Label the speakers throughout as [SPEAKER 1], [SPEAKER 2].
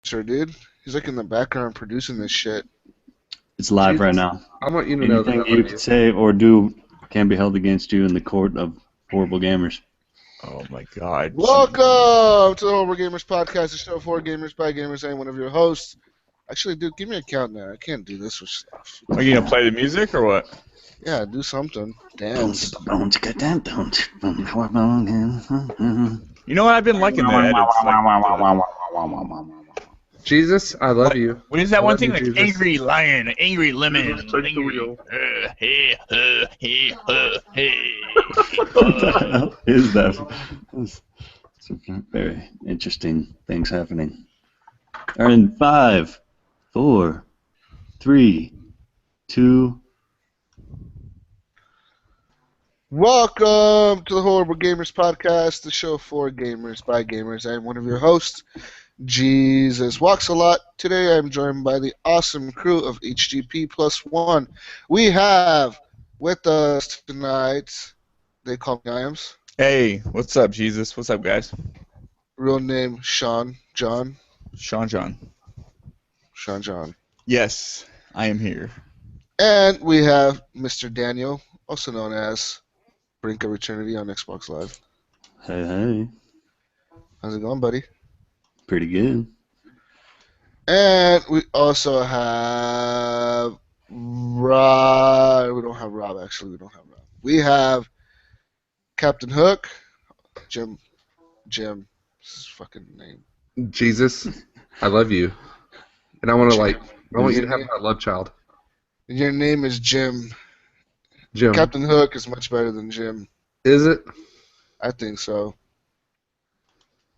[SPEAKER 1] producer, dude. He's like in the background producing this shit.
[SPEAKER 2] It's live
[SPEAKER 3] Jesus,
[SPEAKER 2] right now.
[SPEAKER 3] I want you to know that I
[SPEAKER 2] Anything you
[SPEAKER 3] love
[SPEAKER 2] can
[SPEAKER 3] you.
[SPEAKER 2] say or do can be held against you in the court of horrible gamers.
[SPEAKER 4] Oh my God.
[SPEAKER 1] Welcome to the Horrible Gamerz Podcast, the show for gamers by gamers. I'm one of your hosts. Actually, dude, give me a count now. I can't do this with stuff.
[SPEAKER 4] Are you gonna play the music or what?
[SPEAKER 1] Yeah, do something. Dance.
[SPEAKER 4] You know what? I've been liking the edits.
[SPEAKER 3] Jesus, I love you.
[SPEAKER 4] What is that
[SPEAKER 3] I
[SPEAKER 4] one
[SPEAKER 3] love
[SPEAKER 4] thing?
[SPEAKER 3] you,
[SPEAKER 4] Like
[SPEAKER 3] Jesus.
[SPEAKER 4] angry lion, angry lemon,
[SPEAKER 3] Take the
[SPEAKER 4] angry.
[SPEAKER 3] wheel.
[SPEAKER 4] Hey, hey.
[SPEAKER 2] What the hell is that? It's very interesting things happening. All right, in 5, 4, 3, 2.
[SPEAKER 1] Welcome to the Horrible Gamerz Podcast, the show for gamers by gamers. I'm one of your hosts, Jesus Walks a Lot. Today I'm joined by the awesome crew of HGP Plus One. We have with us tonight, they call me Iams.
[SPEAKER 4] Hey, what's up, Jesus? What's up, guys?
[SPEAKER 1] Real name Sean John.
[SPEAKER 4] Sean John.
[SPEAKER 1] Sean John.
[SPEAKER 4] Yes, I am here.
[SPEAKER 1] And we have Mr. Daniel, also known as Brink of Eternity on Xbox Live.
[SPEAKER 2] Hey, hey.
[SPEAKER 1] How's it going, buddy?
[SPEAKER 2] Pretty good.
[SPEAKER 1] And we also have Rob. We don't have Rob, actually. We don't have Rob. We have Captain Hook. Jim. This is his fucking name.
[SPEAKER 3] Jesus, I love you. And I want you to have my love child.
[SPEAKER 1] And your name is Jim.
[SPEAKER 3] Jim.
[SPEAKER 1] Captain Hook is much better than Jim.
[SPEAKER 3] Is it?
[SPEAKER 1] I think so.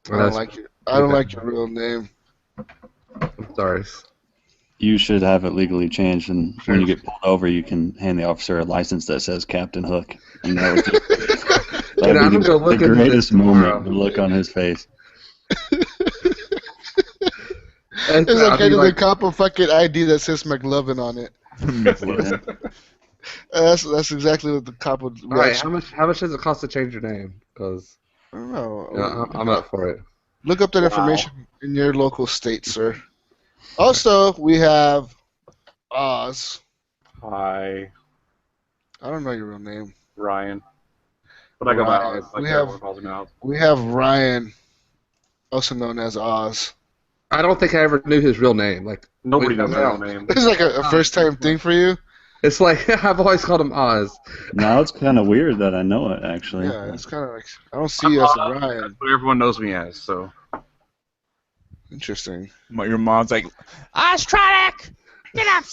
[SPEAKER 3] Well,
[SPEAKER 1] I
[SPEAKER 3] that's-
[SPEAKER 1] don't like your real name.
[SPEAKER 3] I'm sorry.
[SPEAKER 2] You should have it legally changed, and when you get pulled over, you can hand the officer a license that says Captain Hook. And that would
[SPEAKER 3] And I'm
[SPEAKER 2] be
[SPEAKER 3] gonna go
[SPEAKER 2] the
[SPEAKER 3] look into
[SPEAKER 2] greatest
[SPEAKER 3] this tomorrow.
[SPEAKER 2] moment, the look on his face.
[SPEAKER 3] And
[SPEAKER 1] It's
[SPEAKER 3] I'll
[SPEAKER 1] like
[SPEAKER 3] be
[SPEAKER 1] getting
[SPEAKER 3] like,
[SPEAKER 1] the cop a fucking ID that says McLovin on it.
[SPEAKER 2] Yeah.
[SPEAKER 1] That's exactly what the cop would.
[SPEAKER 3] all right, how much does it cost to change your name? Because
[SPEAKER 1] I don't know.
[SPEAKER 3] I'm up for it.
[SPEAKER 1] Look up that information in your local state, sir. Also, we have Oz.
[SPEAKER 5] Hi,
[SPEAKER 1] I don't know your real name.
[SPEAKER 5] Ryan. But I go by
[SPEAKER 1] Ryan.
[SPEAKER 5] Oz, like
[SPEAKER 1] We
[SPEAKER 5] everyone
[SPEAKER 1] have-
[SPEAKER 5] calls me Oz.
[SPEAKER 1] We have Ryan, also known as Oz.
[SPEAKER 3] I don't think I ever knew his real name. Like
[SPEAKER 5] Nobody
[SPEAKER 3] wait,
[SPEAKER 5] knows
[SPEAKER 3] no.
[SPEAKER 5] my real name.
[SPEAKER 1] This is like a first-time thing for you.
[SPEAKER 3] It's like I've always called him Oz.
[SPEAKER 2] Now it's kind of weird that I know it, actually.
[SPEAKER 1] Yeah, it's kind of like I don't see you as a
[SPEAKER 5] Oz,
[SPEAKER 1] Ryan.
[SPEAKER 5] That's what everyone knows me as, so.
[SPEAKER 1] Interesting.
[SPEAKER 4] Your mom's like, Ostronic! Get up!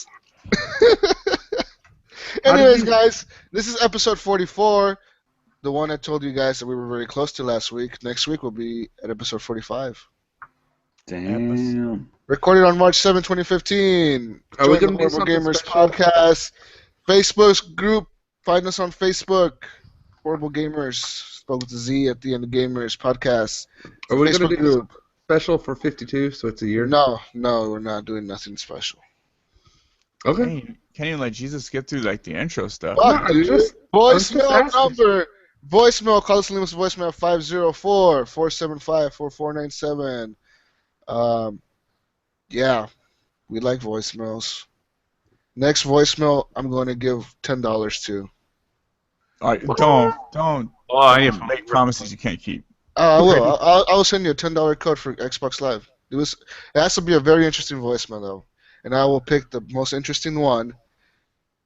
[SPEAKER 1] Anyways, guys, this is episode 44. The one I told you guys that we were very close to last week. Next week will be at episode 45.
[SPEAKER 2] Damn.
[SPEAKER 1] Recorded on March 7, 2015.
[SPEAKER 3] Are we
[SPEAKER 1] Join
[SPEAKER 3] gonna
[SPEAKER 1] the
[SPEAKER 3] do
[SPEAKER 1] Horrible
[SPEAKER 3] something
[SPEAKER 1] Gamers
[SPEAKER 3] special?
[SPEAKER 1] Podcast. Facebook's group. Find us on Facebook. Horrible Gamers. Spelled with a Z at the end of Gamers Podcast.
[SPEAKER 3] Are we
[SPEAKER 1] Facebook
[SPEAKER 3] gonna do
[SPEAKER 1] group.
[SPEAKER 3] special for 52? So it's a year.
[SPEAKER 1] No, we're not doing nothing special.
[SPEAKER 3] Okay.
[SPEAKER 4] Can't even let Jesus get through like the intro stuff.
[SPEAKER 1] Fuck,
[SPEAKER 3] I'm
[SPEAKER 1] dude.
[SPEAKER 3] just
[SPEAKER 1] Voicemail
[SPEAKER 3] asking.
[SPEAKER 1] number. Voicemail. Call us. Leave us a voicemail. 504-475-4497. Yeah, we like voicemails. Next voicemail, I'm going to give $10 to.
[SPEAKER 4] All right, don't
[SPEAKER 5] Oh, I need
[SPEAKER 4] make promises you can't keep.
[SPEAKER 1] I will. I will send you a $10 code for Xbox Live. It has to be a very interesting voicemail though, and I will pick the most interesting one,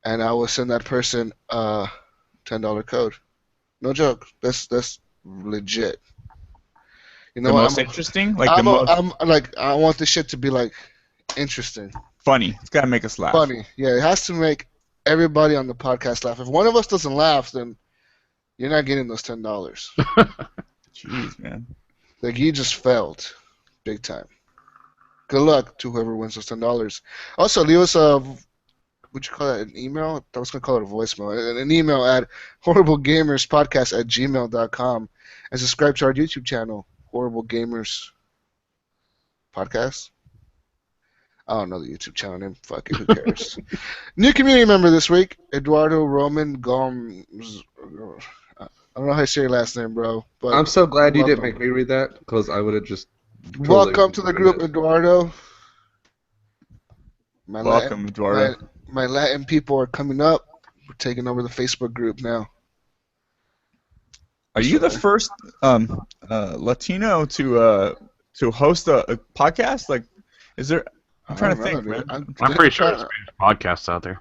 [SPEAKER 1] and I will send that person a $10 code. No joke. That's legit. You know
[SPEAKER 4] The
[SPEAKER 1] what?
[SPEAKER 4] most interesting? Like the
[SPEAKER 1] I'm
[SPEAKER 4] most
[SPEAKER 1] I want this shit to be like interesting,
[SPEAKER 4] funny. It's gotta make us laugh.
[SPEAKER 1] funny. Yeah, it has to make everybody on the podcast laugh. If one of us doesn't laugh, then you're not getting those $10.
[SPEAKER 4] Jeez, man.
[SPEAKER 1] Like you just failed, big time. Good luck to whoever wins those $10. Also, leave us a what'd you call it? An email? I was gonna call it a voicemail. An email at horriblegamerspodcast@gmail.com and subscribe to our YouTube channel, Horrible Gamers Podcast. I don't know the YouTube channel name. Fuck it, who cares? New community member this week, Eduardo Roman Gomes. I don't know how you say your last name, bro. But
[SPEAKER 3] I'm so glad you didn't
[SPEAKER 1] welcome.
[SPEAKER 3] make me read that because I would have just
[SPEAKER 1] Welcome to the group, Eduardo. My
[SPEAKER 6] Welcome, Eduardo.
[SPEAKER 1] My Latin people are coming up. We're taking over the Facebook group now.
[SPEAKER 6] Are you the first Latino to host a podcast? Like, is there? I'm trying to think, man.
[SPEAKER 5] I'm pretty sure there's podcasts out there.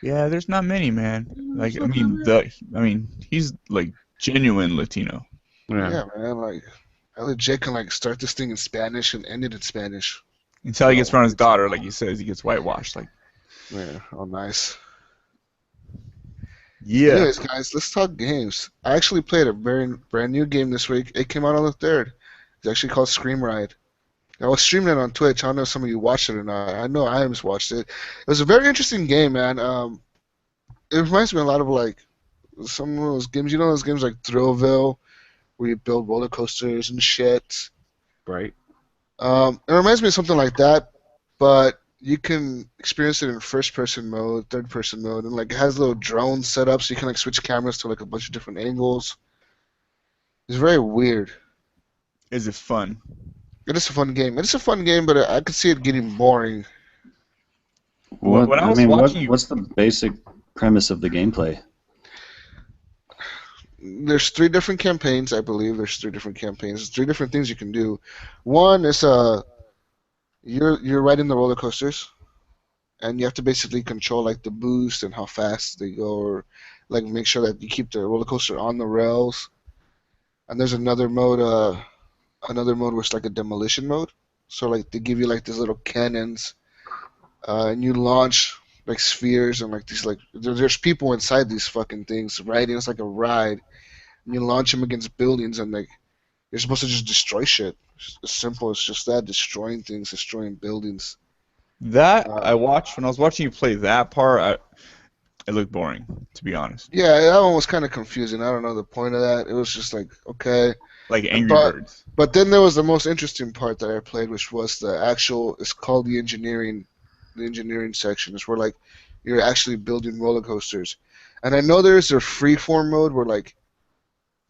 [SPEAKER 6] Yeah, there's not many, man. Like, I mean, he's like genuine Latino.
[SPEAKER 1] Yeah, man. Like, I legit can like start this thing in Spanish and end it in Spanish.
[SPEAKER 6] Until he gets around his daughter, like he says, he gets whitewashed. Like,
[SPEAKER 1] yeah, oh nice.
[SPEAKER 6] Yeah.
[SPEAKER 1] Anyways, guys, let's talk games. I actually played a brand new game this week. It came out on the 3rd. It's actually called Scream Ride. I was streaming it on Twitch. I don't know if some of you watched it or not. I know I just watched it. It was a very interesting game, man. It reminds me a lot of like some of those games. You know those games like Thrillville, where you build roller coasters and shit.
[SPEAKER 5] Right.
[SPEAKER 1] It reminds me of something like that, but you can experience it in first-person mode, third-person mode, and like it has little drones set up, so you can like switch cameras to like a bunch of different angles. It's very weird.
[SPEAKER 6] Is it fun?
[SPEAKER 1] It is a fun game. It's a fun game, but I could see it getting boring.
[SPEAKER 2] What's the basic premise of the gameplay?
[SPEAKER 1] There's 3 different campaigns, I believe. There's 3 different campaigns. There's 3 different things you can do. One is you're riding the roller coasters, and you have to basically control like the boost and how fast they go, or like make sure that you keep the roller coaster on the rails. And there's another mode where it's like a demolition mode. So like they give you like these little cannons, and you launch like spheres and like these like there's people inside these fucking things riding. It's like a ride, and you launch them against buildings, and like you're supposed to just destroy shit. It's as simple as just that, destroying things, destroying buildings.
[SPEAKER 6] That I watched when I was watching you play that part. It looked boring, to be honest.
[SPEAKER 1] Yeah, that one was kind of confusing. I don't know the point of that. It was just like okay.
[SPEAKER 6] Like Angry Birds.
[SPEAKER 1] But then there was the most interesting part that I played, which was the actual. It's called the engineering section. It's where like you're actually building roller coasters, and I know there's a freeform mode where like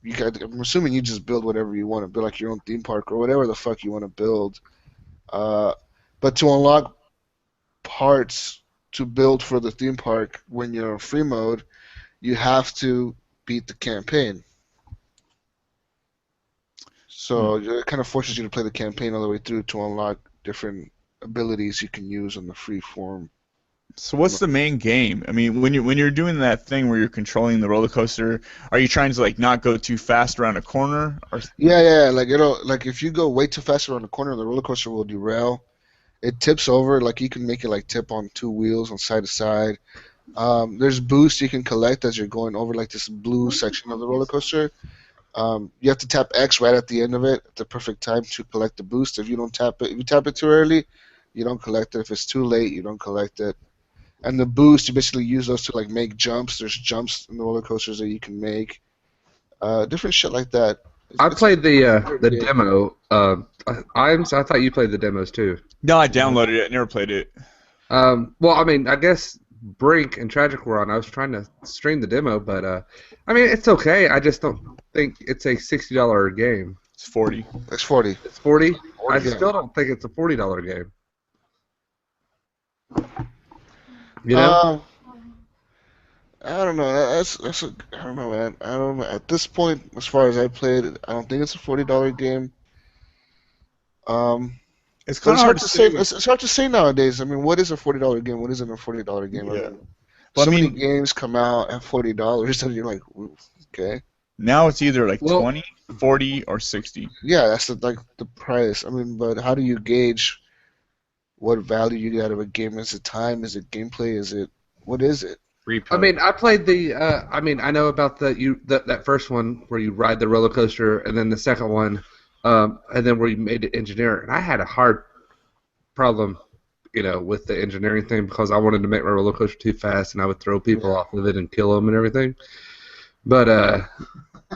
[SPEAKER 1] I'm assuming you just build whatever you want to build, like your own theme park or whatever the fuck you want to build. But to unlock parts to build for the theme park when you're in free mode, you have to beat the campaign. So it kind of forces you to play the campaign all the way through to unlock different abilities you can use on the free form.
[SPEAKER 6] So what's the main game? I mean, when you're doing that thing where you're controlling the roller coaster, are you trying to like not go too fast around a corner? Or...
[SPEAKER 1] Yeah. Like if you go way too fast around a corner, the roller coaster will derail. It tips over. Like you can make it like tip on 2 wheels on side to side. There's boosts you can collect as you're going over like this blue section of the roller coaster. You have to tap X right at the end of it at the perfect time to collect the boost. If you don't tap it, if you tap it too early, you don't collect it. If it's too late, you don't collect it. And the boost, you basically use those to like make jumps. There's jumps in the roller coasters that you can make. Different shit like that.
[SPEAKER 3] I played the demo. I thought you played the demos too.
[SPEAKER 6] No, I downloaded it. I never played it.
[SPEAKER 3] Well, I mean, I guess Brink and Tragic were on. I was trying to stream the demo, but I mean, it's okay. I just don't think it's a $60 game.
[SPEAKER 6] It's 40.
[SPEAKER 1] It's 40.
[SPEAKER 3] It's 40. I still don't think it's a $40 game. You know?
[SPEAKER 1] I don't know. I don't know, man. I don't know. At this point, as far as I played, I don't think it's a $40 game.
[SPEAKER 6] It's kind of hard to say.
[SPEAKER 1] It's hard to say nowadays. I mean, what is a $40 game? What isn't a $40 game?
[SPEAKER 6] Yeah.
[SPEAKER 1] So many games come out at $40, and you're like, okay.
[SPEAKER 6] Now it's either like 20, 40, or 60.
[SPEAKER 1] Yeah, that's the price. I mean, but how do you gauge what value you get out of a game? Is it time? Is it gameplay? What is it?
[SPEAKER 3] I mean, I played the. I mean, I know about that first one where you ride the roller coaster, and then the second one, and then where you made it engineer. And I had a hard problem, with the engineering thing because I wanted to make my roller coaster too fast, and I would throw people off of it and kill them and everything. But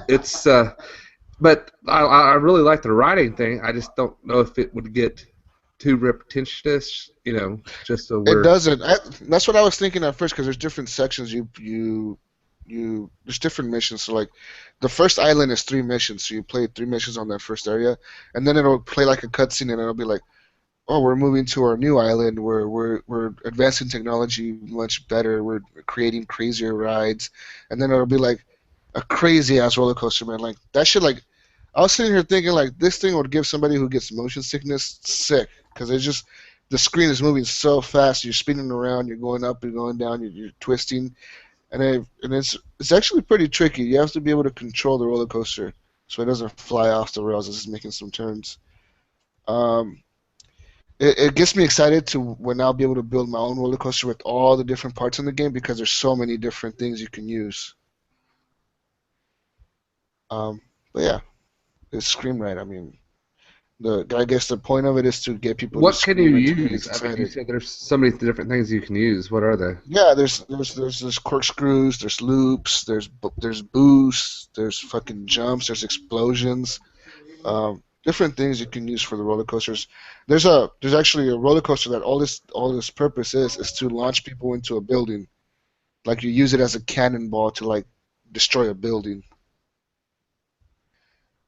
[SPEAKER 3] it's. But I really like the riding thing. I just don't know if it would get too repetitious, just so we're...
[SPEAKER 1] It doesn't. That's what I was thinking at first, because there's different sections you there's different missions. So like, the first island is 3 missions. So you play 3 missions on that first area, and then it'll play like a cutscene, and it'll be like, oh, we're moving to our new island. We're advancing technology much better. We're creating crazier rides, and then it'll be like a crazy ass roller coaster, man. Like that shit. Like I was sitting here thinking, like this thing would give somebody who gets motion sickness sick, because it's just the screen is moving so fast. You're spinning around. You're going up. You're going down. You're twisting, and it's actually pretty tricky. You have to be able to control the roller coaster so it doesn't fly off the rails as it's making some turns. It gets me excited to when I'll be able to build my own roller coaster with all the different parts in the game, because there's so many different things you can use. But yeah, it's Scream Ride. I mean, I guess the point of it is to get people.
[SPEAKER 3] What
[SPEAKER 1] to
[SPEAKER 3] can you
[SPEAKER 1] scream and to get
[SPEAKER 3] use? I mean, you
[SPEAKER 1] excited.
[SPEAKER 3] said there's so many different things you can use. What are they?
[SPEAKER 1] Yeah, there's corkscrews, there's loops, there's boosts, there's fucking jumps, there's explosions. Different things you can use for the roller coasters. There's actually a roller coaster that all this purpose is to launch people into a building. Like you use it as a cannonball to like destroy a building.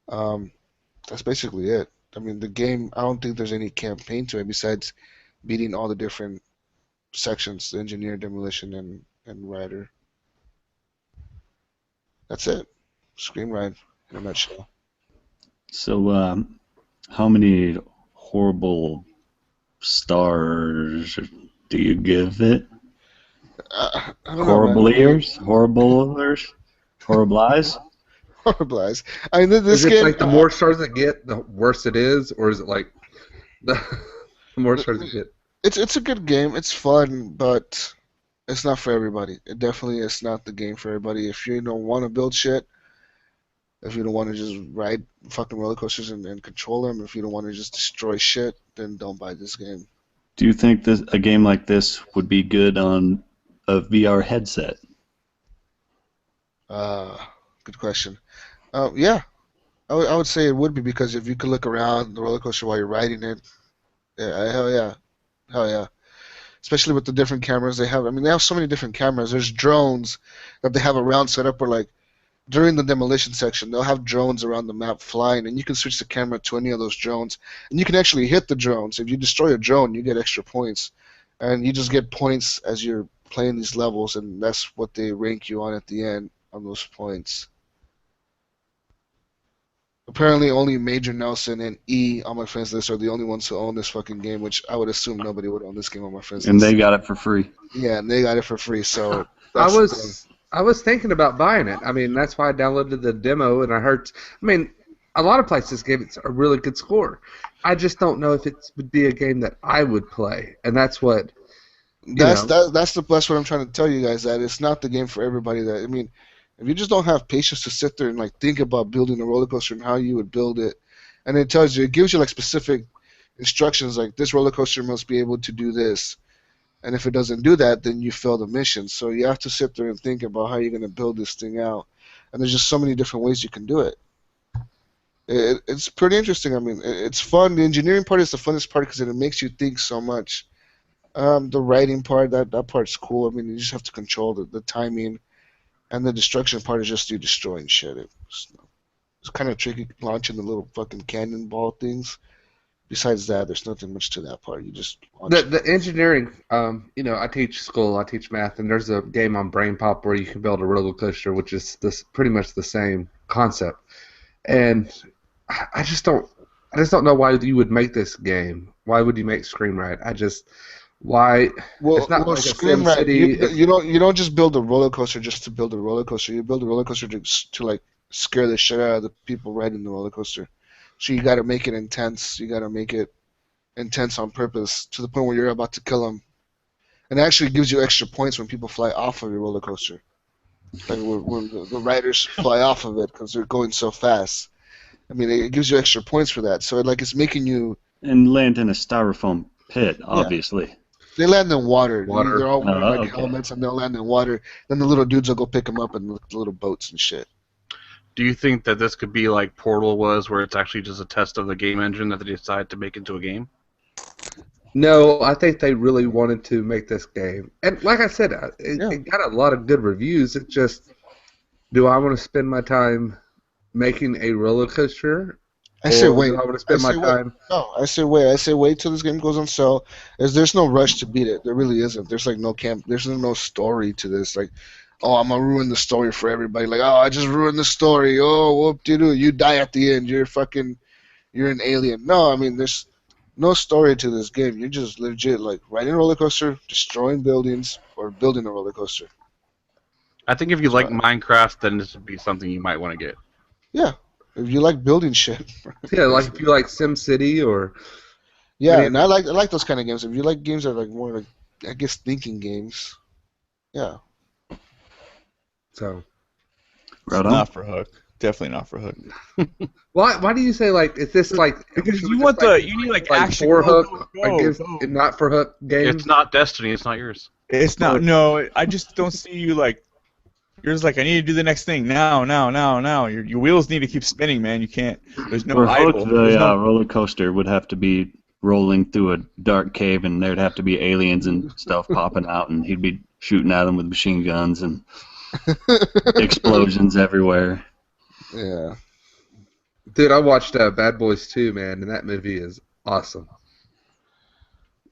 [SPEAKER 1] That's basically it. I mean, the game, I don't think there's any campaign to it besides beating all the different sections, the engineer, demolition, and rider. That's it. Scream Ride in a nutshell.
[SPEAKER 2] So, how many horrible stars do you give it?
[SPEAKER 1] I don't know,
[SPEAKER 2] Horrible
[SPEAKER 1] man.
[SPEAKER 2] ears? Horrible ears? Horrible eyes?
[SPEAKER 1] Horrible eyes. I mean, this
[SPEAKER 3] Is it
[SPEAKER 1] game.
[SPEAKER 3] like the more stars it get, the worse it is, or is it like the more stars it get?
[SPEAKER 1] It's a good game. It's fun, but it's not for everybody. It definitely is not the game for everybody. If you don't want to build shit, if you don't want to just ride fucking roller coasters and control them, if you don't want to just destroy shit, then don't buy this game.
[SPEAKER 2] Do you think a game like this would be good on a VR headset?
[SPEAKER 1] Good question. Yeah, I would say it would be, because if you could look around the roller coaster while you're riding it, yeah, hell yeah. Especially with the different cameras they have. I mean, they have so many different cameras. There's drones that they have around set up where, like, during the demolition section, they'll have drones around the map flying, and you can switch the camera to any of those drones, and you can actually hit the drones. If you destroy a drone, you get extra points, and you just get points as you're playing these levels, and that's what they rank you on at the end on those points. Apparently, only Major Nelson and E on my friends list are the only ones who own this fucking game, which I would assume nobody would own this game on my friends
[SPEAKER 2] And
[SPEAKER 1] list.
[SPEAKER 2] they got it for free.
[SPEAKER 1] Yeah, and they got it for free, so
[SPEAKER 3] I
[SPEAKER 1] that's the thing.
[SPEAKER 3] was thinking about buying it. I mean, that's why I downloaded the demo, and I heard. I mean, a lot of places gave it a really good score. I just don't know if it would be a game that I would play, and that's what.
[SPEAKER 1] That's what I'm trying to tell you guys, that it's not the game for everybody. That I mean, if you just don't have patience to sit there and like think about building a roller coaster and how you would build it, and it gives you like specific instructions, like this roller coaster must be able to do this, and if it doesn't do that, then you fail the mission. So you have to sit there and think about how you're going to build this thing out, and there's just so many different ways you can do it. It's pretty interesting. I mean, it's fun. The engineering part is the funnest part because it makes you think so much. The writing part, that part's cool. I mean, you just have to control the timing, and the destruction part is just you destroying shit. It's kind of tricky launching the little fucking cannonball things. Besides that, there's nothing much to that part. You just launch
[SPEAKER 3] The engineering, I teach school, I teach math, and there's a game on Brain Pop where you can build a roller coaster, which is pretty much the same concept. And I just don't know why you would make this game. Why would you make Scream Ride? Why? It's not like a
[SPEAKER 1] Scream
[SPEAKER 3] Sim
[SPEAKER 1] Ride,
[SPEAKER 3] City.
[SPEAKER 1] you don't just build a roller coaster just to build a roller coaster. You build a roller coaster to like scare the shit out of the people riding the roller coaster. So you got to make it intense. You got to make it intense on purpose to the point where you're about to kill them. And it actually gives you extra points when people fly off of your roller coaster. Like when the riders fly off of it because they're going so fast. I mean, it gives you extra points for that. So it's making you.
[SPEAKER 2] And land in a styrofoam pit, obviously.
[SPEAKER 1] They land in water.
[SPEAKER 3] Water.
[SPEAKER 1] They're all wearing
[SPEAKER 2] Okay.
[SPEAKER 1] helmets, and they'll land in water. Then the little dudes will go pick them up in the little boats and shit.
[SPEAKER 5] Do you think that this could be like Portal was, where it's actually just a test of the game engine that they decide to make into a game?
[SPEAKER 3] No, I think they really wanted to make this game. And like I said, it got a lot of good reviews. It just, do I want to spend my time making a roller coaster?
[SPEAKER 1] I say
[SPEAKER 3] or
[SPEAKER 1] wait.
[SPEAKER 3] Do I want to spend
[SPEAKER 1] I
[SPEAKER 3] my
[SPEAKER 1] say wait.
[SPEAKER 3] time?
[SPEAKER 1] No, I say wait. I say wait till this game goes on sale. As there's no rush to beat it. There really isn't. There's like no camp. There's no story to this. Like, oh, I'm gonna ruin the story for everybody. Like, oh, I just ruined the story. Oh, whoop de doo. You die at the end. You're an alien. No, I mean, there's no story to this game. You're just legit like riding a roller coaster, destroying buildings, or building a roller coaster.
[SPEAKER 5] I think if you like Minecraft, then this would be something you might want to get.
[SPEAKER 1] Yeah, if you like building shit.
[SPEAKER 3] Yeah, like if you like SimCity or
[SPEAKER 1] Yeah, and I like those kind of games. If you like games that are like more like, I guess, thinking games. Yeah.
[SPEAKER 3] so.
[SPEAKER 2] Right on.
[SPEAKER 6] Not for Hook. Definitely not for Hook.
[SPEAKER 3] Why do you say like is this like
[SPEAKER 6] Because
[SPEAKER 3] so
[SPEAKER 6] you
[SPEAKER 3] it's
[SPEAKER 6] want
[SPEAKER 3] like,
[SPEAKER 6] you need like
[SPEAKER 3] like
[SPEAKER 6] action.
[SPEAKER 3] for
[SPEAKER 6] Go,
[SPEAKER 3] Hook
[SPEAKER 6] go,
[SPEAKER 3] against
[SPEAKER 6] go.
[SPEAKER 3] not for Hook games?
[SPEAKER 5] It's not Destiny. It's not yours.
[SPEAKER 6] It's not. No, I just don't see you like. You're just like, I need to do the next thing now. Your wheels need to keep spinning, man. You can't. There's no
[SPEAKER 2] For
[SPEAKER 6] idle.
[SPEAKER 2] Hook,
[SPEAKER 6] There's
[SPEAKER 2] the
[SPEAKER 6] no-
[SPEAKER 2] roller coaster would have to be rolling through a dark cave, and there'd have to be aliens and stuff popping out, and he'd be shooting at them with machine guns and explosions everywhere.
[SPEAKER 1] Yeah.
[SPEAKER 3] Dude, I watched Bad Boys 2, man, and that movie is awesome.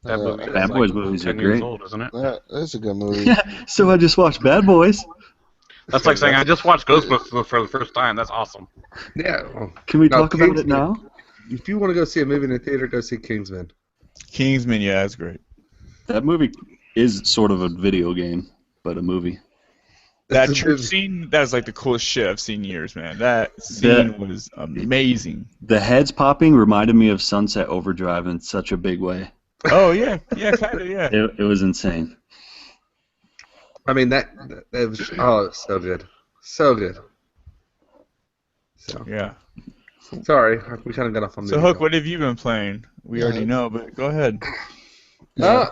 [SPEAKER 5] That movie
[SPEAKER 2] Bad
[SPEAKER 5] is
[SPEAKER 2] Boys
[SPEAKER 5] like
[SPEAKER 2] movies are
[SPEAKER 5] 10 years
[SPEAKER 2] great.
[SPEAKER 5] old, isn't it?
[SPEAKER 1] That's a good movie.
[SPEAKER 2] Yeah, so I just watched Bad Boys.
[SPEAKER 5] That's like saying I just watched Ghostbusters for the first time. That's awesome.
[SPEAKER 3] Yeah. Well,
[SPEAKER 2] Can we
[SPEAKER 3] No,
[SPEAKER 2] talk about it
[SPEAKER 3] Kingsman.
[SPEAKER 2] now?
[SPEAKER 3] if you want to go see a movie in the theater, go see Kingsman.
[SPEAKER 6] Kingsman, yeah, that's great.
[SPEAKER 2] That movie is sort of a video game, but a movie.
[SPEAKER 6] That
[SPEAKER 3] It's a
[SPEAKER 6] church
[SPEAKER 3] movie.
[SPEAKER 6] scene, that was like the coolest shit I've seen in years, man. That scene was amazing.
[SPEAKER 2] The heads popping reminded me of Sunset Overdrive in such a big way.
[SPEAKER 6] Oh, yeah, kind of, yeah.
[SPEAKER 2] It was insane.
[SPEAKER 3] I mean that was it was so good, so good. So
[SPEAKER 6] Yeah.
[SPEAKER 3] sorry, we kind of got off on.
[SPEAKER 6] So, Hook, what have you been playing? We already know, but go ahead.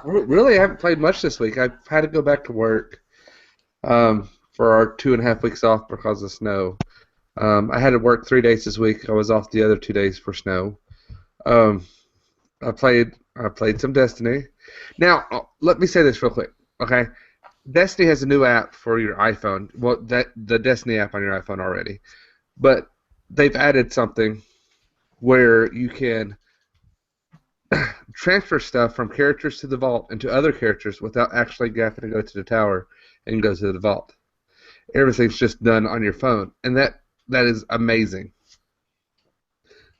[SPEAKER 3] Really, I haven't played much this week. I've had to go back to work for our 2.5 weeks off because of snow. I had to work 3 days this week. I was off the other 2 days for snow. I played some Destiny. Now, let me say this real quick, okay? Destiny has a new app for your iPhone. Well, the Destiny app on your iPhone already, but they've added something where you can transfer stuff from characters to the vault into other characters without actually having to go to the tower and go to the vault. Everything's just done on your phone, and that is amazing.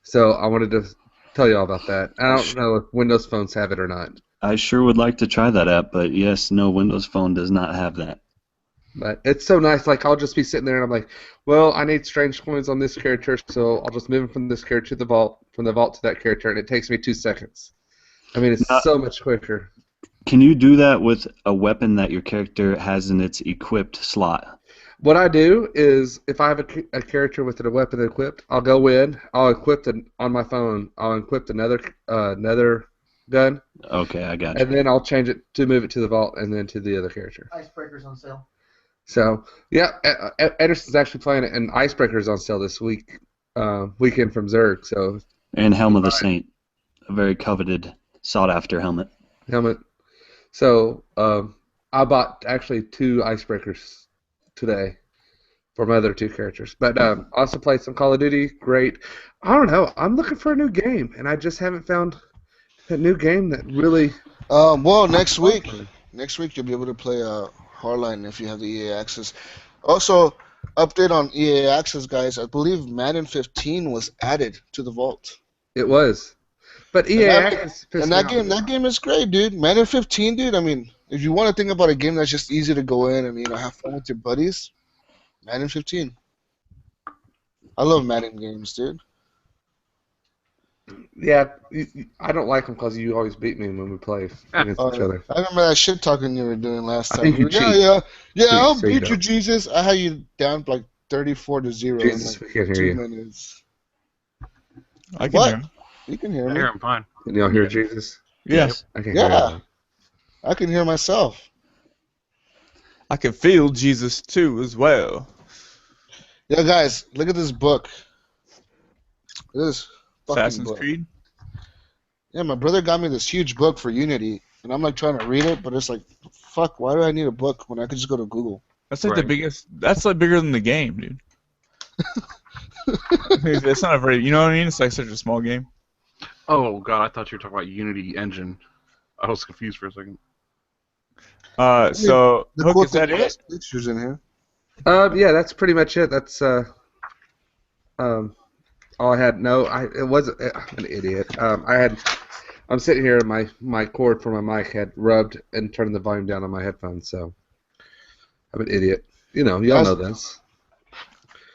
[SPEAKER 3] So I wanted to tell you all about that. I don't know if Windows phones have it or not.
[SPEAKER 2] I sure would like to try that app, but yes, no, Windows Phone does not have that.
[SPEAKER 3] But it's so nice. Like, I'll just be sitting there and I'm like, well, I need strange coins on this character, so I'll just move him from this character to the vault, from the vault to that character, and it takes me 2 seconds. I mean, it's so much quicker.
[SPEAKER 2] Can you do that with a weapon that your character has in its equipped slot?
[SPEAKER 3] What I do is, if I have a character with a weapon equipped, I'll go in, I'll equip it on my phone, I'll equip another gun,
[SPEAKER 2] Okay, I got you.
[SPEAKER 3] and then I'll change it to move it to the vault and then to the other character.
[SPEAKER 7] Icebreakers on sale.
[SPEAKER 3] So, yeah, Ederson's actually playing it, and Icebreaker's on sale this week, weekend from Zerg, so
[SPEAKER 2] And Helm of the Saint, a very coveted, sought-after helmet.
[SPEAKER 3] helmet. So, I bought actually 2 Icebreakers today for my other 2 characters. But also played some Call of Duty. Great. I don't know. I'm looking for a new game, and I just haven't found a new game that really.
[SPEAKER 1] Well, next week you'll be able to play Hardline if you have the EA Access. Also, update on EA Access, guys. I believe Madden 15 was added to the vault.
[SPEAKER 3] It was. But EA Access.
[SPEAKER 1] And that game is great, dude. Madden 15, dude. I mean, if you want to think about a game that's just easy to go in and have fun with your buddies, Madden 15. I love Madden games, dude.
[SPEAKER 3] Yeah, I don't like them because you always beat me when we play against each other.
[SPEAKER 1] I remember that shit talking you were doing last time.
[SPEAKER 3] think you cheat.
[SPEAKER 1] Yeah, I'll
[SPEAKER 3] So you
[SPEAKER 1] beat you,
[SPEAKER 3] don't.
[SPEAKER 1] Jesus. I had you down like 34-0
[SPEAKER 3] Jesus,
[SPEAKER 1] in
[SPEAKER 3] we can't
[SPEAKER 1] like
[SPEAKER 3] hear
[SPEAKER 1] 2
[SPEAKER 3] you.
[SPEAKER 1] minutes.
[SPEAKER 6] I can
[SPEAKER 1] What?
[SPEAKER 6] hear him.
[SPEAKER 1] You can hear
[SPEAKER 5] I
[SPEAKER 1] me.
[SPEAKER 5] hear him fine.
[SPEAKER 3] Can y'all hear Jesus?
[SPEAKER 6] Yes.
[SPEAKER 3] I can hear
[SPEAKER 1] Yeah.
[SPEAKER 3] him.
[SPEAKER 1] I can hear myself.
[SPEAKER 6] I can feel Jesus too as
[SPEAKER 1] Yeah, guys, look at this book. This fucking
[SPEAKER 6] Assassin's
[SPEAKER 1] book.
[SPEAKER 6] Creed.
[SPEAKER 1] Yeah, my brother got me this huge book for Unity, and I'm like trying to read it, but it's like, fuck, why do I need a book when I could just go to Google?
[SPEAKER 6] That's like the
[SPEAKER 5] Right.
[SPEAKER 6] biggest. That's like bigger than the game, dude. It's not a very. You know what I mean? It's like such a small game.
[SPEAKER 5] Oh god, I thought you were talking about Unity engine. I was confused for a second.
[SPEAKER 6] So
[SPEAKER 1] The
[SPEAKER 6] Hook,
[SPEAKER 1] cool
[SPEAKER 6] is that
[SPEAKER 1] thing
[SPEAKER 6] it?
[SPEAKER 1] Features in here.
[SPEAKER 3] Yeah, that's pretty much it. That's all I had. No, it wasn't. I'm an idiot. I'm sitting here, and my cord for my mic had rubbed and turned the volume down on my headphones. So I'm an idiot. You know, y'all know this.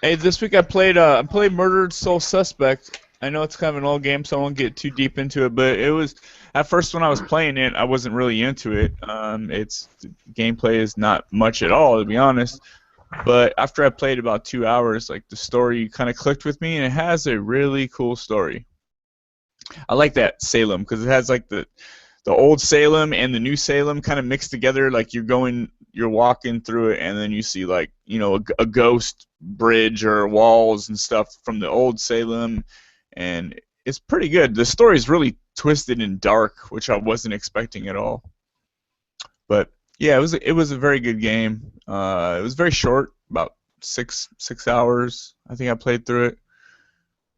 [SPEAKER 6] Hey, this week I played Murdered Soul Suspect. I know it's kind of an old game, so I won't get too deep into it. But it was at first when I was playing it, I wasn't really into it. The gameplay is not much at all, to be honest. But after I played about 2 hours, like the story kind of clicked with me, and it has a really cool story. I like that Salem because it has like the old Salem and the new Salem kind of mixed together. Like you're walking through it, and then you see like a ghost bridge or walls and stuff from the old Salem, and it's pretty good. The story is really twisted and dark, which I wasn't expecting at all. But yeah, it was a very good game. It was very short, about six hours. I think I played through it.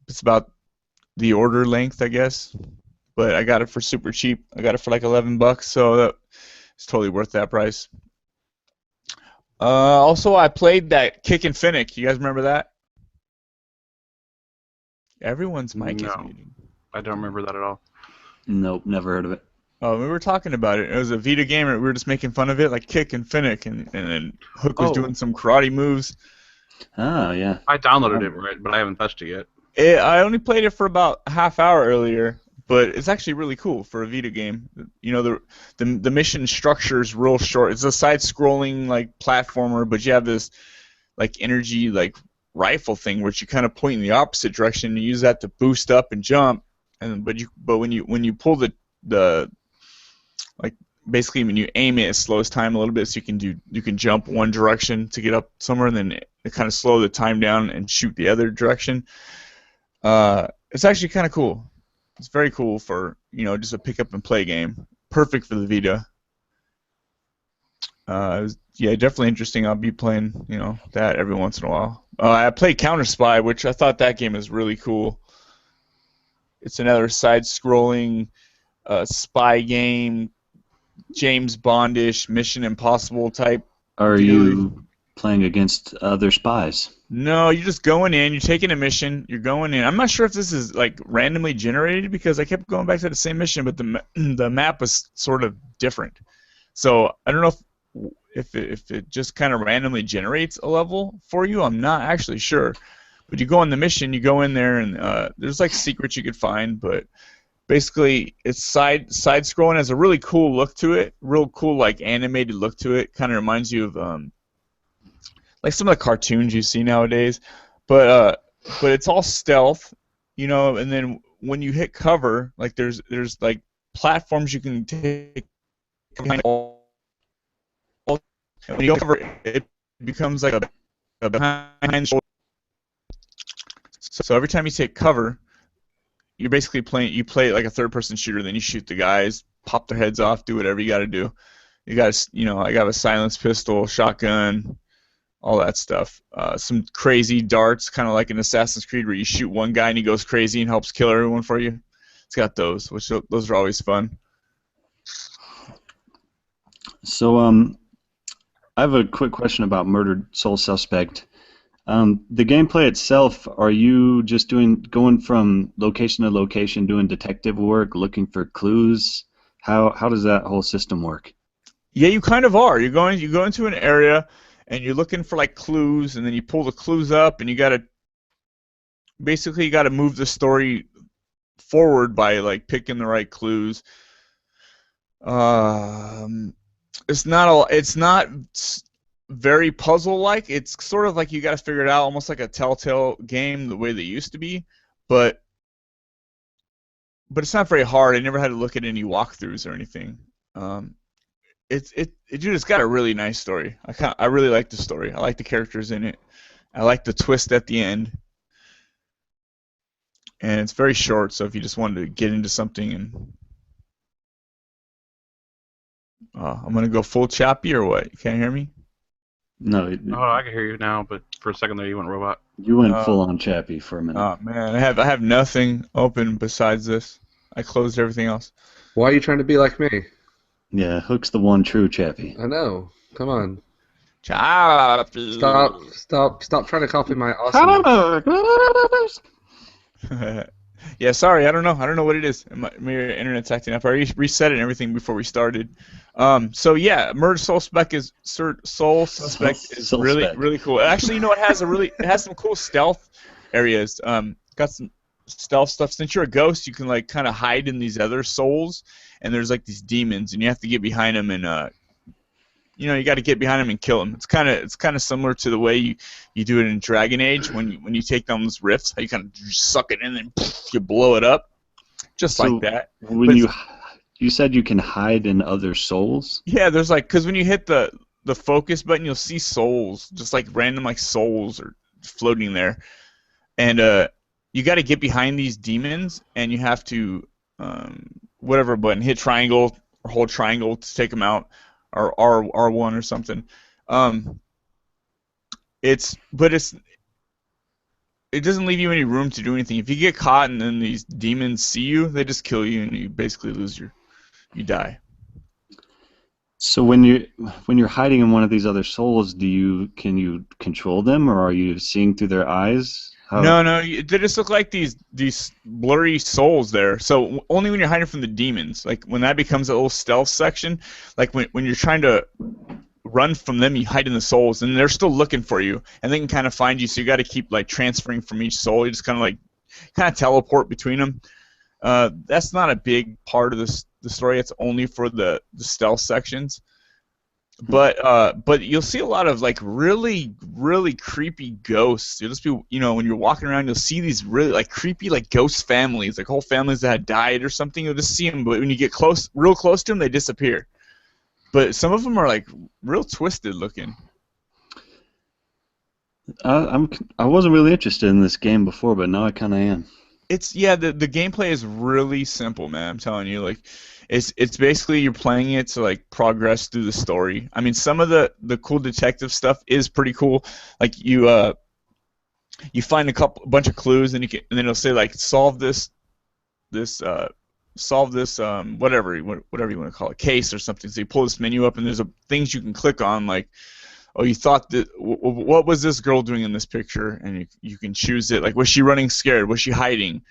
[SPEAKER 6] It's about the order length, I guess. But I got it for super cheap. I got it for like $11, so it's totally worth that price. Also, I played that Kick and Finnick. You guys remember that? Everyone's mic is muted.
[SPEAKER 5] I don't remember that at all.
[SPEAKER 2] Nope, never heard of it.
[SPEAKER 6] Oh, we were talking about it. It was a Vita game, and we were just making fun of it, like Kick and Finnick, and then Hook was doing some karate moves.
[SPEAKER 2] Oh, yeah.
[SPEAKER 5] I downloaded it, right, but I haven't touched it yet.
[SPEAKER 6] I only played it for about a half hour earlier, but it's actually really cool for a Vita game. You know, the mission structure is real short. It's a side-scrolling like platformer, but you have this like energy like rifle thing which you kind of point in the opposite direction and use that to boost up and jump. But when you pull the like basically when you aim it slows time a little bit, so you can jump one direction to get up somewhere, and then it kind of slow the time down and shoot the other direction. It's actually kind of cool. It's very cool for just a pick up and play game. Perfect for the Vita. Yeah, definitely interesting. I'll be playing that every once in a while. I played Counter Spy, which I thought that game is really cool. It's another side-scrolling spy game, James Bondish, Mission Impossible type.
[SPEAKER 2] Are you playing against other spies?
[SPEAKER 6] No, you're just going in. You're taking a mission. You're going in. I'm not sure if this is like randomly generated because I kept going back to the same mission, but the map was sort of different. So I don't know if it just kind of randomly generates a level for you. I'm not actually sure. But you go on the mission, you go in there, and there's like secrets you could find, but basically it's side-scrolling, has a really cool look to it, real cool like animated look to it. Kind of reminds you of like some of the cartoons you see nowadays, but it's all stealth, and then when you hit cover, like there's like platforms you can take behind all. When you go cover, it becomes like a behind. So every time you take cover, you're basically playing. You play it like a third-person shooter. Then you shoot the guys, pop their heads off, do whatever you got to do. You got I got a silenced pistol, shotgun, all that stuff. Some crazy darts, kind of like in Assassin's Creed, where you shoot one guy and he goes crazy and helps kill everyone for you. It's got those, which those are always fun.
[SPEAKER 2] So, I have a quick question about Murdered Soul Suspect. The gameplay itself, are you just going from location to location, doing detective work, looking for clues? How does that whole system work?
[SPEAKER 6] Yeah, you kind of are. You go into an area and you're looking for like clues, and then you pull the clues up, and you gotta move the story forward by like picking the right clues. It's not very puzzle-like. It's sort of like you got to figure it out, almost like a Telltale game, the way they used to be. But it's not very hard. I never had to look at any walkthroughs or anything. It's got a really nice story. I really like the story. I like the characters in it. I like the twist at the end. And it's very short, so if you just wanted to get into something and I'm gonna go full choppy or what? You can't hear me?
[SPEAKER 2] No,
[SPEAKER 5] Oh, I can hear you now, but for a second there you went robot.
[SPEAKER 2] you went full on Chappie for a minute.
[SPEAKER 6] Oh man, I have nothing open besides this. I closed everything else.
[SPEAKER 3] Why are you trying to be like me?
[SPEAKER 2] Yeah, Hook's the one true Chappie.
[SPEAKER 3] I know. Come on.
[SPEAKER 6] Chappie.
[SPEAKER 3] Stop trying to copy my awesomeness.
[SPEAKER 6] Yeah, sorry, I don't know what it is. My internet's acting up. I reset it and everything before we started. So yeah, Murder Soul Suspect is really cool. Actually, you know, it has some cool stealth areas. Got some stealth stuff. Since you're a ghost, you can like kind of hide in these other souls, and there's like these demons, and you have to get behind them and you got to get behind them and kill them. It's kind of similar to the way you do it in Dragon Age when you take down those rifts, how you kind of suck it in and you blow it up, just like that.
[SPEAKER 2] When you said you can hide in other souls?
[SPEAKER 6] Yeah, there's like, because when you hit the focus button, you'll see souls, just like random like souls are floating there, and you got to get behind these demons, and you have to whatever button, hit triangle or hold triangle to take them out. Or R1 or something. It doesn't leave you any room to do anything. If you get caught and then these demons see you, they just kill you and you basically you die.
[SPEAKER 2] So when you're hiding in one of these other souls, can you control them, or are you seeing through their eyes?
[SPEAKER 6] No, they just look like these blurry souls there. So only when you're hiding from the demons, like when that becomes a little stealth section, like when you're trying to run from them, you hide in the souls, and they're still looking for you, and they can kind of find you. So you got to keep like transferring from each soul. You just kind of teleport between them. That's not a big part of the story. It's only for the stealth sections. But you'll see a lot of like really creepy ghosts. You'll just be when you're walking around, you'll see these really like creepy like ghost families, like whole families that had died or something. You'll just see them, but when you get real close to them, they disappear. But some of them are like real twisted looking.
[SPEAKER 2] I wasn't really interested in this game before, but now I kind of am.
[SPEAKER 6] The gameplay is really simple, man. I'm telling you, like. It's basically you're playing it to like progress through the story. I mean, some of the cool detective stuff is pretty cool. Like you find a bunch of clues and then it'll say like solve this whatever you want to call it, case or something. So you pull this menu up and there's things you can click on, like, oh, you thought that what was this girl doing in this picture, and you can choose it. Like, was she running scared? Was she hiding?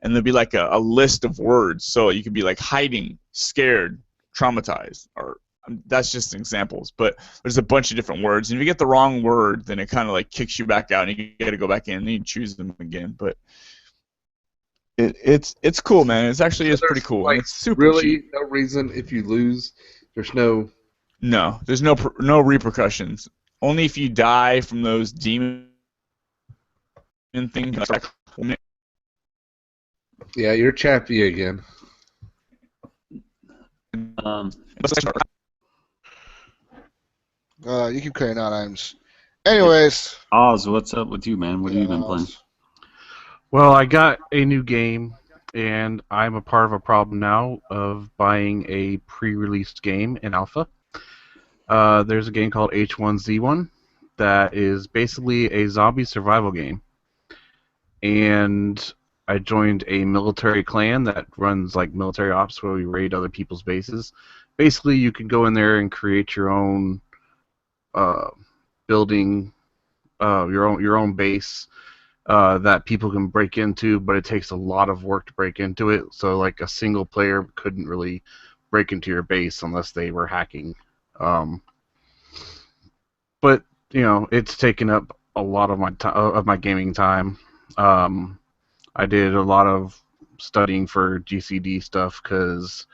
[SPEAKER 6] And there'll be like a list of words. So you could be like hiding, scared, traumatized, or that's just examples. But there's a bunch of different words. And if you get the wrong word, then it kind of like kicks you back out, and you got to go back in and you choose them again. But it's cool, man. It actually is pretty cool.
[SPEAKER 3] Like,
[SPEAKER 6] it's super
[SPEAKER 3] really
[SPEAKER 6] cheap.
[SPEAKER 3] No reason if you lose. There's no
[SPEAKER 6] repercussions. Only if you die from those demon things.
[SPEAKER 3] Yeah, you're Chappie again.
[SPEAKER 1] You keep cutting out, Iams. Anyways.
[SPEAKER 2] Oz, what's up with you, man? What have you been playing?
[SPEAKER 5] Well, I got a new game, and I'm a part of a problem now of buying a pre-released game in alpha. There's a game called H1Z1 that is basically a zombie survival game. And I joined a military clan that runs like military ops where we raid other people's bases. Basically, you can go in there and create your own building, your own base that people can break into, but it takes a lot of work to break into it. So, like, a single player couldn't really break into your base unless they were hacking. But it's taken up a lot of my gaming time. I did a lot of studying for GCD stuff because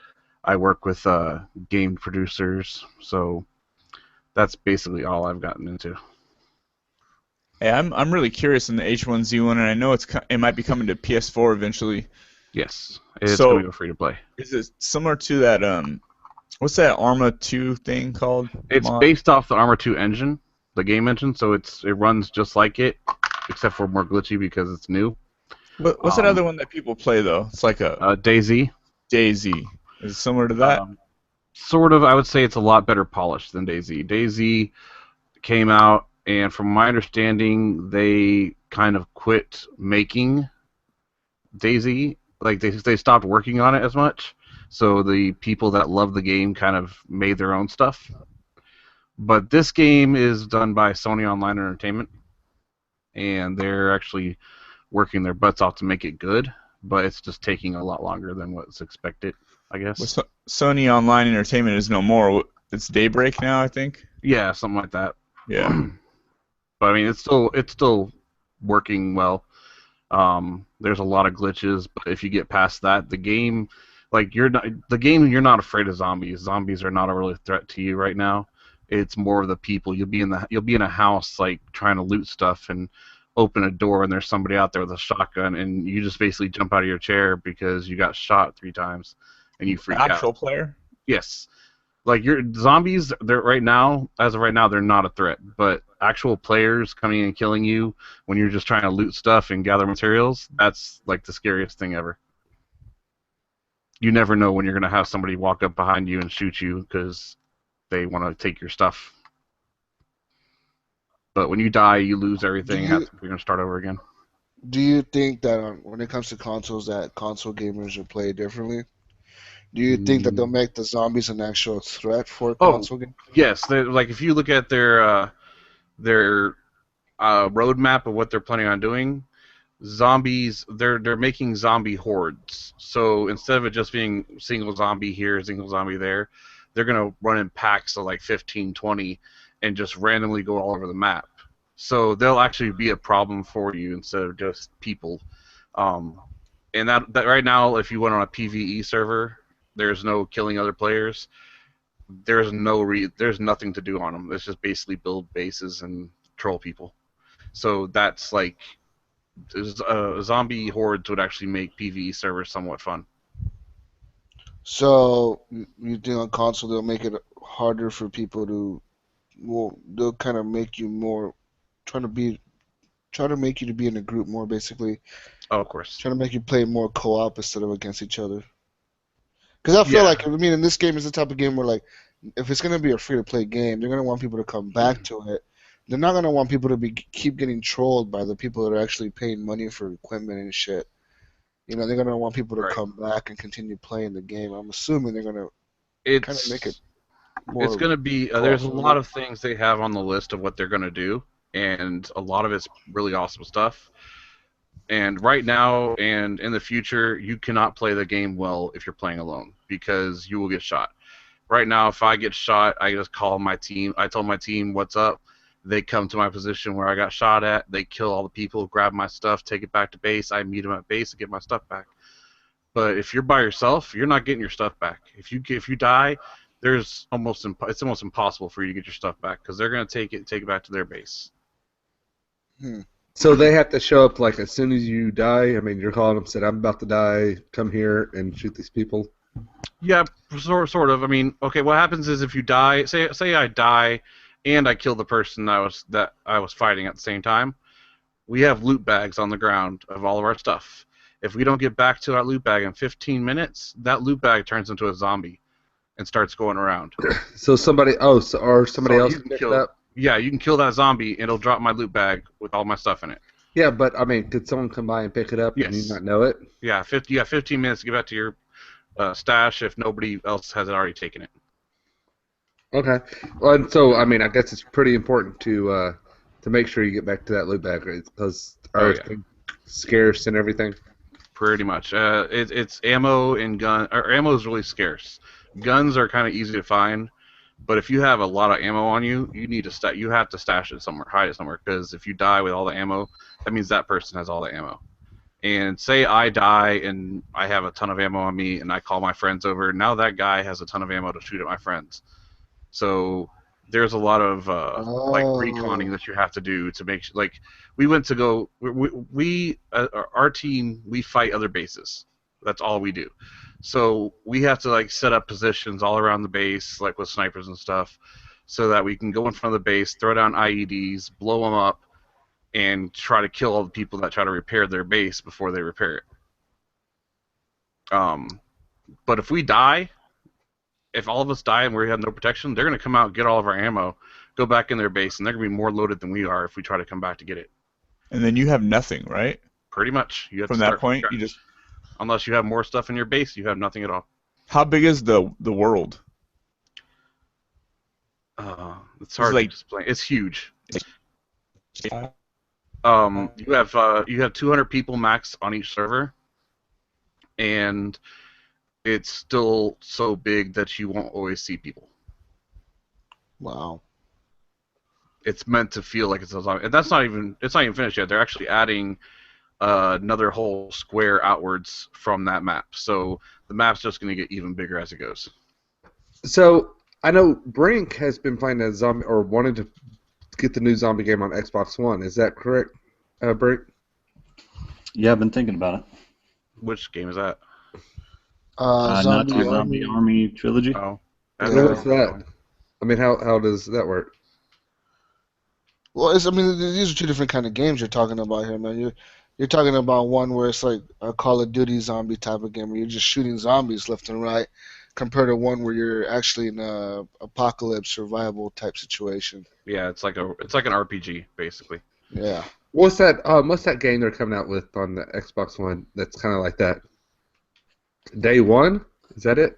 [SPEAKER 5] I work with game producers, so that's basically all I've gotten into.
[SPEAKER 6] Hey, I'm really curious in the H1Z1, and I know it might be coming to PS4 eventually.
[SPEAKER 5] Yes, it's going to go free to play.
[SPEAKER 6] Is it similar to that? What's that Arma 2 thing called?
[SPEAKER 5] It's based off the Arma 2 engine, the game engine, so it runs just like it, except for more glitchy because it's new.
[SPEAKER 6] What's that other one that people play though? It's like a
[SPEAKER 5] DayZ.
[SPEAKER 6] DayZ. Is it similar to that?
[SPEAKER 5] Sort of. I would say it's a lot better polished than DayZ. DayZ came out, and from my understanding, they kind of quit making DayZ. Like they stopped working on it as much. So the people that love the game kind of made their own stuff. But this game is done by Sony Online Entertainment, and they're actually working their butts off to make it good. But it's just taking a lot longer than what's expected, I guess.
[SPEAKER 6] Well, Sony Online Entertainment is no more. It's Daybreak now, I think.
[SPEAKER 5] Yeah, something like that.
[SPEAKER 6] Yeah.
[SPEAKER 5] But I mean, it's still working well. There's a lot of glitches, but if you get past that, the game, you're not afraid of zombies. Zombies are not a really threat to you right now. It's more of the people. You'll be in a house like trying to loot stuff and open a door, and there's somebody out there with a shotgun, and you just basically jump out of your chair because you got shot 3 times, and you freak out.
[SPEAKER 6] Actual player?
[SPEAKER 5] Yes. Like your zombies, as of right now, they're not a threat. But actual players coming in and killing you when you're just trying to loot stuff and gather materials, that's like the scariest thing ever. You never know when you're gonna have somebody walk up behind you and shoot you because they want to take your stuff. But when you die, you lose everything. You're gonna start over again.
[SPEAKER 1] Do you think that when it comes to consoles, that console gamers will play differently? Do you think that they'll make the zombies an actual threat for console games?
[SPEAKER 5] Yes. Like if you look at their roadmap of what they're planning on doing, zombies they're making zombie hordes. So instead of it just being single zombie here, single zombie there, they're gonna run in packs of like 15, 20, and just randomly go all over the map. So they'll actually be a problem for you instead of just people. And that right now, if you went on a PvE server, there's no killing other players. There's nothing to do on them. It's just basically build bases and troll people. So that's like zombie hordes would actually make PvE servers somewhat fun.
[SPEAKER 1] So you think on console they'll make it harder for people to, well, they'll kind of make you more, try to make you to be in a group more, basically.
[SPEAKER 5] Oh, of course.
[SPEAKER 1] Trying to make you play more co-op instead of against each other. Because I feel like, I mean, in this game is the type of game where, like, if it's going to be a free-to-play game, they're going to want people to come back to it. They're not going to want people to keep getting trolled by the people that are actually paying money for equipment and shit. You know, they're going to want people to come back and continue playing the game. I'm assuming they're going to kind of make it more...
[SPEAKER 5] It's going to be... there's a lot of things they have on the list of what they're going to do, and a lot of it's really awesome stuff. And right now and in the future, you cannot play the game well if you're playing alone because you will get shot. Right now, if I get shot, I just call my team. I tell my team what's up. They come to my position where I got shot at. They kill all the people, grab my stuff, take it back to base. I meet them at base and get my stuff back. But if you're by yourself, you're not getting your stuff back. If you die, it's almost impossible for you to get your stuff back because they're going to take it back to their base.
[SPEAKER 3] So they have to show up like as soon as you die. I mean, you're calling them, said, "I'm about to die. Come here and shoot these people."
[SPEAKER 5] Yeah, sort of. I mean, okay. What happens is if you die, say I die, and I kill the person that I was fighting at the same time, we have loot bags on the ground of all of our stuff. If we don't get back to that loot bag in 15 minutes, that loot bag turns into a zombie and starts going around.
[SPEAKER 3] So somebody else can pick it up.
[SPEAKER 5] Yeah, you can kill that zombie, and it'll drop my loot bag with all my stuff in it.
[SPEAKER 3] Yeah, but, I mean, could someone come by and pick it up and you not know it?
[SPEAKER 5] Yeah, 15 minutes to get back to your stash if nobody else has already taken it.
[SPEAKER 3] Okay. Well, and so, I mean, I guess it's pretty important to make sure you get back to that loot bag, right? Because everything's scarce and everything.
[SPEAKER 5] Pretty much. It's ammo and gun. Or ammo is really scarce. Guns are kind of easy to find. But if you have a lot of ammo on you, you have to stash it somewhere, hide it somewhere, because if you die with all the ammo, that means that person has all the ammo. And say I die and I have a ton of ammo on me, and I call my friends over. Now that guy has a ton of ammo to shoot at my friends. So there's a lot of like reconning that you have to do to make like we went to go our team, we fight other bases. That's all we do. So we have to like set up positions all around the base, like with snipers and stuff, so that we can go in front of the base, throw down IEDs, blow them up, and try to kill all the people that try to repair their base before they repair it. But if we die, if all of us die and we have no protection, they're going to come out and get all of our ammo, go back in their base, and they're going to be more loaded than we are if we try to come back to get it.
[SPEAKER 6] And then you have nothing, right?
[SPEAKER 5] Pretty much. You have
[SPEAKER 6] From
[SPEAKER 5] to
[SPEAKER 6] that
[SPEAKER 5] start
[SPEAKER 6] point,
[SPEAKER 5] from
[SPEAKER 6] you
[SPEAKER 5] scratch.
[SPEAKER 6] just.
[SPEAKER 5] Unless you have more stuff in your base, you have nothing at all.
[SPEAKER 6] How big is the world?
[SPEAKER 5] It's hard
[SPEAKER 6] like-
[SPEAKER 5] to explain. It's huge. You have 200 people max on each server, and it's still so big that you won't always see people.
[SPEAKER 1] Wow.
[SPEAKER 5] It's meant to feel like it's a zombie, and it's not even finished yet. They're actually adding another whole square outwards from that map, so the map's just going to get even bigger as it goes.
[SPEAKER 3] So I know Brink has been playing a zombie or wanted to get the new zombie game on Xbox One. Is that correct, Brink?
[SPEAKER 2] Yeah, I've been thinking about it.
[SPEAKER 5] Which game is that?
[SPEAKER 2] Not the Zombie Army trilogy.
[SPEAKER 5] Oh,
[SPEAKER 3] What's that? I mean, how does that work?
[SPEAKER 1] Well, these are two different kind of games you're talking about here, man. You're talking about one where it's like a Call of Duty zombie type of game where you're just shooting zombies left and right, compared to one where you're actually in a apocalypse survival type situation.
[SPEAKER 5] Yeah, it's like an RPG basically.
[SPEAKER 1] Yeah.
[SPEAKER 3] What's that game they're coming out with on the Xbox One that's kind of like that? Day One? Is that it?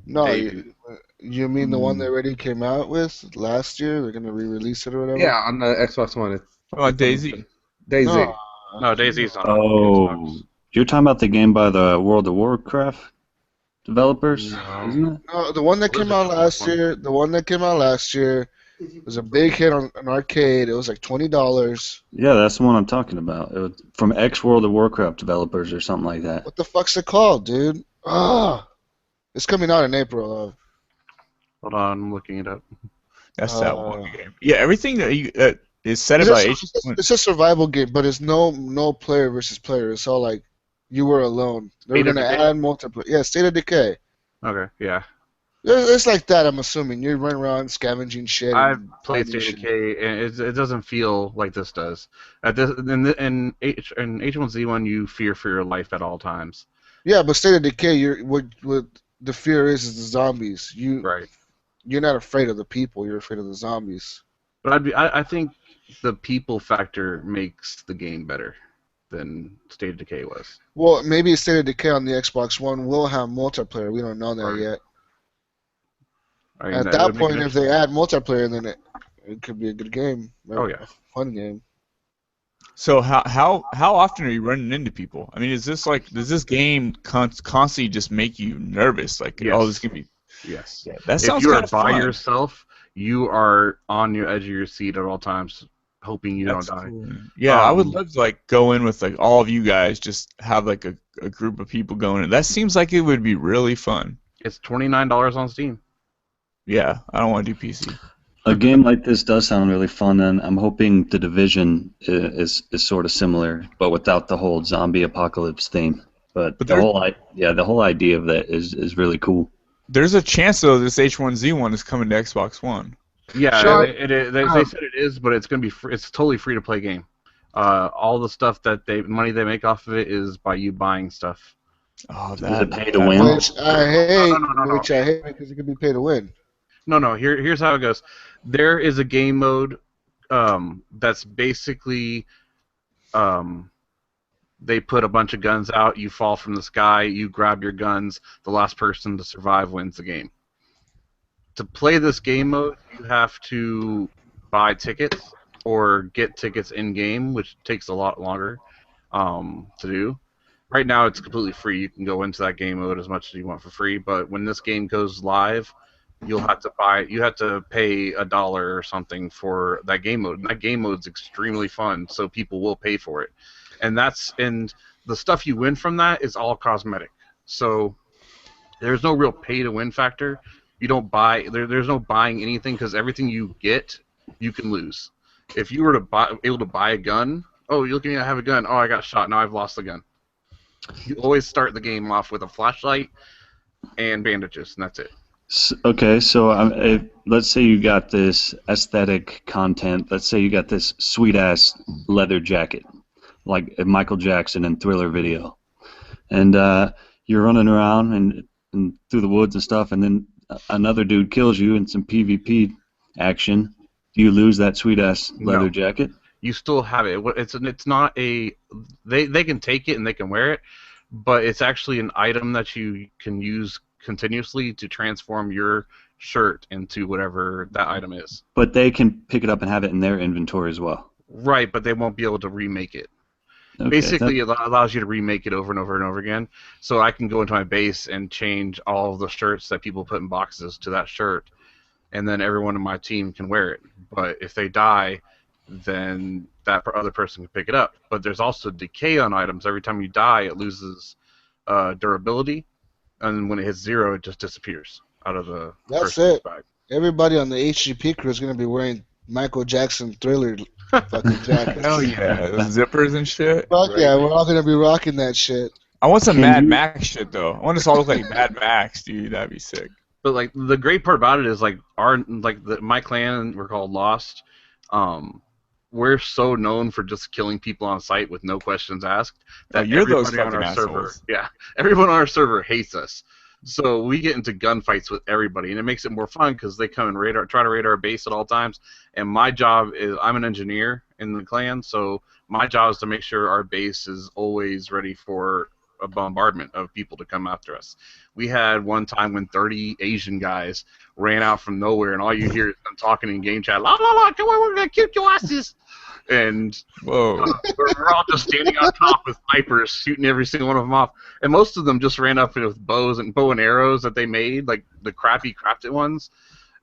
[SPEAKER 1] No,
[SPEAKER 5] Hey.
[SPEAKER 1] you mean the one they already came out with last year? They're gonna re-release it or whatever.
[SPEAKER 3] Yeah, on the Xbox One. It's
[SPEAKER 6] What about DayZ?
[SPEAKER 3] DayZ.
[SPEAKER 1] No,
[SPEAKER 5] No, DayZ's on
[SPEAKER 2] Oh,
[SPEAKER 5] Xbox.
[SPEAKER 2] you're talking about the game by the World of Warcraft developers,
[SPEAKER 5] No.
[SPEAKER 2] isn't it?
[SPEAKER 1] no, the one that came out last year. The one that came out last year was a big hit on an arcade. It was like $20.
[SPEAKER 2] Yeah, that's the one I'm talking about. It was from ex-World of Warcraft developers or something like that.
[SPEAKER 1] What the fuck's it called, dude? It's coming out in April.
[SPEAKER 5] Hold on, I'm looking it up.
[SPEAKER 6] That's that one game. Yeah, everything that you is said
[SPEAKER 1] It's
[SPEAKER 6] about
[SPEAKER 1] it's a survival game, but it's no player versus player. It's all like you were alone. They're
[SPEAKER 5] State of
[SPEAKER 1] gonna
[SPEAKER 5] Decay?
[SPEAKER 1] add multiplayer. Yeah, State of Decay.
[SPEAKER 5] Okay, yeah.
[SPEAKER 1] It's like that. I'm assuming you run around scavenging shit.
[SPEAKER 5] I've
[SPEAKER 1] and
[SPEAKER 5] played
[SPEAKER 1] finding
[SPEAKER 5] State of
[SPEAKER 1] shit.
[SPEAKER 5] Decay, and it doesn't feel like this does. In H1Z1, you fear for your life at all times.
[SPEAKER 1] Yeah, but State of Decay, what the fear is the zombies.
[SPEAKER 5] Right.
[SPEAKER 1] You're not afraid of the people. You're afraid of the zombies.
[SPEAKER 5] But I think the people factor makes the game better than State of Decay was.
[SPEAKER 1] Well, maybe State of Decay on the Xbox One will have multiplayer. We don't know that
[SPEAKER 5] Right.
[SPEAKER 1] yet.
[SPEAKER 5] I mean,
[SPEAKER 1] At
[SPEAKER 5] that
[SPEAKER 1] that
[SPEAKER 5] would make
[SPEAKER 1] point,
[SPEAKER 5] it
[SPEAKER 1] if they add multiplayer, then it could be a good game.
[SPEAKER 5] Oh, yeah.
[SPEAKER 1] A fun game.
[SPEAKER 6] So how often are you running into people? I mean, does this game constantly just make you nervous? Like,
[SPEAKER 5] Yes.
[SPEAKER 6] oh, this could be.
[SPEAKER 5] Yes.
[SPEAKER 6] Yeah, that
[SPEAKER 5] If
[SPEAKER 6] sounds
[SPEAKER 5] you
[SPEAKER 6] kind
[SPEAKER 5] are
[SPEAKER 6] of
[SPEAKER 5] by
[SPEAKER 6] fun.
[SPEAKER 5] yourself, you are on your edge of your seat at all times, hoping you
[SPEAKER 6] That's
[SPEAKER 5] don't die.
[SPEAKER 6] cool. Yeah, I would
[SPEAKER 5] Um,
[SPEAKER 6] love to like go in with like all of you guys, just have like a group of people going in. That seems like it would be really fun.
[SPEAKER 5] It's $29 on Steam.
[SPEAKER 6] Yeah, I don't want to do PC.
[SPEAKER 2] A game like this does sound really fun, and I'm hoping The Division is sort of similar, but without the whole zombie apocalypse theme. But
[SPEAKER 6] But
[SPEAKER 2] the
[SPEAKER 6] there-
[SPEAKER 2] whole idea of that is really cool.
[SPEAKER 6] There's a chance though this H1Z1 is coming to Xbox One.
[SPEAKER 5] Yeah,
[SPEAKER 3] Sean,
[SPEAKER 5] they said it is, but it's gonna be free. It's totally free to play game. All the stuff that money they make off of it is by you buying stuff.
[SPEAKER 6] Oh,
[SPEAKER 2] Is
[SPEAKER 6] that
[SPEAKER 2] it pay to win?
[SPEAKER 1] Which I hate.
[SPEAKER 5] No.
[SPEAKER 1] Which I hate because it could be pay to win.
[SPEAKER 5] No. Here's how it goes. There is a game mode that's basically they put a bunch of guns out. You fall from the sky. You grab your guns. The last person to survive wins the game. To play this game mode, you have to buy tickets or get tickets in game, which takes a lot longer to do. Right now, it's completely free. You can go into that game mode as much as you want for free. But when this game goes live, you'll have to buy. You have to pay $1 or something for that game mode. And that game mode's extremely fun, so people will pay for it. And the stuff you win from that is all cosmetic. So there's no real pay to win factor. You don't buy. There's no buying anything because everything you get, you can lose. If you were able to buy a gun, oh, you're looking at I have a gun. Oh, I got shot. Now I've lost the gun. You always start the game off with a flashlight and bandages, and that's it.
[SPEAKER 2] Okay, so let's say you got this aesthetic content. Let's say you got this sweet-ass leather jacket, like Michael Jackson in Thriller video. And you're running around, and and through the woods and stuff, and then another dude kills you in some PvP action, do you lose that sweet ass leather
[SPEAKER 5] No.
[SPEAKER 2] jacket?
[SPEAKER 5] You still have it. It's not a they can take it and they can wear it, but it's actually an item that you can use continuously to transform your shirt into whatever that item is.
[SPEAKER 2] But they can pick it up and have it in their inventory as well.
[SPEAKER 5] Right, but they won't be able to remake it.
[SPEAKER 2] Okay,
[SPEAKER 5] Basically, it allows you to remake it over and over and over again. So I can go into my base and change all of the shirts that people put in boxes to that shirt, and then everyone in my team can wear it. But if they die, then that other person can pick it up. But there's also decay on items. Every time you die, it loses durability, and when it hits 0, it just disappears out of the
[SPEAKER 1] That's
[SPEAKER 5] person's
[SPEAKER 1] it.
[SPEAKER 5] bag.
[SPEAKER 1] Everybody on the HGP crew is gonna be wearing Michael Jackson Thriller fucking jackets.
[SPEAKER 6] Hell yeah, zippers and shit.
[SPEAKER 1] Fuck yeah, we're all gonna be rocking that shit.
[SPEAKER 6] I want some
[SPEAKER 2] Can
[SPEAKER 6] Mad
[SPEAKER 2] you-
[SPEAKER 6] Max shit though. I want us all to look like Mad Max, dude. That'd be sick.
[SPEAKER 5] But like the great part about it is like my clan, we're called Lost. We're so known for just killing people on site with no questions asked that
[SPEAKER 6] you're those
[SPEAKER 5] everybody on
[SPEAKER 6] fucking
[SPEAKER 5] our server,
[SPEAKER 6] assholes.
[SPEAKER 5] everyone on our server hates us. So we get into gunfights with everybody, and it makes it more fun because they come and try to raid our base at all times. And my job is, I'm an engineer in the clan, so my job is to make sure our base is always ready for a bombardment of people to come after us. We had one time when 30 Asian guys ran out from nowhere, and all you hear is them talking in game chat, la la la, come on, we're gonna kick your asses. And
[SPEAKER 6] Whoa.
[SPEAKER 5] we're all just standing on top with snipers, shooting every single one of them off. And most of them just ran up with bow and arrows that they made, like the crappy crafted ones.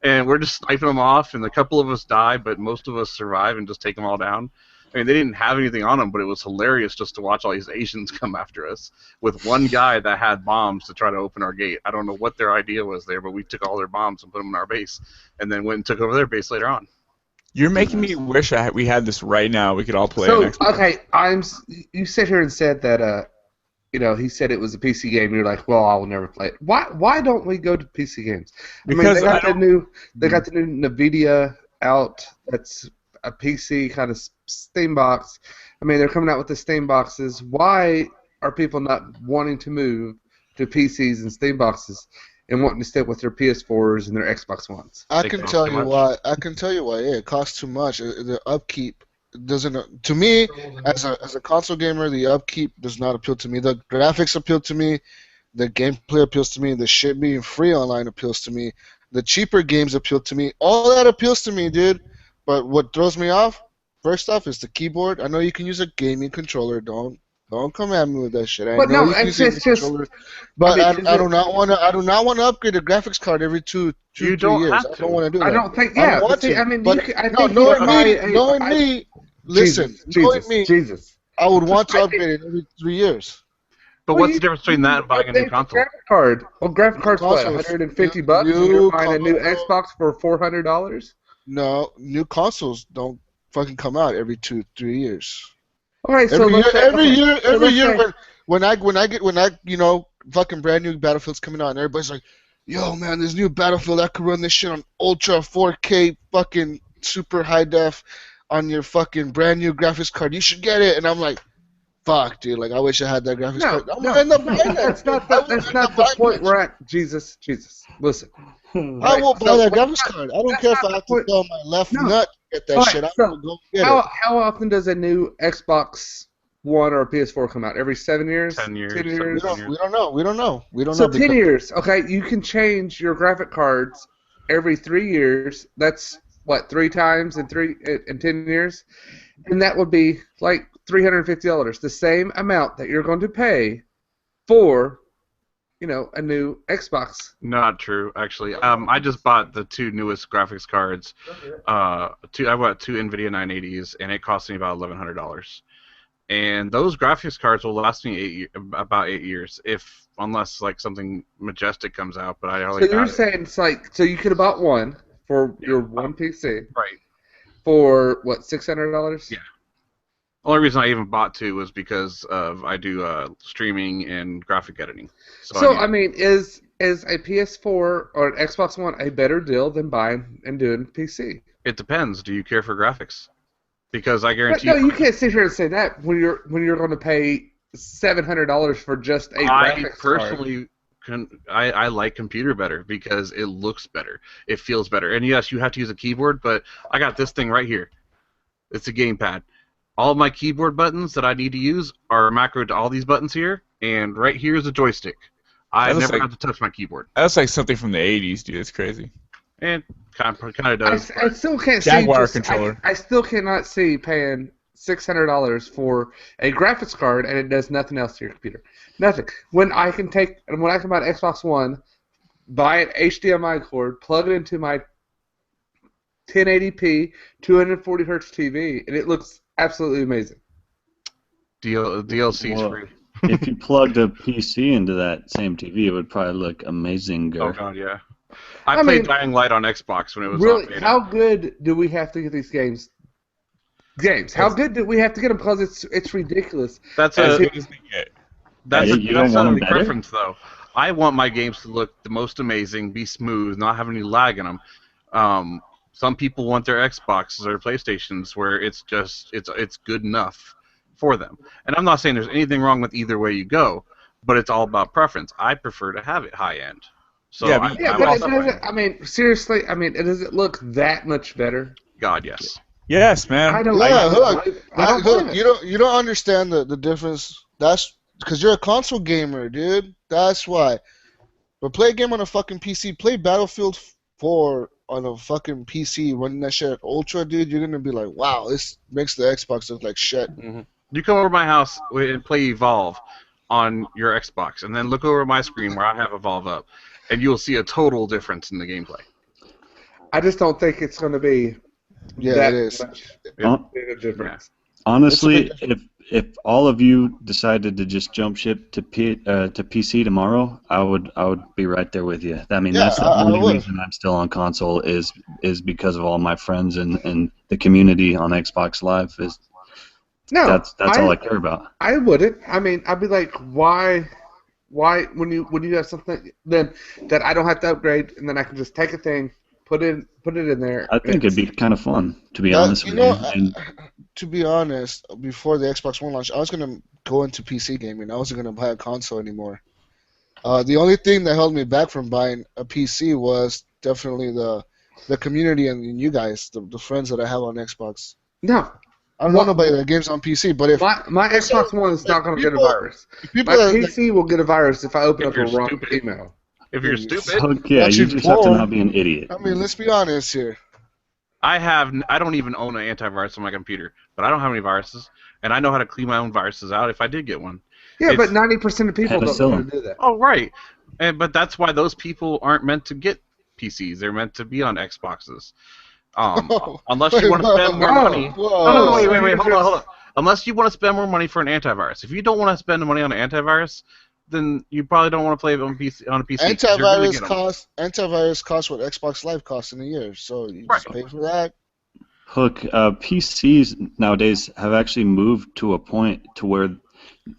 [SPEAKER 5] And we're just sniping them off, and a couple of us die, but most of us survive and just take them all down. I mean, they didn't have anything on them, but it was hilarious just to watch all these Asians come after us with one guy that had bombs to try to open our gate. I don't know what their idea was there, but we took all their bombs and put them in our base, and then went and took over their base later on.
[SPEAKER 6] You're making me wish we had this right now. We could all play
[SPEAKER 3] So
[SPEAKER 6] it next week.
[SPEAKER 3] okay, you sit here and said that he said it was a PC game. You're like, well, I will never play it. Why don't we go to PC games?
[SPEAKER 6] Because
[SPEAKER 3] they got the new Nvidia out. That's a PC kind of Steam box. I mean, they're coming out with the Steam boxes. Why are people not wanting to move to PCs and Steam boxes and wanting to stick with their PS4s and their Xbox Ones?
[SPEAKER 1] I
[SPEAKER 5] They
[SPEAKER 1] can
[SPEAKER 5] cost
[SPEAKER 1] tell
[SPEAKER 5] too
[SPEAKER 1] you
[SPEAKER 5] much.
[SPEAKER 1] why. I can tell you why. Yeah, it costs too much. The upkeep doesn't. To me, as a console gamer, the upkeep does not appeal to me. The graphics appeal to me. The gameplay appeals to me. The shit being free online appeals to me. The cheaper games appeal to me. All that appeals to me, dude. But what throws me off, first off, is the keyboard. I know you can use a gaming controller. Don't come at me with that shit. I
[SPEAKER 3] But
[SPEAKER 1] know
[SPEAKER 3] no,
[SPEAKER 1] you can
[SPEAKER 3] it's
[SPEAKER 1] use a
[SPEAKER 3] just-
[SPEAKER 1] controller, but
[SPEAKER 3] I mean,
[SPEAKER 1] I do not want to. I do not want to upgrade a graphics card every two,
[SPEAKER 5] You
[SPEAKER 1] 3
[SPEAKER 5] don't
[SPEAKER 1] years.
[SPEAKER 5] have
[SPEAKER 1] I
[SPEAKER 5] to.
[SPEAKER 1] don't want to do that.
[SPEAKER 3] I don't think.
[SPEAKER 1] I
[SPEAKER 3] Yeah,
[SPEAKER 1] don't want
[SPEAKER 3] but see,
[SPEAKER 1] to,
[SPEAKER 3] I mean,
[SPEAKER 1] but
[SPEAKER 3] I
[SPEAKER 1] no,
[SPEAKER 3] think
[SPEAKER 1] knowing me, listen, knowing me,
[SPEAKER 3] Jesus.
[SPEAKER 1] I would want to upgrade it every 3 years.
[SPEAKER 5] But
[SPEAKER 3] Well,
[SPEAKER 5] what's
[SPEAKER 3] you-
[SPEAKER 5] the difference between that and buying a new console?
[SPEAKER 3] Graphic card. Well, graphic card's what,
[SPEAKER 1] consoles.
[SPEAKER 3] $150, and
[SPEAKER 1] New
[SPEAKER 3] you're buying a new
[SPEAKER 1] console.
[SPEAKER 3] Xbox for $400.
[SPEAKER 1] No, new consoles don't fucking come out every 2-3 years.
[SPEAKER 3] All right, so
[SPEAKER 1] Every year,
[SPEAKER 3] let's say,
[SPEAKER 1] every year,
[SPEAKER 3] so
[SPEAKER 1] every
[SPEAKER 3] let's
[SPEAKER 1] year
[SPEAKER 3] say-
[SPEAKER 1] when I fucking brand new Battlefield's coming out and everybody's like, yo man, this new Battlefield, I could run this shit on ultra 4K fucking super high def on your fucking brand new graphics card. You should get it. And I'm like, fuck, dude. Like I wish I had that graphics
[SPEAKER 3] No,
[SPEAKER 1] card. I'm
[SPEAKER 3] no,
[SPEAKER 1] gonna end up buying that.
[SPEAKER 3] that's not
[SPEAKER 1] I
[SPEAKER 3] the,
[SPEAKER 1] will
[SPEAKER 3] that's
[SPEAKER 1] end
[SPEAKER 3] not
[SPEAKER 1] up
[SPEAKER 3] the
[SPEAKER 1] buying
[SPEAKER 3] point
[SPEAKER 1] it.
[SPEAKER 3] we're at. Jesus. Listen.
[SPEAKER 1] I will buy
[SPEAKER 3] So
[SPEAKER 1] that
[SPEAKER 3] what-
[SPEAKER 1] graphics card. I don't
[SPEAKER 3] that's
[SPEAKER 1] care if
[SPEAKER 3] not
[SPEAKER 1] I have
[SPEAKER 3] the
[SPEAKER 1] to
[SPEAKER 3] point.
[SPEAKER 1] sell my left
[SPEAKER 3] No.
[SPEAKER 1] nut to get that
[SPEAKER 3] Alright,
[SPEAKER 1] shit. I'm
[SPEAKER 3] so
[SPEAKER 1] gonna go get it.
[SPEAKER 3] How often does a new Xbox One or a PS4 come out? Every 7 years?
[SPEAKER 5] 10 years.
[SPEAKER 3] 10
[SPEAKER 1] We
[SPEAKER 3] years?
[SPEAKER 1] don't know. We don't know.
[SPEAKER 3] So 10
[SPEAKER 1] because-
[SPEAKER 3] years. Okay, you can change your graphic cards every 3 years. That's what, 3 times in 10 years, and that would be like $350, the same amount that you're going to pay for, a new Xbox.
[SPEAKER 5] Not true, actually. I just bought the 2 newest graphics cards. I bought 2 NVIDIA 980s, and it cost me about $1,100. And those graphics cards will last me about 8 years, unless like something majestic comes out. But I
[SPEAKER 3] So
[SPEAKER 5] already
[SPEAKER 3] you're
[SPEAKER 5] got it.
[SPEAKER 3] saying it's like, so you could have bought one for your one PC
[SPEAKER 5] Right.
[SPEAKER 3] for what, $600?
[SPEAKER 5] Yeah. Only reason I even bought 2 was because I do streaming and graphic editing.
[SPEAKER 3] So
[SPEAKER 5] need-
[SPEAKER 3] I mean, is a PS4 or an Xbox One a better deal than buying and doing PC?
[SPEAKER 5] it depends. Do you care for graphics? Because I
[SPEAKER 3] But
[SPEAKER 5] guarantee
[SPEAKER 3] no, you can't sit here and say that when you're going to pay $700 for just a
[SPEAKER 5] I
[SPEAKER 3] graphics card.
[SPEAKER 5] personally I like computer better because it looks better, it feels better, and yes, you have to use a keyboard, but I got this thing right here. It's a gamepad. All of my keyboard buttons that I need to use are macroed to all these buttons here, and right here is a joystick. I never have to touch my keyboard.
[SPEAKER 6] That's like something from the 80s, dude. It's crazy.
[SPEAKER 5] And kind of does.
[SPEAKER 3] I still can't
[SPEAKER 6] Jaguar
[SPEAKER 3] see.
[SPEAKER 6] controller.
[SPEAKER 3] I still cannot see paying $600 for a graphics card and it does nothing else to your computer. Nothing. When I can buy an Xbox One, buy an HDMI cord, plug it into my 1080p 240 hertz TV, and it looks absolutely amazing.
[SPEAKER 5] DLC is free.
[SPEAKER 2] If you plugged a PC into that same TV, it would probably look amazing.
[SPEAKER 5] Oh god, yeah. I played Dying Light on Xbox when it was
[SPEAKER 3] really.
[SPEAKER 5] on beta.
[SPEAKER 3] How good do we have to get these games? How good do we have to get them? Because it's ridiculous.
[SPEAKER 5] That's
[SPEAKER 6] As
[SPEAKER 5] a
[SPEAKER 6] good as they get.
[SPEAKER 5] that's
[SPEAKER 2] you
[SPEAKER 5] a
[SPEAKER 2] don't want 'em
[SPEAKER 5] that's a
[SPEAKER 2] better?
[SPEAKER 5] preference though. I want my games to look the most amazing, be smooth, not have any lag in them. Some people want their Xboxes or PlayStations where it's good enough for them. And I'm not saying there's anything wrong with either way you go, but it's all about preference. I prefer to have it high end. So
[SPEAKER 6] Yeah,
[SPEAKER 5] I
[SPEAKER 6] but-
[SPEAKER 3] Yeah,
[SPEAKER 5] I
[SPEAKER 3] but it
[SPEAKER 5] also
[SPEAKER 3] doesn't. I mean, seriously. I mean, does it look that much better?
[SPEAKER 5] God, yes.
[SPEAKER 6] Yes, man.
[SPEAKER 3] I don't.
[SPEAKER 1] Yeah,
[SPEAKER 3] I
[SPEAKER 1] look,
[SPEAKER 3] don't
[SPEAKER 1] look,
[SPEAKER 3] blame it.
[SPEAKER 1] you don't understand the difference. That's because you're a console gamer, dude. That's why. But play a game on a fucking PC. Play Battlefield 4 on a fucking PC running that shit at Ultra, dude. You're gonna be like, wow, this makes the Xbox look like shit.
[SPEAKER 5] You come over to my house and play Evolve on your Xbox, and then look over at my screen where I have Evolve up, and you'll see a total difference in the gameplay.
[SPEAKER 3] I just don't think it's going to be
[SPEAKER 1] Yeah,
[SPEAKER 3] that
[SPEAKER 1] it is.
[SPEAKER 3] much
[SPEAKER 2] Hon-
[SPEAKER 3] big a difference.
[SPEAKER 2] Honestly, if all of you decided to just jump ship to PC tomorrow, I would be right there with you. I mean,
[SPEAKER 1] Yeah,
[SPEAKER 2] that's the
[SPEAKER 1] I
[SPEAKER 2] only
[SPEAKER 1] would.
[SPEAKER 2] reason I'm still on console is because of all my friends and the community on Xbox Live.
[SPEAKER 3] No,
[SPEAKER 2] That's all I care about.
[SPEAKER 3] I wouldn't. I mean, I'd be like, why when you have something then that I don't have to upgrade and then I can just take a thing, put it in there.
[SPEAKER 2] I think it'd be kind of fun, to be
[SPEAKER 1] Yeah,
[SPEAKER 2] honest
[SPEAKER 1] you
[SPEAKER 2] with
[SPEAKER 1] know,
[SPEAKER 2] you. And
[SPEAKER 1] To be honest, before the Xbox One launch, I was gonna go into PC gaming. I wasn't gonna buy a console anymore. The only thing that held me back from buying a PC was definitely the community and you guys, the friends that I have on Xbox.
[SPEAKER 3] No,
[SPEAKER 1] I don't know nobody that games on PC, but if
[SPEAKER 3] my Xbox One is not going to get a
[SPEAKER 1] people-
[SPEAKER 3] virus.
[SPEAKER 1] people
[SPEAKER 3] My
[SPEAKER 1] that,
[SPEAKER 3] PC will get a virus if I open
[SPEAKER 5] If
[SPEAKER 3] up a
[SPEAKER 5] you're
[SPEAKER 3] wrong
[SPEAKER 5] stupid.
[SPEAKER 3] email.
[SPEAKER 5] If you're stupid,
[SPEAKER 2] so, yeah,
[SPEAKER 1] That's
[SPEAKER 2] you
[SPEAKER 1] your
[SPEAKER 2] just have to
[SPEAKER 1] fault.
[SPEAKER 2] not be an idiot.
[SPEAKER 1] I mean, let's be honest here.
[SPEAKER 5] I don't even own an antivirus on my computer, but I don't have any viruses, and I know how to clean my own viruses out if I did get one.
[SPEAKER 3] Yeah,
[SPEAKER 5] It's-
[SPEAKER 3] but 90% of people don't know how to do that.
[SPEAKER 5] Oh, right. But that's why those people aren't meant to get PCs. They're meant to be on Xboxes. Unless you want to spend more money. No, wait, hold on. Unless you want to spend more money for an antivirus. If you don't want to spend the money on an antivirus, then you probably don't want to play it on a PC. 'Cause you're gonna get 'em.
[SPEAKER 1] Antivirus costs what Xbox Live costs in a year, so you just pay for that.
[SPEAKER 2] Hook, PCs nowadays have actually moved to a point to where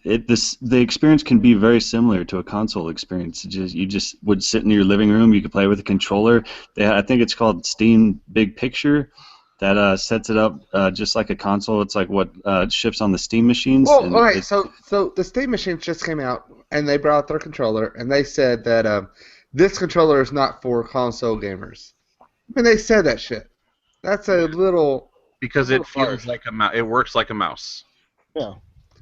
[SPEAKER 2] the experience can be very similar to a console experience. You just would sit in your living room, you could play with a controller. I think it's called Steam Big Picture that sets it up just like a console. It's like what ships on the Steam machines.
[SPEAKER 3] Well,
[SPEAKER 2] and
[SPEAKER 3] all right,
[SPEAKER 2] it's-
[SPEAKER 3] so the Steam machines just came out, and they brought out their controller, and they said that this controller is not for console gamers. I mean, they said that shit. That's a little...
[SPEAKER 5] Because
[SPEAKER 3] little
[SPEAKER 5] it feels
[SPEAKER 3] harsh.
[SPEAKER 5] like a mouse. It works like a mouse.
[SPEAKER 1] Yeah.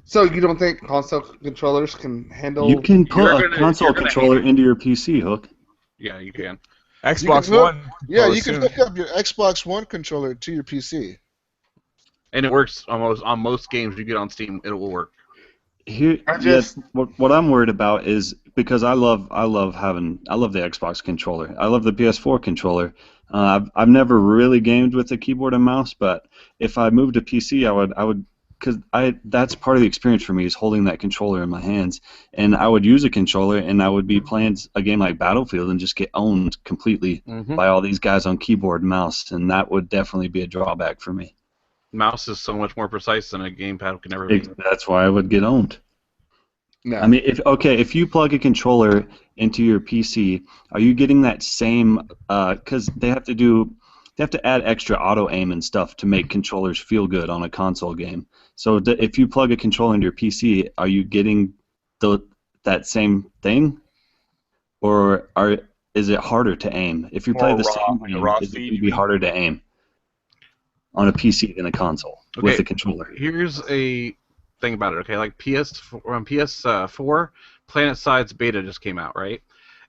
[SPEAKER 3] So you don't think console controllers can handle...
[SPEAKER 2] you can put
[SPEAKER 5] You're
[SPEAKER 2] a
[SPEAKER 5] gonna-
[SPEAKER 2] console
[SPEAKER 5] you're gonna
[SPEAKER 2] controller
[SPEAKER 5] hate it.
[SPEAKER 2] into your PC, Hook.
[SPEAKER 5] Yeah, you can.
[SPEAKER 6] Xbox
[SPEAKER 1] You can
[SPEAKER 6] One.
[SPEAKER 1] Yeah,
[SPEAKER 6] Oh,
[SPEAKER 1] you can
[SPEAKER 6] soon.
[SPEAKER 1] hook up your Xbox One controller to your PC.
[SPEAKER 5] And it works almost on most games you get on Steam. It will work.
[SPEAKER 2] Here,
[SPEAKER 3] I just-
[SPEAKER 2] what I'm worried about is because I love the Xbox controller. I love the PS4 controller. I've never really gamed with a keyboard and mouse, but if I moved to PC, I would because that's part of the experience for me is holding that controller in my hands, and I would use a controller and I would be playing a game like Battlefield and just get owned completely by all these guys on keyboard and mouse, and that would definitely be a drawback for me.
[SPEAKER 5] Mouse is so much more precise than a gamepad can ever be.
[SPEAKER 2] That's why I would get owned.
[SPEAKER 3] No.
[SPEAKER 2] I mean, if you plug a controller into your PC, are you getting that same? Because they have to add extra auto aim and stuff to make controllers feel good on a console game. So if you plug a controller into your PC, are you getting that same thing? or is it harder to aim? If you play
[SPEAKER 6] More
[SPEAKER 2] the
[SPEAKER 6] raw,
[SPEAKER 2] same
[SPEAKER 6] like a
[SPEAKER 2] game,
[SPEAKER 6] raw
[SPEAKER 2] is it
[SPEAKER 6] speed,
[SPEAKER 2] going to
[SPEAKER 6] you
[SPEAKER 2] be
[SPEAKER 6] mean?
[SPEAKER 2] harder to aim on a PC than a console with a controller?
[SPEAKER 5] Here's a thing about it. Okay, like PS4, PlanetSide's beta just came out, right?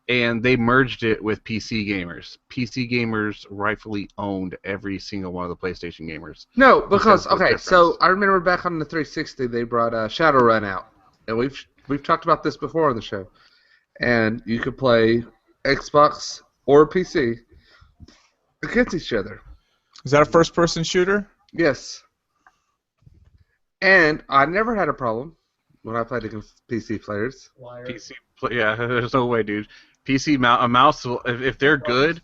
[SPEAKER 5] And they merged it with PC gamers. PC gamers rightfully owned every single one of the PlayStation gamers.
[SPEAKER 3] No, because
[SPEAKER 5] of the
[SPEAKER 3] okay,
[SPEAKER 5] difference.
[SPEAKER 3] so I remember back on the 360 they brought Shadowrun out, and we've talked about this before on the show, and you could play Xbox or PC against each other.
[SPEAKER 6] Is that a first-person shooter?
[SPEAKER 3] Yes, and I never had a problem when I played against PC players.
[SPEAKER 5] Yeah, there's no way, dude. A mouse will, if they're good,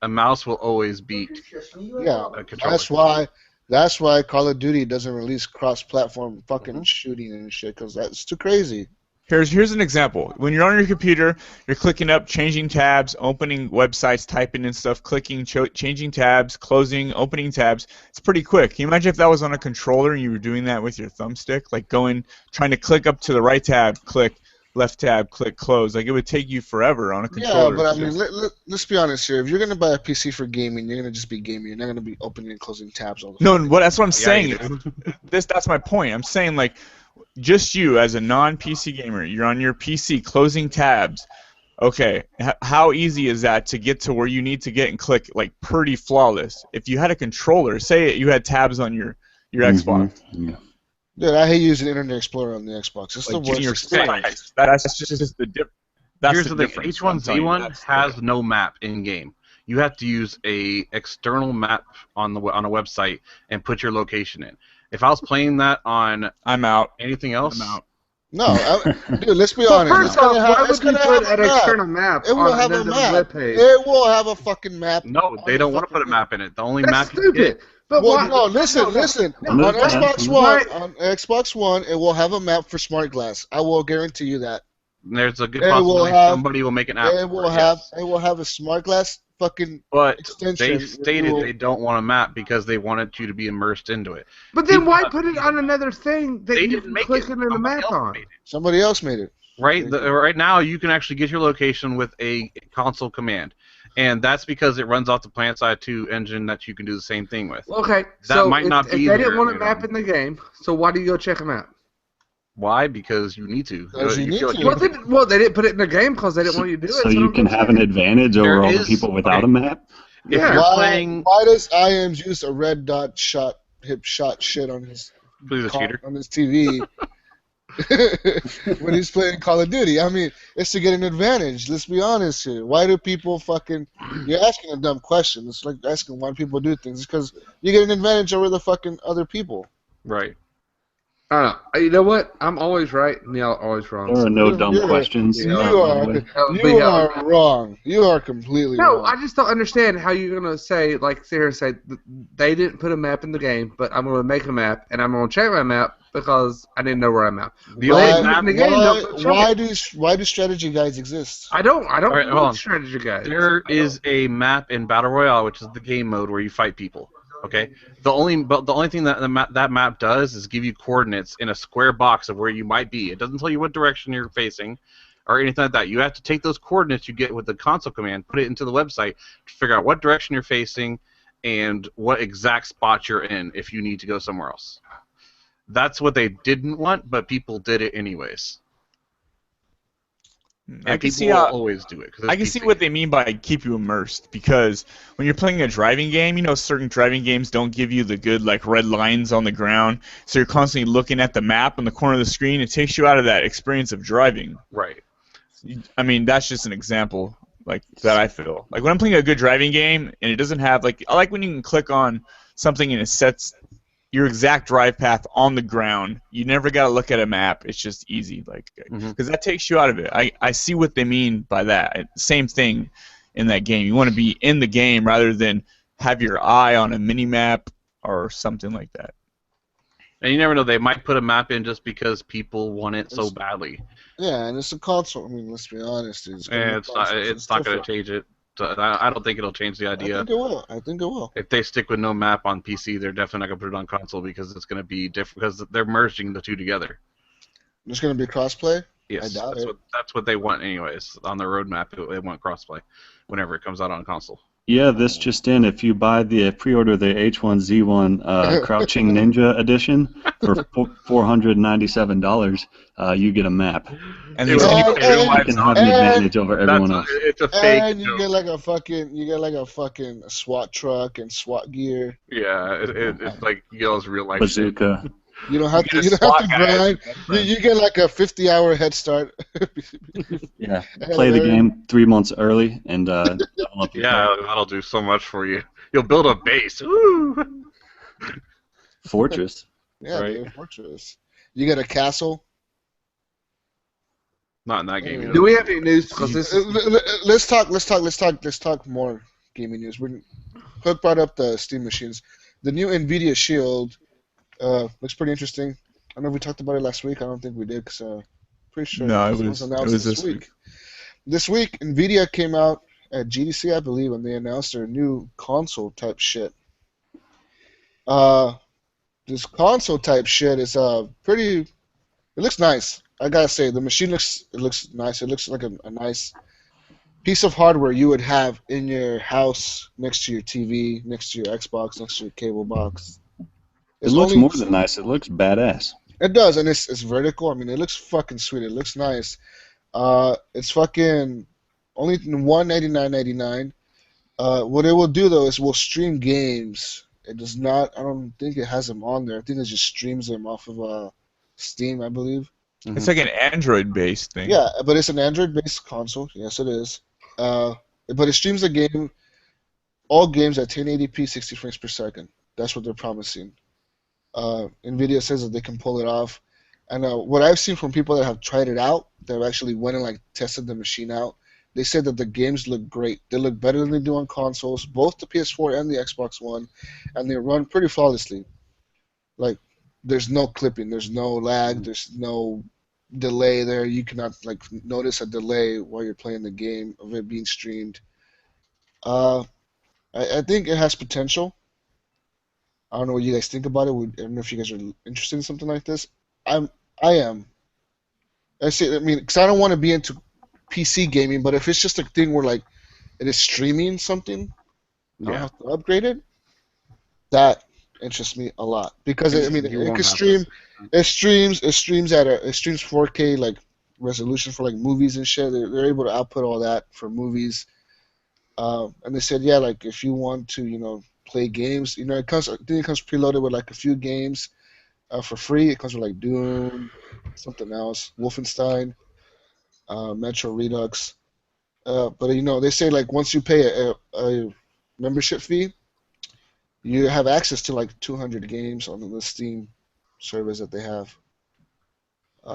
[SPEAKER 5] a mouse will always beat
[SPEAKER 1] Yeah,
[SPEAKER 5] a controller.
[SPEAKER 1] that's why Call of Duty doesn't release cross-platform fucking shooting and shit, because that's too crazy.
[SPEAKER 6] Here's an example. When you're on your computer, you're clicking up, changing tabs, opening websites, typing in stuff, clicking, changing tabs, closing, opening tabs. It's pretty quick. Can you imagine if that was on a controller and you were doing that with your thumbstick? Like trying to click up to the right tab, click, left tab, click, close. Like it would take you forever on a controller.
[SPEAKER 1] Yeah, but I mean, let's be honest here. If you're gonna buy a PC for gaming, you're gonna just be gaming. You're not gonna be opening and closing tabs all the time.
[SPEAKER 6] No, that's what I'm saying.
[SPEAKER 5] you
[SPEAKER 6] That's my point. I'm saying like, just you as a non-PC gamer, you're on your PC closing tabs. Okay, how easy is that to get to where you need to get and click like pretty flawless? If you had a controller, say you had tabs on your Xbox.
[SPEAKER 2] Yeah.
[SPEAKER 1] Dude, I hate using Internet Explorer on the Xbox. It's
[SPEAKER 6] Like
[SPEAKER 1] the worst
[SPEAKER 6] your
[SPEAKER 1] experience.
[SPEAKER 6] space. That's just the difference.
[SPEAKER 5] Here's the thing: H1Z1 has no map in game. You have to use a external map on a website and put your location in. If I was playing that on
[SPEAKER 6] I'm out.
[SPEAKER 5] anything else,
[SPEAKER 6] I'm out.
[SPEAKER 1] No, dude, let's be
[SPEAKER 3] Well,
[SPEAKER 1] honest.
[SPEAKER 3] first
[SPEAKER 1] It's gonna
[SPEAKER 3] off,
[SPEAKER 1] have-
[SPEAKER 3] why
[SPEAKER 1] it's
[SPEAKER 3] would you
[SPEAKER 1] gonna
[SPEAKER 3] put
[SPEAKER 1] have
[SPEAKER 3] an
[SPEAKER 1] a map.
[SPEAKER 3] external map
[SPEAKER 1] It will
[SPEAKER 3] on
[SPEAKER 1] have a
[SPEAKER 3] another
[SPEAKER 1] map.
[SPEAKER 3] webpage?
[SPEAKER 1] It will have a fucking map.
[SPEAKER 5] no, they don't want to put a map in it. The only
[SPEAKER 3] That's
[SPEAKER 5] map you get.
[SPEAKER 3] stupid. But
[SPEAKER 1] Well,
[SPEAKER 3] why?
[SPEAKER 1] no, listen.
[SPEAKER 2] No,
[SPEAKER 1] On
[SPEAKER 2] no,
[SPEAKER 1] Xbox
[SPEAKER 2] no.
[SPEAKER 1] One, it will have a map for Smart Glass. I will guarantee you that.
[SPEAKER 5] There's a good
[SPEAKER 1] It will
[SPEAKER 5] possibility
[SPEAKER 1] have-
[SPEAKER 5] somebody will make an app.
[SPEAKER 1] It
[SPEAKER 5] for
[SPEAKER 1] will
[SPEAKER 5] it,
[SPEAKER 1] have.
[SPEAKER 5] yes.
[SPEAKER 1] It will have a Smart Glass fucking
[SPEAKER 5] But
[SPEAKER 1] extension.
[SPEAKER 5] they've stated they don't want a map because they wanted you to be immersed into it.
[SPEAKER 3] But then why
[SPEAKER 5] People-
[SPEAKER 3] put it on another thing that
[SPEAKER 5] They
[SPEAKER 3] you
[SPEAKER 5] didn't
[SPEAKER 3] can
[SPEAKER 5] make
[SPEAKER 3] click
[SPEAKER 5] it.
[SPEAKER 3] into the
[SPEAKER 5] Somebody
[SPEAKER 3] map
[SPEAKER 5] else
[SPEAKER 3] on?
[SPEAKER 5] made it.
[SPEAKER 1] Somebody else made it.
[SPEAKER 5] Right now, you can actually get your location with a console command, and that's because it runs off the PlanetSide 2 engine that you can do the same thing with.
[SPEAKER 3] Okay,
[SPEAKER 5] That
[SPEAKER 3] so
[SPEAKER 5] might not
[SPEAKER 3] if
[SPEAKER 5] be
[SPEAKER 3] they
[SPEAKER 5] there,
[SPEAKER 3] didn't want a
[SPEAKER 5] you
[SPEAKER 3] map
[SPEAKER 5] know.
[SPEAKER 3] in the game, so why do you go check them out?
[SPEAKER 5] Why? Because you need to.
[SPEAKER 1] Because you need
[SPEAKER 5] feel
[SPEAKER 1] to.
[SPEAKER 5] like
[SPEAKER 3] Well, they didn't put it in the game because they didn't want you to do it.
[SPEAKER 2] So you can have an advantage over
[SPEAKER 5] There
[SPEAKER 2] all the
[SPEAKER 5] is-
[SPEAKER 2] people without
[SPEAKER 5] okay.
[SPEAKER 2] a map?
[SPEAKER 5] If
[SPEAKER 3] Yeah.
[SPEAKER 5] you're
[SPEAKER 1] Why,
[SPEAKER 5] playing,
[SPEAKER 1] why does IAMS use a red dot hip shot shit on his
[SPEAKER 5] please a cheater.
[SPEAKER 1] on his TV when he's playing Call of Duty? I mean, it's to get an advantage. Let's be honest here. Why do people fucking? You're asking a dumb question. It's like asking why people do things. It's because you get an advantage over the fucking other people.
[SPEAKER 5] Right.
[SPEAKER 3] I don't know. You know what? I'm always right, and y'all always wrong.
[SPEAKER 2] There are no dumb
[SPEAKER 1] Yeah.
[SPEAKER 2] questions.
[SPEAKER 1] You
[SPEAKER 2] by
[SPEAKER 1] are
[SPEAKER 2] the way.
[SPEAKER 1] you are wrong. You are completely
[SPEAKER 3] No,
[SPEAKER 1] wrong.
[SPEAKER 3] I just don't understand how you're gonna say, like, sit here and say they didn't put a map in the game, but I'm gonna make a map and I'm gonna check my map because I didn't know where I'm at.
[SPEAKER 5] The
[SPEAKER 3] Well,
[SPEAKER 5] only
[SPEAKER 3] they-
[SPEAKER 5] map
[SPEAKER 3] in the game, don't check it.
[SPEAKER 1] why do strategy guides exist?
[SPEAKER 3] I don't
[SPEAKER 5] Alright, hold on.
[SPEAKER 3] need strategy guys.
[SPEAKER 5] There is a map in Battle Royale, which is the game mode where you fight people. Okay. The only thing that that map does is give you coordinates in a square box of where you might be. It doesn't tell you what direction you're facing, or anything like that. You have to take those coordinates you get with the console command, put it into the website to figure out what direction you're facing and what exact spot you're in if you need to go somewhere else. That's what they didn't want, but people did it anyways. And
[SPEAKER 6] I can
[SPEAKER 5] people
[SPEAKER 6] see
[SPEAKER 5] will
[SPEAKER 6] how.
[SPEAKER 5] always do it. 'cause
[SPEAKER 6] I
[SPEAKER 5] it's
[SPEAKER 6] can see
[SPEAKER 5] PC.
[SPEAKER 6] what they mean by keep you immersed, because when you're playing a driving game, you know certain driving games don't give you the good like red lines on the ground, so you're constantly looking at the map on the corner of the screen. It takes you out of that experience of driving.
[SPEAKER 5] Right.
[SPEAKER 6] I mean, that's just an example like that I feel. Like when I'm playing a good driving game and it doesn't have like I like when you can click on something and it sets your exact drive path on the ground. You never got to look at a map. It's just easy, like because that takes you out of it. I see what they mean by that. Same thing in that game. You want to be in the game rather than have your eye on a mini map or something like that.
[SPEAKER 5] And you never know, they might put a map in just because people want it so badly.
[SPEAKER 1] Yeah, and it's a console. I mean, let's be honest. It's gonna be
[SPEAKER 5] And it's not going
[SPEAKER 1] different.
[SPEAKER 5] to change it. So I don't think it'll change the
[SPEAKER 1] I
[SPEAKER 5] idea.
[SPEAKER 1] think it will. I think it will.
[SPEAKER 5] If they stick with no map on PC, they're definitely not going to put it on console because it's going to be different because they're merging the two together.
[SPEAKER 1] There's gonna be crossplay.
[SPEAKER 5] Yes,
[SPEAKER 1] doubt it.
[SPEAKER 5] that's what they want anyways. On their roadmap, they want crossplay whenever it comes out on console.
[SPEAKER 2] Yeah, this just in. If you buy pre-order the H1Z1 Crouching Ninja edition for $497, you get a map.
[SPEAKER 6] And
[SPEAKER 5] It
[SPEAKER 6] these
[SPEAKER 5] was-
[SPEAKER 6] people
[SPEAKER 5] and-
[SPEAKER 2] You can have an advantage over everyone else.
[SPEAKER 5] It's a fake.
[SPEAKER 1] And you get like a fucking SWAT truck and SWAT gear.
[SPEAKER 5] Yeah, it's like Yell's real life shit.
[SPEAKER 2] Bazooka.
[SPEAKER 1] You don't have
[SPEAKER 6] You
[SPEAKER 1] to.
[SPEAKER 6] get
[SPEAKER 1] You
[SPEAKER 6] a
[SPEAKER 1] don't have to
[SPEAKER 6] SWAT guy.
[SPEAKER 1] grind. You get like a 50-hour head start.
[SPEAKER 2] Yeah. Play the game 3 months early and level up your
[SPEAKER 5] Yeah, that'll do so much for you. You'll build a base. Woo!
[SPEAKER 2] fortress.
[SPEAKER 1] Yeah,
[SPEAKER 5] Right.
[SPEAKER 1] dude, Fortress. You get a castle.
[SPEAKER 5] Not in that game.
[SPEAKER 1] Do
[SPEAKER 3] Do we have any news? Because this is,
[SPEAKER 1] Let's talk more gaming news. Hook brought up the Steam machines. The new NVIDIA Shield looks pretty interesting. I don't know if we talked about it last week. I don't think we did because pretty sure
[SPEAKER 6] No, it
[SPEAKER 1] it
[SPEAKER 6] was
[SPEAKER 1] announced this week. This week, NVIDIA came out at GDC, I believe, and they announced their new console type shit. This console type shit is pretty. It looks nice. I gotta say, the machine looks nice. It looks like a nice piece of hardware you would have in your house next to your TV, next to your Xbox, next to your cable box.
[SPEAKER 2] It looks more than nice. It looks badass.
[SPEAKER 1] It does, and it's vertical. I mean, it looks fucking sweet. It looks nice. It's fucking only $199.99. What it will do though is will stream games. It does not. I don't think it has them on there. I think it just streams them off of Steam, I believe.
[SPEAKER 6] It's like an Android-based thing.
[SPEAKER 1] Yeah, but it's an Android-based console. Yes, it is. But it streams the game, all games at 1080p, 60 frames per second. That's what they're promising. NVIDIA says that they can pull it off. And what I've seen from people that have tried it out, that actually went and like tested the machine out, they said that the games look great. They look better than they do on consoles, both the PS4 and the Xbox One, and they run pretty flawlessly. Like, there's no clipping, there's no lag, there's no delay there. You cannot like notice a delay while you're playing the game of it being streamed. I think it has potential. I don't know what you guys think about it. I don't know if you guys are interested in something like this. I am. I mean, because I don't want to be into PC gaming, but if it's just a thing where like it is streaming something, I don't have to upgrade it. That interests me a lot because it can stream. It streams 4K like resolution for like movies and shit. They're able to output all that for movies. And they said, yeah, like if you want to, play games, I think it comes preloaded with like a few games for free. It comes with like Doom, something else, Wolfenstein, Metro Redux. But they say like once you pay a membership fee, you have access to like 200 games on the Steam service that they have.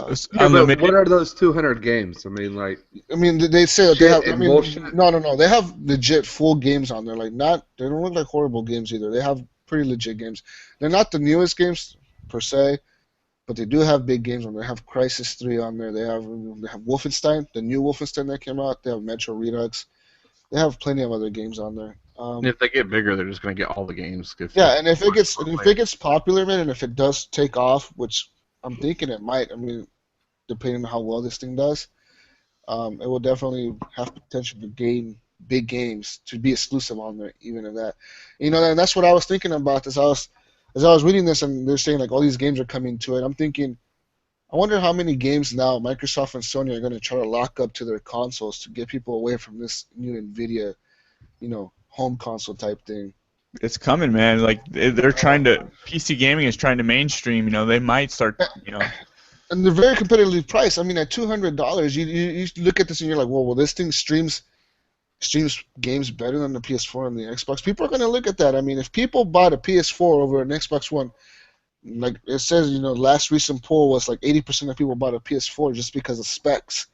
[SPEAKER 6] It's
[SPEAKER 3] yeah, but
[SPEAKER 6] unlimited.
[SPEAKER 3] what are those 200 games? I mean, like,
[SPEAKER 1] They say that they have.
[SPEAKER 3] Shit and bullshit?
[SPEAKER 1] No. They have legit full games on there. Like they don't look like horrible games either. They have pretty legit games. They're not the newest games per se, but they do have big games on there. They have Crysis 3 on there. They have Wolfenstein, the new Wolfenstein that came out. They have Metro Redux. They have plenty of other games on there.
[SPEAKER 5] And if they get bigger, they're just gonna get all the games.
[SPEAKER 1] Yeah, and if it gets popular, man, and if it does take off, which I'm thinking it might. I mean, depending on how well this thing does, it will definitely have potential to gain big games to be exclusive on there, even at that. And that's what I was thinking about as I was reading this, and they're saying like all these games are coming to it. I'm thinking, I wonder how many games now Microsoft and Sony are going to try to lock up to their consoles to get people away from this new NVIDIA, home console type thing.
[SPEAKER 6] It's coming, man. Like they're trying to. PC gaming is trying to mainstream. They might start.
[SPEAKER 1] And they're very competitively priced. I mean, at $200, you look at this and you're like, well, this thing streams games better than the PS4 and the Xbox. People are going to look at that. I mean, if people bought a PS4 over an Xbox One, like it says, last recent poll was like 80% of people bought a PS4 just because of specs,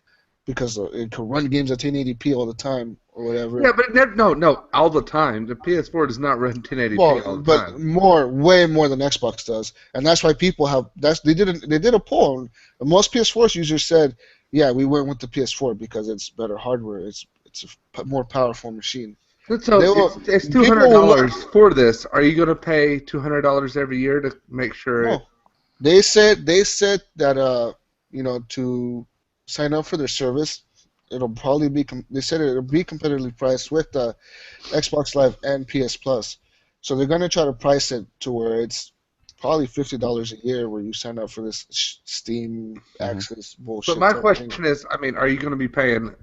[SPEAKER 1] because it could run games at 1080p all the time or whatever.
[SPEAKER 3] yeah, but no, all the time. The PS4 does not run 1080p all the
[SPEAKER 1] but
[SPEAKER 3] time.
[SPEAKER 1] way more than Xbox does, and that's why people have. They did a poll, and most PS4 users said, "Yeah, we went with the PS4 because it's better hardware. It's a more powerful machine."
[SPEAKER 3] So it's $200 for this. Are you going to pay $200 every year to make sure?
[SPEAKER 1] No. They said that to sign up for their service, it'll probably be. They said it'll be competitively priced with Xbox Live and PS Plus. So they're gonna try to price it to where it's probably $50 a year, where you sign up for this Steam access bullshit.
[SPEAKER 3] But my
[SPEAKER 1] type
[SPEAKER 3] question
[SPEAKER 1] thing.
[SPEAKER 3] is, I mean, are you going to be paying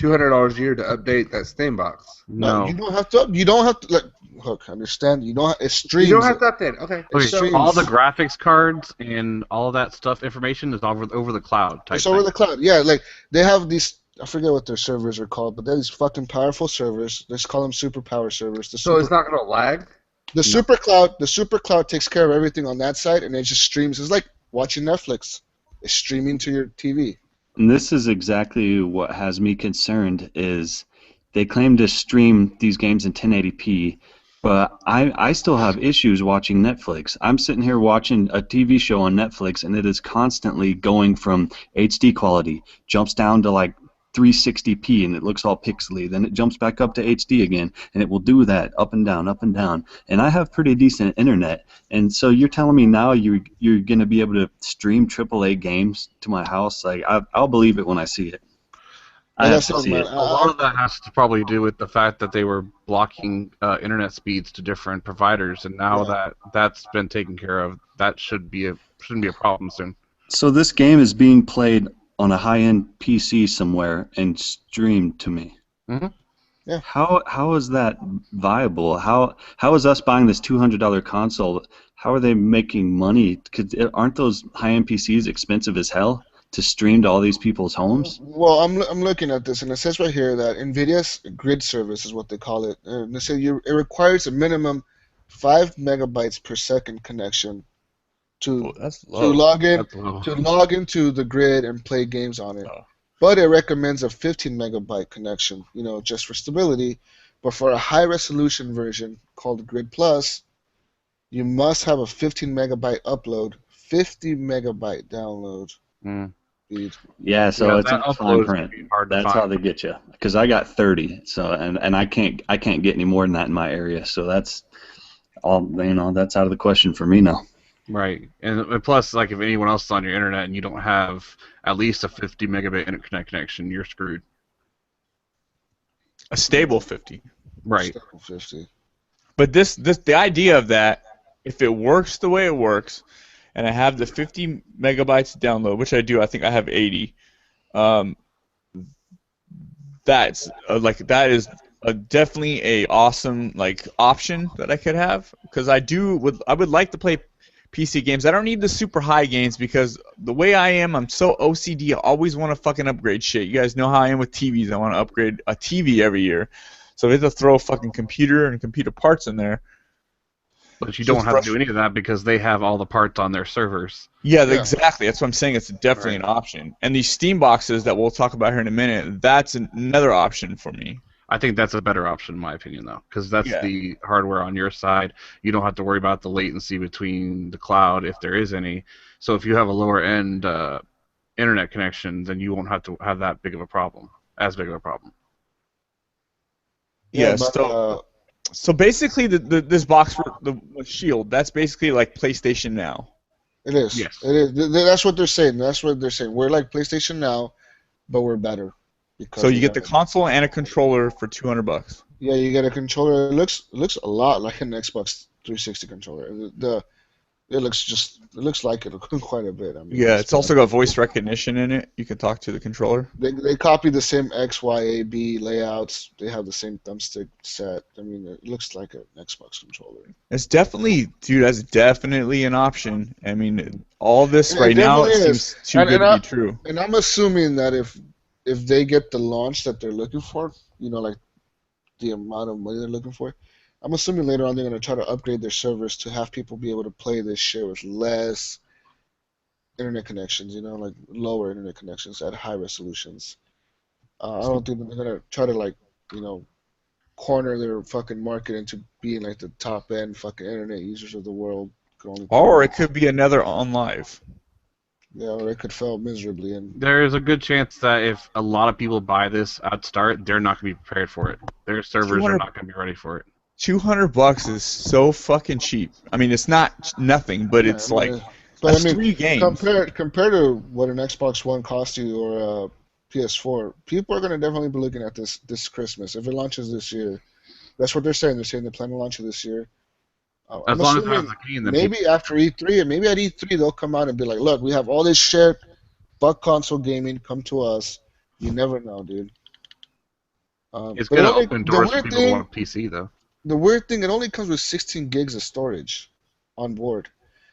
[SPEAKER 3] $200 a year to update that Steam box?
[SPEAKER 5] No.
[SPEAKER 1] You don't have to. You don't have to. Like, Hook, understand? You don't. It streams.
[SPEAKER 3] You don't have to update. Okay.
[SPEAKER 1] It streams.
[SPEAKER 5] All the graphics cards and all of that stuff information is over the cloud type
[SPEAKER 1] It's over
[SPEAKER 5] thing.
[SPEAKER 1] the cloud. Yeah, like they have these. I forget what their servers are called, but they're these fucking powerful servers. Let's call them super power servers.
[SPEAKER 3] So it's not going to lag?
[SPEAKER 1] The super cloud takes care of everything on that side, and it just streams. It's like watching Netflix. It's streaming to your TV.
[SPEAKER 2] And this is exactly what has me concerned is they claim to stream these games in 1080p, but I still have issues watching Netflix. I'm sitting here watching a TV show on Netflix, and it is constantly going from HD quality, jumps down to like 360p, and it looks all pixely. Then it jumps back up to HD again, and it will do that up and down, up and down. And I have pretty decent internet, and so you're telling me now you're going to be able to stream AAA games to my house? Like I'll believe it when I see it. I have to see it.
[SPEAKER 5] A lot of that has to probably do with the fact that they were blocking internet speeds to different providers, and now that's been taken care of, that shouldn't be a problem soon.
[SPEAKER 2] So this game is being played on a high-end PC somewhere and streamed to me.
[SPEAKER 5] Mm-hmm.
[SPEAKER 1] Yeah.
[SPEAKER 2] How is that viable? How is us buying this $200 console? How are they making money? Aren't those high-end PCs expensive as hell to stream to all these people's homes?
[SPEAKER 1] Well, I'm looking at this, and it says right here that NVIDIA's grid service is what they call it. And they say it requires a minimum 5 megabytes per second connection to
[SPEAKER 6] That's
[SPEAKER 1] to
[SPEAKER 6] low.
[SPEAKER 1] log in
[SPEAKER 5] That's low.
[SPEAKER 1] to log into the grid and play games on it.
[SPEAKER 6] Oh.
[SPEAKER 1] But it recommends a 15 megabyte connection, just for stability. But for a high resolution version called Grid Plus, you must have a 15 megabyte upload, 50 megabyte download
[SPEAKER 5] Mm.
[SPEAKER 1] speed.
[SPEAKER 2] Yeah, so
[SPEAKER 5] Yeah,
[SPEAKER 2] it's
[SPEAKER 5] that
[SPEAKER 2] in fine
[SPEAKER 5] upload's
[SPEAKER 2] print.
[SPEAKER 5] gonna be hard to
[SPEAKER 2] That's
[SPEAKER 5] find.
[SPEAKER 2] how they get you. Because I got 30, so and I can't get any more than that in my area. So that's all. That's out of the question for me now.
[SPEAKER 5] Right, and plus, like, if anyone else is on your internet and you don't have at least a 50 megabit internet connection, you're screwed.
[SPEAKER 6] A stable 50.
[SPEAKER 5] Right.
[SPEAKER 1] 50.
[SPEAKER 6] But the idea of that, if it works the way it works, and I have the 50 megabytes download, which I do, I think I have 80. That is definitely a awesome option that I could have, because I would like to play PC games. I don't need the super high games, because the way I am, I'm so OCD. I always want to fucking upgrade shit. You guys know how I am with TVs. I want to upgrade a TV every year. So if I have to throw a fucking computer and computer parts in there.
[SPEAKER 5] But you don't have to do any of that because they have all the parts on their servers.
[SPEAKER 6] Yeah, exactly. That's what I'm saying. It's definitely an option. And these Steam boxes that we'll talk about here in a minute, that's another option for me.
[SPEAKER 5] I think that's a better option in my opinion, though, because that's the hardware on your side. You don't have to worry about the latency between the cloud, if there is any. So if you have a lower-end internet connection, then you won't have to have that big of a problem, as big of a problem.
[SPEAKER 6] Yeah, so basically this box for the Shield, that's basically like PlayStation Now.
[SPEAKER 1] It is.
[SPEAKER 5] Yes.
[SPEAKER 1] It is. That's what they're saying. We're like PlayStation Now, but we're better.
[SPEAKER 6] So you get the console and a controller for $200.
[SPEAKER 1] Yeah, you get a controller. It looks a lot like an Xbox 360 controller. It looks like it quite a bit. I mean,
[SPEAKER 6] Yeah, it's also got voice recognition in it. You can talk to the controller.
[SPEAKER 1] They copy the same X, Y, A, B layouts. They have the same thumbstick set. I mean, it looks like an Xbox controller.
[SPEAKER 6] It's definitely, dude, that's definitely an option. I mean, all this right now it seems too good to be true.
[SPEAKER 1] And I'm assuming that if they get the launch that they're looking for, like the amount of money they're looking for, I'm assuming later on they're going to try to upgrade their servers to have people be able to play this shit with less internet connections, like lower internet connections at high resolutions. I don't think they're going to try to, corner their fucking market into being like the top end fucking internet users of the world.
[SPEAKER 6] Or it could be another OnLive.
[SPEAKER 1] Yeah, or it could fail miserably. And
[SPEAKER 5] There is a good chance that if a lot of people buy this at start, they're not going to be prepared for it. Their servers are not going to be ready for it.
[SPEAKER 6] $200 is so fucking cheap. I mean, it's not nothing, but it's like
[SPEAKER 1] But
[SPEAKER 6] That's
[SPEAKER 1] I mean,
[SPEAKER 6] 3 games.
[SPEAKER 1] compared to what an Xbox One costs you or a PS4, people are going to definitely be looking at this Christmas if it launches this year. That's what they're saying. They're saying they plan to launch it this year.
[SPEAKER 5] As
[SPEAKER 1] I'm
[SPEAKER 5] long as it has
[SPEAKER 1] assuming
[SPEAKER 5] the game, then
[SPEAKER 1] maybe after E3, and maybe at E3 they'll come out and be like, "Look, we have all this shit. Fuck console gaming. Come to us." You never know, dude.
[SPEAKER 5] it's
[SPEAKER 1] But
[SPEAKER 5] going
[SPEAKER 1] it
[SPEAKER 5] to
[SPEAKER 1] only,
[SPEAKER 5] open
[SPEAKER 1] the
[SPEAKER 5] doors for
[SPEAKER 1] weird
[SPEAKER 5] people who
[SPEAKER 1] thing,
[SPEAKER 5] want a PC, though.
[SPEAKER 1] the weird thing, it only comes with 16 gigs of storage on board.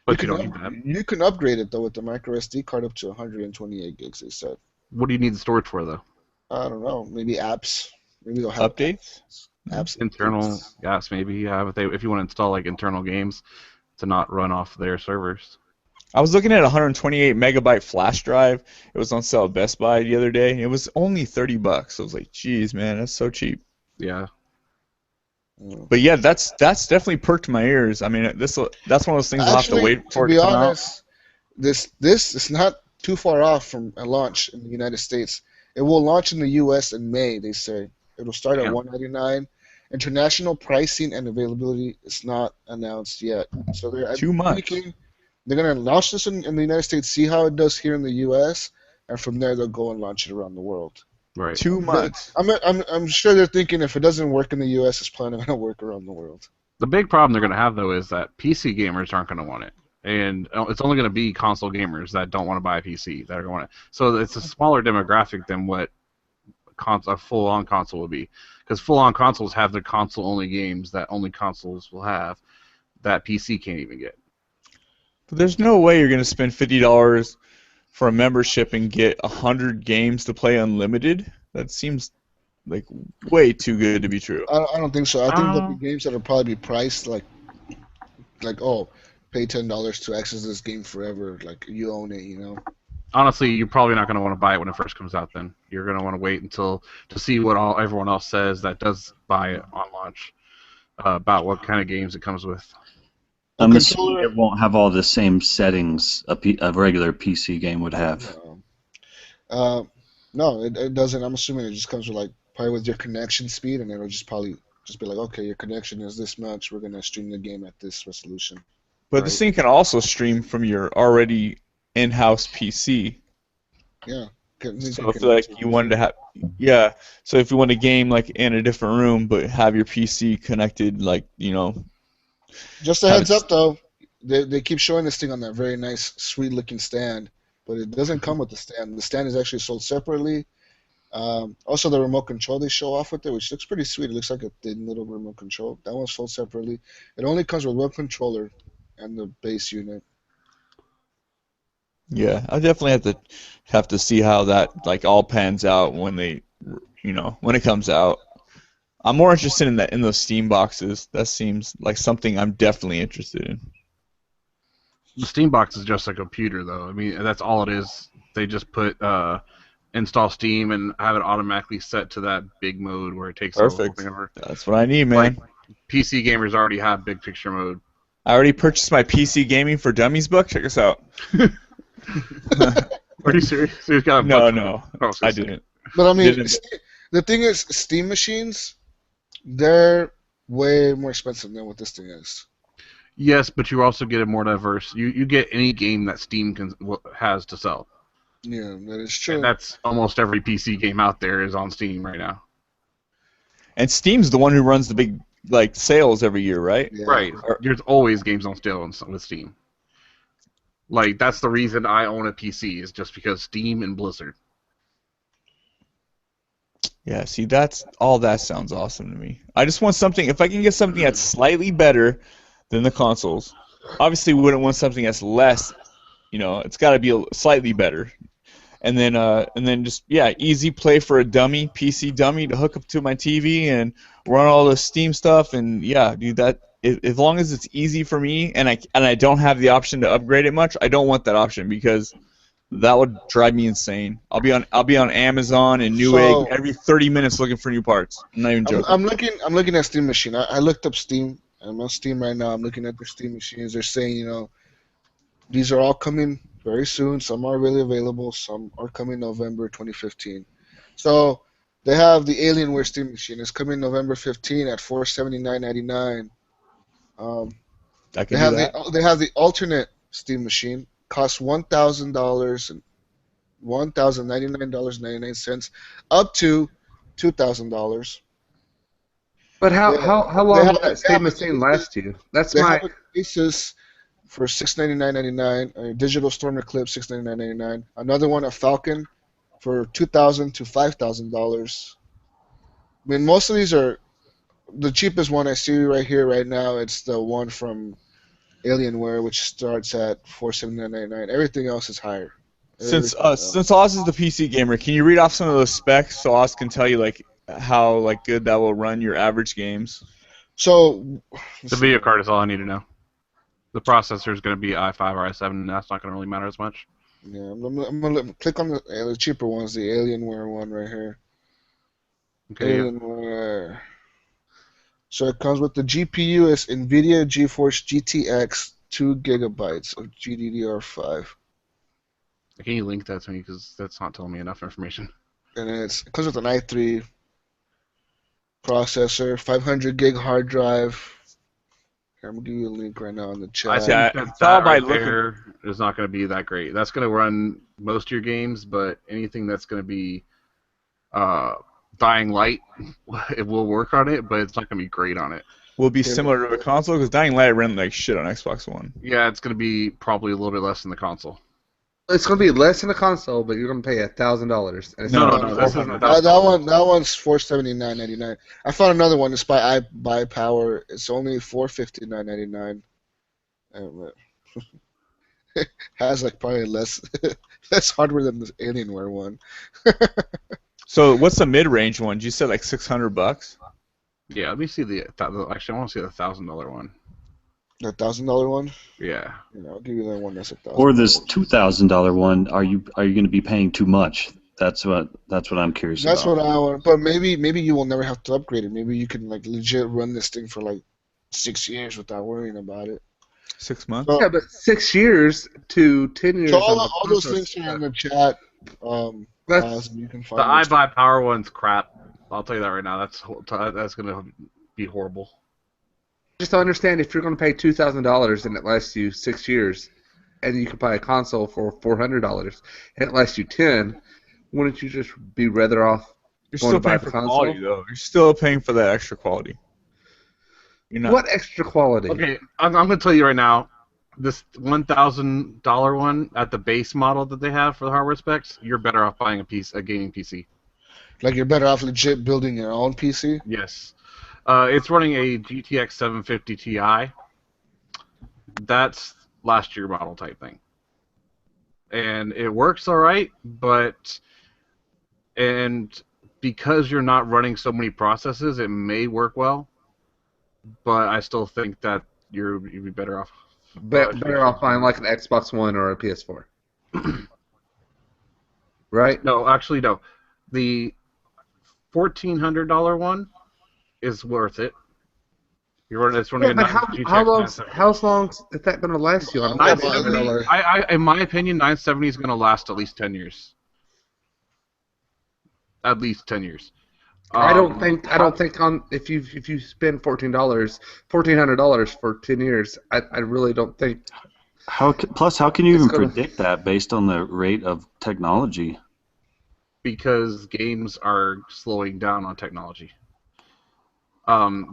[SPEAKER 5] But you don't need that.
[SPEAKER 1] You can upgrade it though with the micro SD card up to 128 gigs. They said.
[SPEAKER 5] What do you need the storage for, though?
[SPEAKER 1] I don't know. Maybe apps. Maybe they'll have
[SPEAKER 6] Updates?
[SPEAKER 1] Apps.
[SPEAKER 5] Internal, yes, maybe. Yeah, if you want to install like internal games to not run off their servers.
[SPEAKER 6] I was looking at a 128 megabyte flash drive. It was on sale at Best Buy the other day. It was only $30. I was like, "Geez, man, that's so cheap."
[SPEAKER 5] Yeah.
[SPEAKER 6] But yeah, that's definitely perked my ears. I mean, that's one of those things I'll have to wait for it to come out.
[SPEAKER 1] This is not too far off from a launch in the United States. It will launch in the U.S. in May. They say it'll start at $199. International pricing and availability is not announced yet. So they're
[SPEAKER 6] Too much.
[SPEAKER 1] They're gonna launch this in the United States, see how it does here in the U.S., and from there they'll go and launch it around the world.
[SPEAKER 5] Right.
[SPEAKER 6] Too much.
[SPEAKER 1] I'm sure they're thinking if it doesn't work in the U.S., it's probably not gonna work around the world.
[SPEAKER 5] The big problem they're going to have, though, is that PC gamers aren't going to want it. And it's only going to be console gamers that don't want to buy a PC that are going to want it. So it's a smaller demographic than what a full-on console would be. Because full-on consoles have the console-only games that only consoles will have that PC can't even get.
[SPEAKER 6] But there's no way you're going to spend $50 for a membership and get 100 games to play unlimited. That seems like way too good to be true.
[SPEAKER 1] I don't think so. I think there'll be games that'll probably be priced like pay $10 to access this game forever. Like you own it, you know.
[SPEAKER 5] Honestly, you're probably not going to want to buy it when it first comes out. Then you're going to want to wait until to see what everyone else says that does buy it on launch about what kind of games it comes with.
[SPEAKER 2] I'm assuming it won't have all the same settings a regular PC game would have.
[SPEAKER 1] No, it doesn't. I'm assuming it just comes with probably with your connection speed, and it'll just probably just be like, okay, your connection is this much. We're gonna stream the game at this resolution.
[SPEAKER 6] But this thing can also stream from your already in-house PC.
[SPEAKER 1] Yeah.
[SPEAKER 6] So if you wanted to have, so if you want a game in a different room, but have your PC connected,
[SPEAKER 1] Just a heads up though, they keep showing this thing on that very nice, sweet-looking stand, but it doesn't come with the stand. The stand is actually sold separately. Also, the remote control they show off with it, which looks pretty sweet. It looks like a thin little remote control. That one's sold separately. It only comes with one controller and the base unit.
[SPEAKER 6] Yeah, I definitely have to see how that all pans out when when it comes out. I'm more interested in those Steam boxes. That seems like something I'm definitely interested in.
[SPEAKER 5] The Steam box is just a computer, though. I mean, that's all it is. They just put install Steam and have it automatically set to that big mode where it takes the whole thing over.
[SPEAKER 6] That's what I need, man.
[SPEAKER 5] PC gamers already have big picture mode.
[SPEAKER 6] I already purchased my PC Gaming for Dummies book. Check us out.
[SPEAKER 5] Are you serious? So you've got
[SPEAKER 6] No, I didn't.
[SPEAKER 1] But I mean, the thing is, Steam machines, they're way more expensive than what this thing is.
[SPEAKER 5] Yes, but you also get it more diverse. You get any game that Steam has to sell.
[SPEAKER 1] Yeah, that is true.
[SPEAKER 5] And that's almost every PC game out there is on Steam right now.
[SPEAKER 6] And Steam's the one who runs the big sales every year, right?
[SPEAKER 1] Yeah.
[SPEAKER 5] Right. There's always games on sale with Steam. That's the reason I own a PC is just because Steam and Blizzard.
[SPEAKER 6] Yeah, see, that sounds awesome to me. I just want something, if I can get something that's slightly better than the consoles, obviously we wouldn't want something that's less, it's got to be slightly better. And then just, easy play for a PC dummy to hook up to my TV and run all the Steam stuff, and do that. As long as it's easy for me and I don't have the option to upgrade it much, I don't want that option because that would drive me insane. I'll be on Amazon and Newegg every 30 minutes looking for new parts. I'm not even joking.
[SPEAKER 1] I'm looking at Steam machine. I looked up Steam. I'm on Steam right now. I'm looking at the Steam machines. They're saying, these are all coming very soon. Some are really available. Some are coming November 2015. So they have the Alienware Steam machine. It's coming November 15 at $479.99. They have the alternate Steam machine. costs $1,000 and $1,099.99 up to $2,000.
[SPEAKER 3] But how
[SPEAKER 1] They-
[SPEAKER 3] how
[SPEAKER 1] they
[SPEAKER 3] long
[SPEAKER 1] have
[SPEAKER 3] will that
[SPEAKER 1] a-
[SPEAKER 3] same
[SPEAKER 1] they have a
[SPEAKER 3] machine
[SPEAKER 1] basis-
[SPEAKER 3] last you? That's
[SPEAKER 1] They
[SPEAKER 3] my.
[SPEAKER 1] have a basis for $699.99. Digital Storm Eclipse $699.99. Another one, a Falcon, for $2,000 to $5,000. I mean, most of these are the cheapest one I see right here right now. It's the one from Alienware, which starts at $479.99. Everything else is higher.
[SPEAKER 6] Since
[SPEAKER 1] Everything else.
[SPEAKER 6] since Oz is the PC gamer, can you read off some of those specs so Oz can tell you like how like good that will run your average games?
[SPEAKER 1] So
[SPEAKER 5] The video card is all I need to know. The processor is going to be i5 or i7, and that's not going to really matter as much.
[SPEAKER 1] yeah, I'm gonna click on the cheaper ones, the Alienware one right here.
[SPEAKER 5] Okay. Yeah.
[SPEAKER 1] Alienware. So it comes with the GPU is NVIDIA GeForce GTX 2 gigabytes of GDDR5,
[SPEAKER 5] Can you link that to me because that's not telling me enough information.
[SPEAKER 1] and it comes with an i3 processor, 500 gig hard drive. Here, I'm gonna give you a link right now in the chat.
[SPEAKER 5] I
[SPEAKER 6] Yeah,
[SPEAKER 5] think that,
[SPEAKER 6] it's all
[SPEAKER 5] that
[SPEAKER 6] by
[SPEAKER 5] right
[SPEAKER 6] looking-
[SPEAKER 5] there is not going to be that great. That's going to run most of your games, but anything that's going to be Dying Light, it will work on it, but it's not going to be great on it.
[SPEAKER 6] Will be similar to a console because Dying Light ran like shit on Xbox One.
[SPEAKER 5] Yeah, it's going to be probably a little bit less than the console.
[SPEAKER 3] It's going to be less than the console, but you're going to pay $1,000. And it's
[SPEAKER 5] No,
[SPEAKER 3] not
[SPEAKER 5] no,
[SPEAKER 3] gonna
[SPEAKER 5] this
[SPEAKER 3] be
[SPEAKER 5] isn't
[SPEAKER 3] $400.
[SPEAKER 1] That one's $479.99. I found another one. It's by iBuyPower. It's only $459.99. It has like probably less hardware than this Alienware one.
[SPEAKER 6] So what's the mid-range one? You said like $600.
[SPEAKER 5] Yeah, let me see actually, I want to see the $1,000 one.
[SPEAKER 1] The $1,000 one.
[SPEAKER 5] Yeah.
[SPEAKER 1] Yeah, I'll give you that one. That's $1,000.
[SPEAKER 2] Or this $2,000 one? Are you going to be paying too much? That's what I'm curious
[SPEAKER 1] That's
[SPEAKER 2] about.
[SPEAKER 1] what I want. But maybe you will never have to upgrade it. Maybe you can like legit run this thing for like 6 years without worrying about it.
[SPEAKER 6] 6 months.
[SPEAKER 1] So,
[SPEAKER 3] Yeah, but 6 years to 10 years.
[SPEAKER 1] so
[SPEAKER 3] on the
[SPEAKER 1] all those
[SPEAKER 3] console
[SPEAKER 1] links
[SPEAKER 3] is-
[SPEAKER 1] are in the chat.
[SPEAKER 3] That's-
[SPEAKER 1] You can
[SPEAKER 5] The
[SPEAKER 1] find them.
[SPEAKER 5] iBuyPower one's crap. I'll tell you that right now. That's going to be horrible.
[SPEAKER 3] Just to understand, if you're going to pay $2,000 and it lasts you 6 years, and you can buy a console for $400 and it lasts you 10, wouldn't you just be rather off?
[SPEAKER 6] You're
[SPEAKER 3] Going
[SPEAKER 6] still
[SPEAKER 3] to buy
[SPEAKER 6] paying
[SPEAKER 3] the
[SPEAKER 6] for
[SPEAKER 3] console?
[SPEAKER 6] quality though. You're still paying for that extra quality. You're not.
[SPEAKER 3] What extra quality?
[SPEAKER 5] Okay, I'm going to tell you right now, this $1,000 one at the base model that they have for the hardware specs, you're better off buying a gaming PC.
[SPEAKER 1] Like you're better off legit building your own PC.
[SPEAKER 5] Yes. It's running a GTX 750 Ti. That's last year model type thing. And it works all right, and because you're not running so many processes, it may work well, but I still think that you'd be better off.
[SPEAKER 3] Better off buying like an Xbox One or a PS4. Right?
[SPEAKER 5] No, actually, no. The $1,400 one is worth it. It's running
[SPEAKER 3] Yeah, but
[SPEAKER 5] GTX
[SPEAKER 3] how long
[SPEAKER 5] 970.
[SPEAKER 3] is that going to last you on a
[SPEAKER 1] $970?
[SPEAKER 3] $970?
[SPEAKER 5] In my opinion, 970 is going to last at least 10 years. At least 10 years.
[SPEAKER 3] I don't think if you spend $1,400 for 10 years, I really don't think.
[SPEAKER 2] How can you
[SPEAKER 3] It's
[SPEAKER 2] even
[SPEAKER 3] gonna-
[SPEAKER 2] predict that based on the rate of technology?
[SPEAKER 5] Because games are slowing down on technology.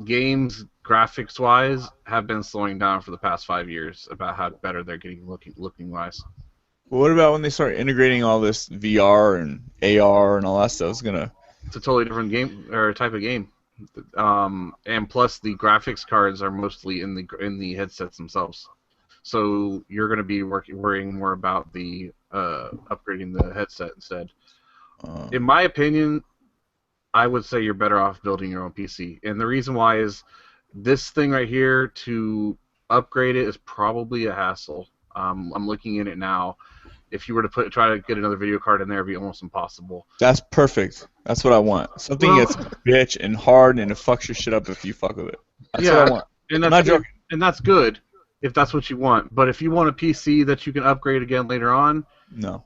[SPEAKER 5] Games, graphics-wise, have been slowing down for the past 5 years about how better they're getting looking-wise.
[SPEAKER 6] Well, what about when they start integrating all this VR and AR and all that stuff? It's gonna.
[SPEAKER 5] It's a totally different game or type of game, and plus the graphics cards are mostly in the headsets themselves. So you're going to be worrying more about the upgrading the headset instead. In my opinion, I would say you're better off building your own PC, and the reason why is this thing right here, to upgrade it is probably a hassle. I'm looking at it now. If you were to try to get another video card in there, it'd be almost impossible.
[SPEAKER 6] That's perfect. That's what I want. Something that's bitch and hard and it fucks your shit up if you fuck with it. That's what I want.
[SPEAKER 5] And
[SPEAKER 6] I'm
[SPEAKER 5] that's
[SPEAKER 6] not joking.
[SPEAKER 5] and that's good if that's what you want. But if you want a PC that you can upgrade again later on,
[SPEAKER 6] No.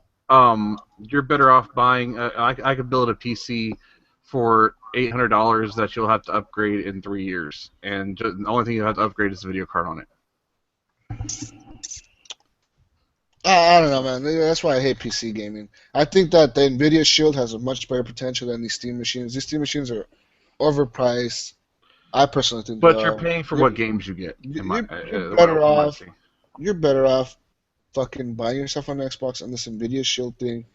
[SPEAKER 5] you're better off buying. I could build a PC for $800 that you'll have to upgrade in 3 years, and the only thing you have to upgrade is the video card on it.
[SPEAKER 1] I don't know, man. That's why I hate PC gaming. I think that the Nvidia Shield has a much better potential than these Steam machines. These Steam machines are overpriced. I personally think they
[SPEAKER 5] But you're
[SPEAKER 1] are.
[SPEAKER 5] paying for
[SPEAKER 1] You're,
[SPEAKER 5] what games you get. In my,
[SPEAKER 1] you're
[SPEAKER 5] what
[SPEAKER 1] better
[SPEAKER 5] I might
[SPEAKER 1] off.
[SPEAKER 5] say.
[SPEAKER 1] You're better off fucking buying yourself on Xbox on this Nvidia Shield thing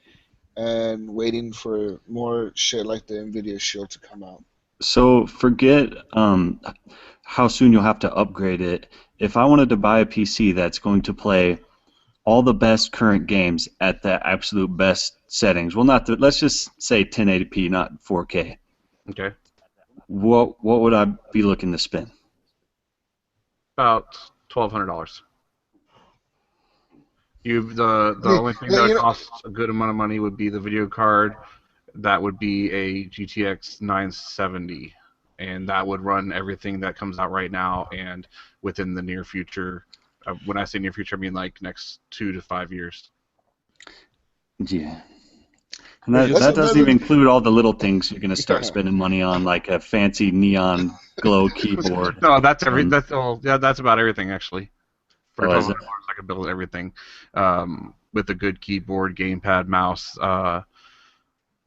[SPEAKER 1] and waiting for more shit like the Nvidia Shield to come out.
[SPEAKER 2] So forget how soon you'll have to upgrade it. If I wanted to buy a PC that's going to play all the best current games at the absolute best settings, well, not the, let's just say 1080p, not 4K.
[SPEAKER 5] Okay.
[SPEAKER 2] What would I be looking to spend?
[SPEAKER 5] About $1,200. The
[SPEAKER 1] I mean,
[SPEAKER 5] only thing
[SPEAKER 1] you
[SPEAKER 5] that
[SPEAKER 1] know,
[SPEAKER 5] costs a good amount of money would be the video card. That would be a GTX 970, and that would run everything that comes out right now and within the near future. When I say near future, I mean like next 2 to 5 years.
[SPEAKER 2] Yeah. And that
[SPEAKER 1] That's
[SPEAKER 2] doesn't even include all the little things you're going to start
[SPEAKER 1] yeah.
[SPEAKER 2] spending money on, like a fancy neon glow keyboard.
[SPEAKER 5] No, that's
[SPEAKER 2] Um,
[SPEAKER 5] that's all. Yeah, that's about everything actually. For
[SPEAKER 2] Oh, is
[SPEAKER 5] $1,200,
[SPEAKER 2] it?
[SPEAKER 5] I could build everything with a good keyboard, gamepad, mouse,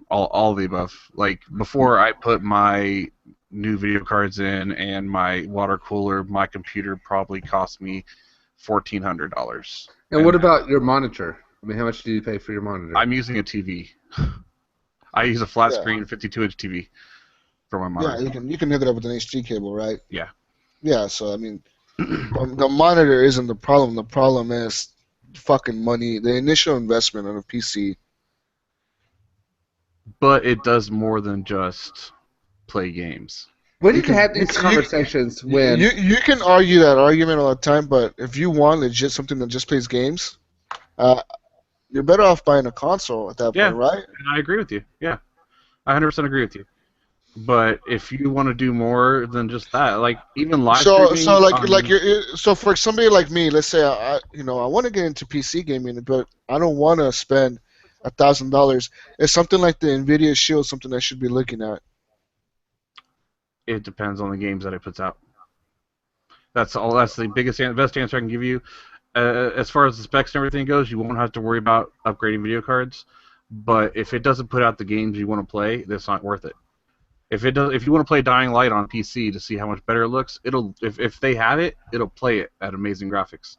[SPEAKER 5] all the above. Like before I put my new video cards in and my water cooler, my computer probably cost me $1,400.
[SPEAKER 3] And what about your monitor? I mean, how much do you pay for your monitor?
[SPEAKER 5] I'm using a TV. I use a flat
[SPEAKER 1] Yeah.
[SPEAKER 5] screen 52-inch TV for my
[SPEAKER 1] Yeah,
[SPEAKER 5] monitor.
[SPEAKER 1] you can hook it up with an HD cable, right?
[SPEAKER 5] Yeah.
[SPEAKER 1] Yeah, so I mean, the monitor isn't the problem. The problem is fucking money. The initial investment on a PC.
[SPEAKER 5] But it does more than just play games.
[SPEAKER 3] We
[SPEAKER 1] You
[SPEAKER 3] need to
[SPEAKER 1] can-
[SPEAKER 3] have
[SPEAKER 1] you
[SPEAKER 3] these
[SPEAKER 1] can-
[SPEAKER 3] conversations when
[SPEAKER 1] You can argue that argument all the time, but if you want legit something that just plays games, you're better off buying a console at that
[SPEAKER 5] Yeah.
[SPEAKER 1] point, right?
[SPEAKER 5] And I agree with you. Yeah. I 100% agree with you. But if you want to do more than just that, like even live
[SPEAKER 1] So
[SPEAKER 5] streaming
[SPEAKER 1] so for somebody like me, let's say I want to get into PC gaming, but I don't want to spend $1,000. Is something like the Nvidia Shield something I should be looking at?
[SPEAKER 5] it depends on the games that it puts out. That's all. That's the best answer I can give you. As far as the specs and everything goes, you won't have to worry about upgrading video cards. But if it doesn't put out the games you want to play, that's not worth it. If you want to play Dying Light on PC to see how much better it looks, if they have it, it'll play it at amazing graphics.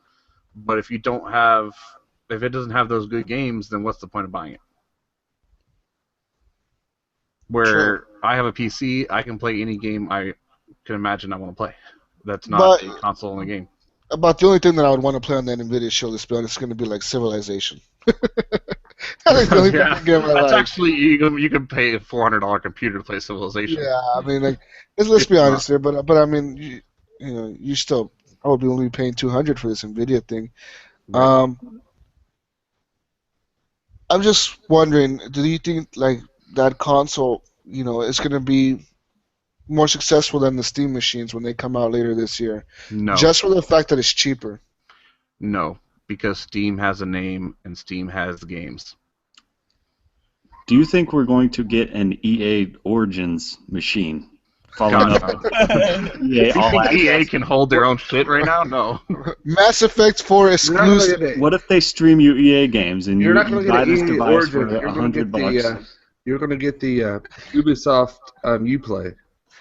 [SPEAKER 5] But if it doesn't have those good games, then what's the point of buying it? Where
[SPEAKER 1] Sure.
[SPEAKER 5] I have a PC, I can play any game I can imagine I want to play. That's not
[SPEAKER 1] But-
[SPEAKER 5] a console-only game.
[SPEAKER 1] About the only thing that I would want to play on that Nvidia Shield is going to be like Civilization. I think the only
[SPEAKER 5] Yeah.
[SPEAKER 1] fucking game I
[SPEAKER 5] That's
[SPEAKER 1] like.
[SPEAKER 5] actually you can pay a $400 computer to play Civilization.
[SPEAKER 1] Yeah, I mean, like, let's be honest here, but I mean, you still probably only paying $200 for this Nvidia thing.
[SPEAKER 5] Right.
[SPEAKER 1] I'm just wondering, do you think like that console, is going to be more successful than the Steam machines when they come out later this year?
[SPEAKER 5] No,
[SPEAKER 1] Just for the fact that it's cheaper.
[SPEAKER 5] no, because Steam has a name and Steam has the games.
[SPEAKER 2] Do you think we're going to get an EA Origins machine following
[SPEAKER 5] God,
[SPEAKER 2] up EA All
[SPEAKER 5] You think EA
[SPEAKER 2] Access?
[SPEAKER 5] can hold their own shit right now? No.
[SPEAKER 1] Mass Effect 4
[SPEAKER 3] you're not gonna
[SPEAKER 1] exclusive.
[SPEAKER 3] get it.
[SPEAKER 2] What if they stream you EA games and
[SPEAKER 3] You're
[SPEAKER 2] you
[SPEAKER 3] not going to
[SPEAKER 2] buy
[SPEAKER 3] get
[SPEAKER 2] this
[SPEAKER 3] an EA
[SPEAKER 2] device
[SPEAKER 3] Origin.
[SPEAKER 2] for
[SPEAKER 3] You're going to get
[SPEAKER 2] $100?
[SPEAKER 3] you're going to get the Ubisoft Uplay.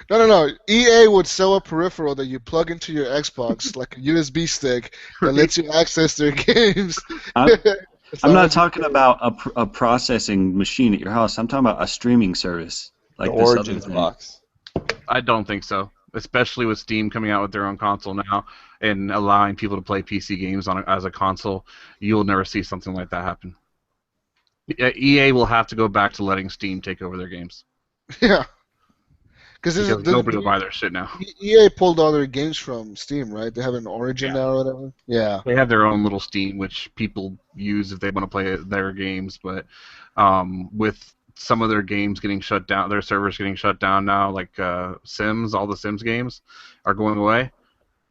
[SPEAKER 1] No. EA would sell a peripheral that you plug into your Xbox, like a USB stick, that lets you access their games.
[SPEAKER 2] I'm not talking about a processing machine at your house. I'm talking about a streaming service like
[SPEAKER 6] the
[SPEAKER 2] this
[SPEAKER 6] Origins
[SPEAKER 2] other thing.
[SPEAKER 6] box.
[SPEAKER 5] I don't think so. Especially with Steam coming out with their own console now and allowing people to play PC games as a console, you'll never see something like that happen. EA will have to go back to letting Steam take over their games.
[SPEAKER 1] Yeah.
[SPEAKER 5] Because nobody will buy their shit now.
[SPEAKER 1] EA pulled all their games from Steam, right? They have an Origin
[SPEAKER 5] Yeah.
[SPEAKER 1] now or whatever. Yeah.
[SPEAKER 5] They have their own little Steam, which people use if they want to play their games. But with some of their games getting shut down, their servers getting shut down now, like Sims, all the Sims games are going away.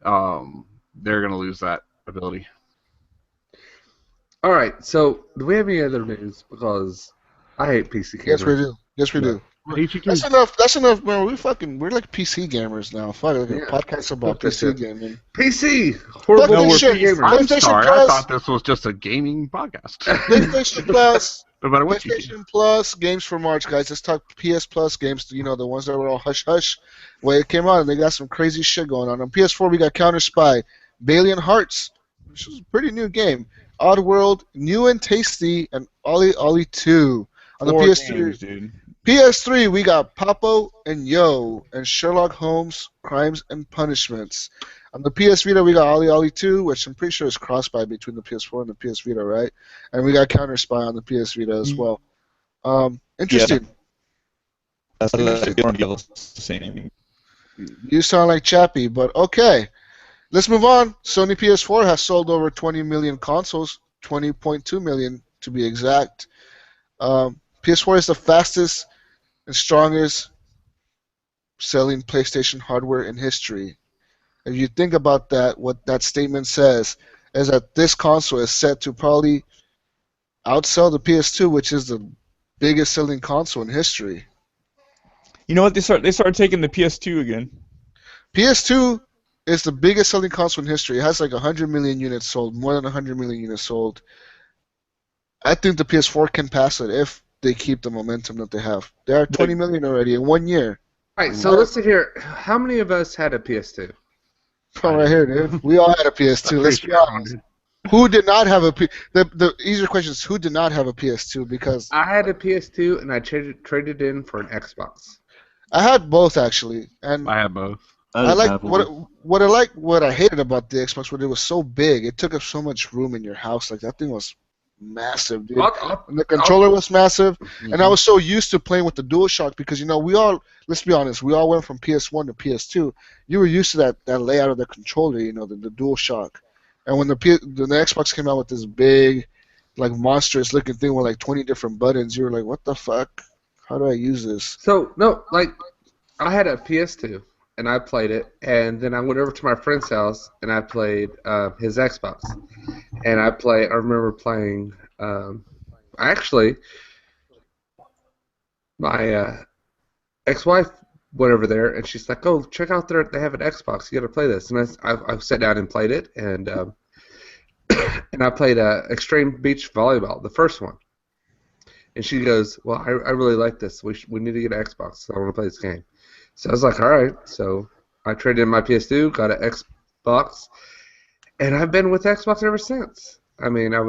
[SPEAKER 5] They're going to lose that ability.
[SPEAKER 3] All right. So, do we have any other news? Because I hate PC gaming.
[SPEAKER 1] Yes, we do. Yes, we do. That's enough. That's enough, man. We're like PC gamers now. Fuck, like a podcast about PC gaming.
[SPEAKER 3] PC. Horrible Gamerz.
[SPEAKER 5] I'm
[SPEAKER 1] PlayStation
[SPEAKER 5] sorry.
[SPEAKER 1] Plus.
[SPEAKER 5] I thought this was just a gaming podcast.
[SPEAKER 1] PlayStation Plus.
[SPEAKER 5] No matter what you
[SPEAKER 1] PlayStation Plus games for March, guys. Let's talk PS Plus games. You know, the ones that were all hush hush. Well, it came out and they got some crazy shit going on. On PS4, we got Counter Spy, Valiant Hearts, which is a pretty new game. Oddworld, New and Tasty, and Ollie 2. On the PS3,
[SPEAKER 6] games, dude.
[SPEAKER 1] PS3, we got Popo and Yo and Sherlock Holmes, Crimes and Punishments. On the PS Vita, we got Ollie 2, which I'm pretty sure is cross-buy between the PS4 and the PS Vita, right? And we got Counter Spy on the PS Vita as well. Interesting.
[SPEAKER 6] That's like, you don't be able to say anything.
[SPEAKER 1] You sound like Chappie, but okay. Let's move on. Sony PS4 has sold over 20 million consoles, 20.2 million to be exact. PS4 is the fastest and strongest selling PlayStation hardware in history. If you think about that, what that statement says is that this console is set to probably outsell the PS2, which is the biggest selling console in history.
[SPEAKER 6] You know what? They started taking the PS2 again.
[SPEAKER 1] PS2 is the biggest selling console in history. It has like 100 million units sold, more than 100 million units sold. I think the PS4 can pass it if they keep the momentum that they have. They are 20 million already in 1 year.
[SPEAKER 3] All right, so listen here. How many of us had a PS2?
[SPEAKER 1] Oh, right here, dude. We all had a PS2. Let's be honest. Who did not have a the easier question is who did not have a PS2? Because
[SPEAKER 3] I had a PS2 and I traded in for an Xbox.
[SPEAKER 1] I had both actually, and
[SPEAKER 5] I had both.
[SPEAKER 1] I like what I hated about the Xbox was it was so big. It took up so much room in your house. Like that thing was massive, dude. And the controller was massive, and I was so used to playing with the DualShock because let's be honest, we all went from PS1 to PS2. You were used to that layout of the controller, the DualShock. And when the Xbox came out with this big, like monstrous looking thing with like 20 different buttons, you were like, what the fuck? How do I use this?
[SPEAKER 3] So no, like I had a PS2 and I played it, and then I went over to my friend's house and I played his Xbox, and I remember playing. Actually, my ex-wife went over there and she's like, "Oh, check out they have an Xbox. You got to play this." And I sat down and played it, and and I played Extreme Beach Volleyball, the first one. And she goes, "Well, I really like this. We need to get an Xbox. So I want to play this game." So I was like, "All right." So I traded in my PS2, got an Xbox, and I've been with Xbox ever since. I mean, I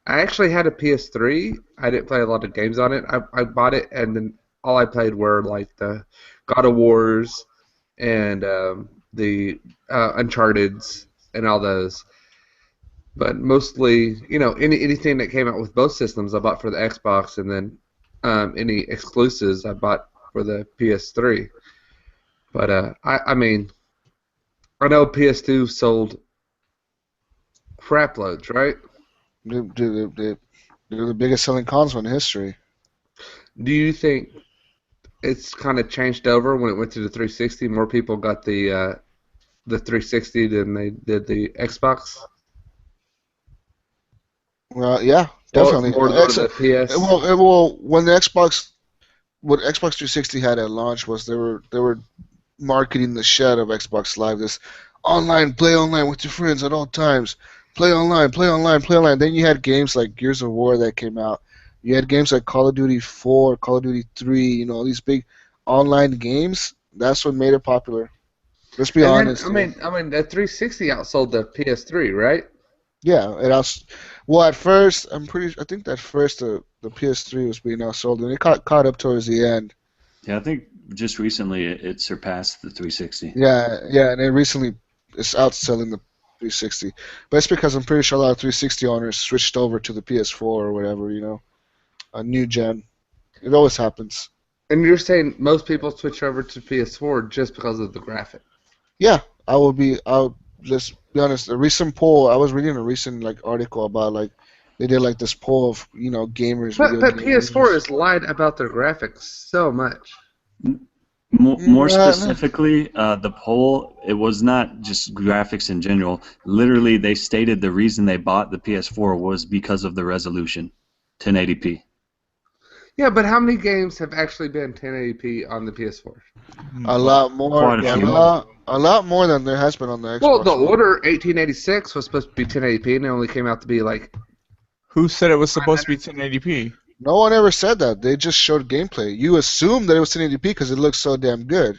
[SPEAKER 3] actually had a PS3. I didn't play a lot of games on it. I bought it, and then all I played were like the God of Wars and the Uncharted's and all those. But mostly, anything that came out with both systems I bought for the Xbox, and then any exclusives I bought for the PS3. But I mean, I know PS2 sold crap loads, right?
[SPEAKER 1] They're the biggest selling console in history.
[SPEAKER 3] Do you think it's kind of changed over when it went to the 360? More people got the 360 than they did the Xbox?
[SPEAKER 1] Well, yeah, definitely.
[SPEAKER 3] Or the PS.
[SPEAKER 1] Well, when what Xbox 360 had at launch was they were marketing the shit of Xbox Live. This play online with your friends at all times. Play online. Then you had games like Gears of War that came out. You had games like Call of Duty 4, Call of Duty 3. These big online games. That's what made it popular. Let's be honest.
[SPEAKER 3] I mean, the 360 outsold the PS3, right?
[SPEAKER 1] Yeah, at first, I think that first the PS3 was being outsold, and it caught up towards the end.
[SPEAKER 2] Yeah, I think just recently it surpassed the 360.
[SPEAKER 1] Yeah, and it recently it's outselling the 360. But it's because I'm pretty sure a lot of 360 owners switched over to the PS4 or whatever, a new gen. It always happens.
[SPEAKER 3] And you're saying most people switch over to PS4 just because of the graphic?
[SPEAKER 1] Yeah, I'll just be honest. A recent poll, I was reading a recent article about they did this poll of gamers.
[SPEAKER 3] But PS4 has lied about their graphics so much.
[SPEAKER 2] More specifically, the poll, it was not just graphics in general. Literally, they stated the reason they bought the PS4 was because of the resolution, 1080p.
[SPEAKER 3] Yeah, but how many games have actually been 1080p on the PS4?
[SPEAKER 1] A lot more.
[SPEAKER 2] Quite a few.
[SPEAKER 1] A lot more than there has been on the Xbox.
[SPEAKER 3] Well, the
[SPEAKER 1] One.
[SPEAKER 3] Order 1886 was supposed to be 1080p, and it only came out to be like.
[SPEAKER 6] Who said it was supposed to be 1080p?
[SPEAKER 1] No one ever said that. They just showed gameplay. You assume that it was 1080p because it looks so damn good,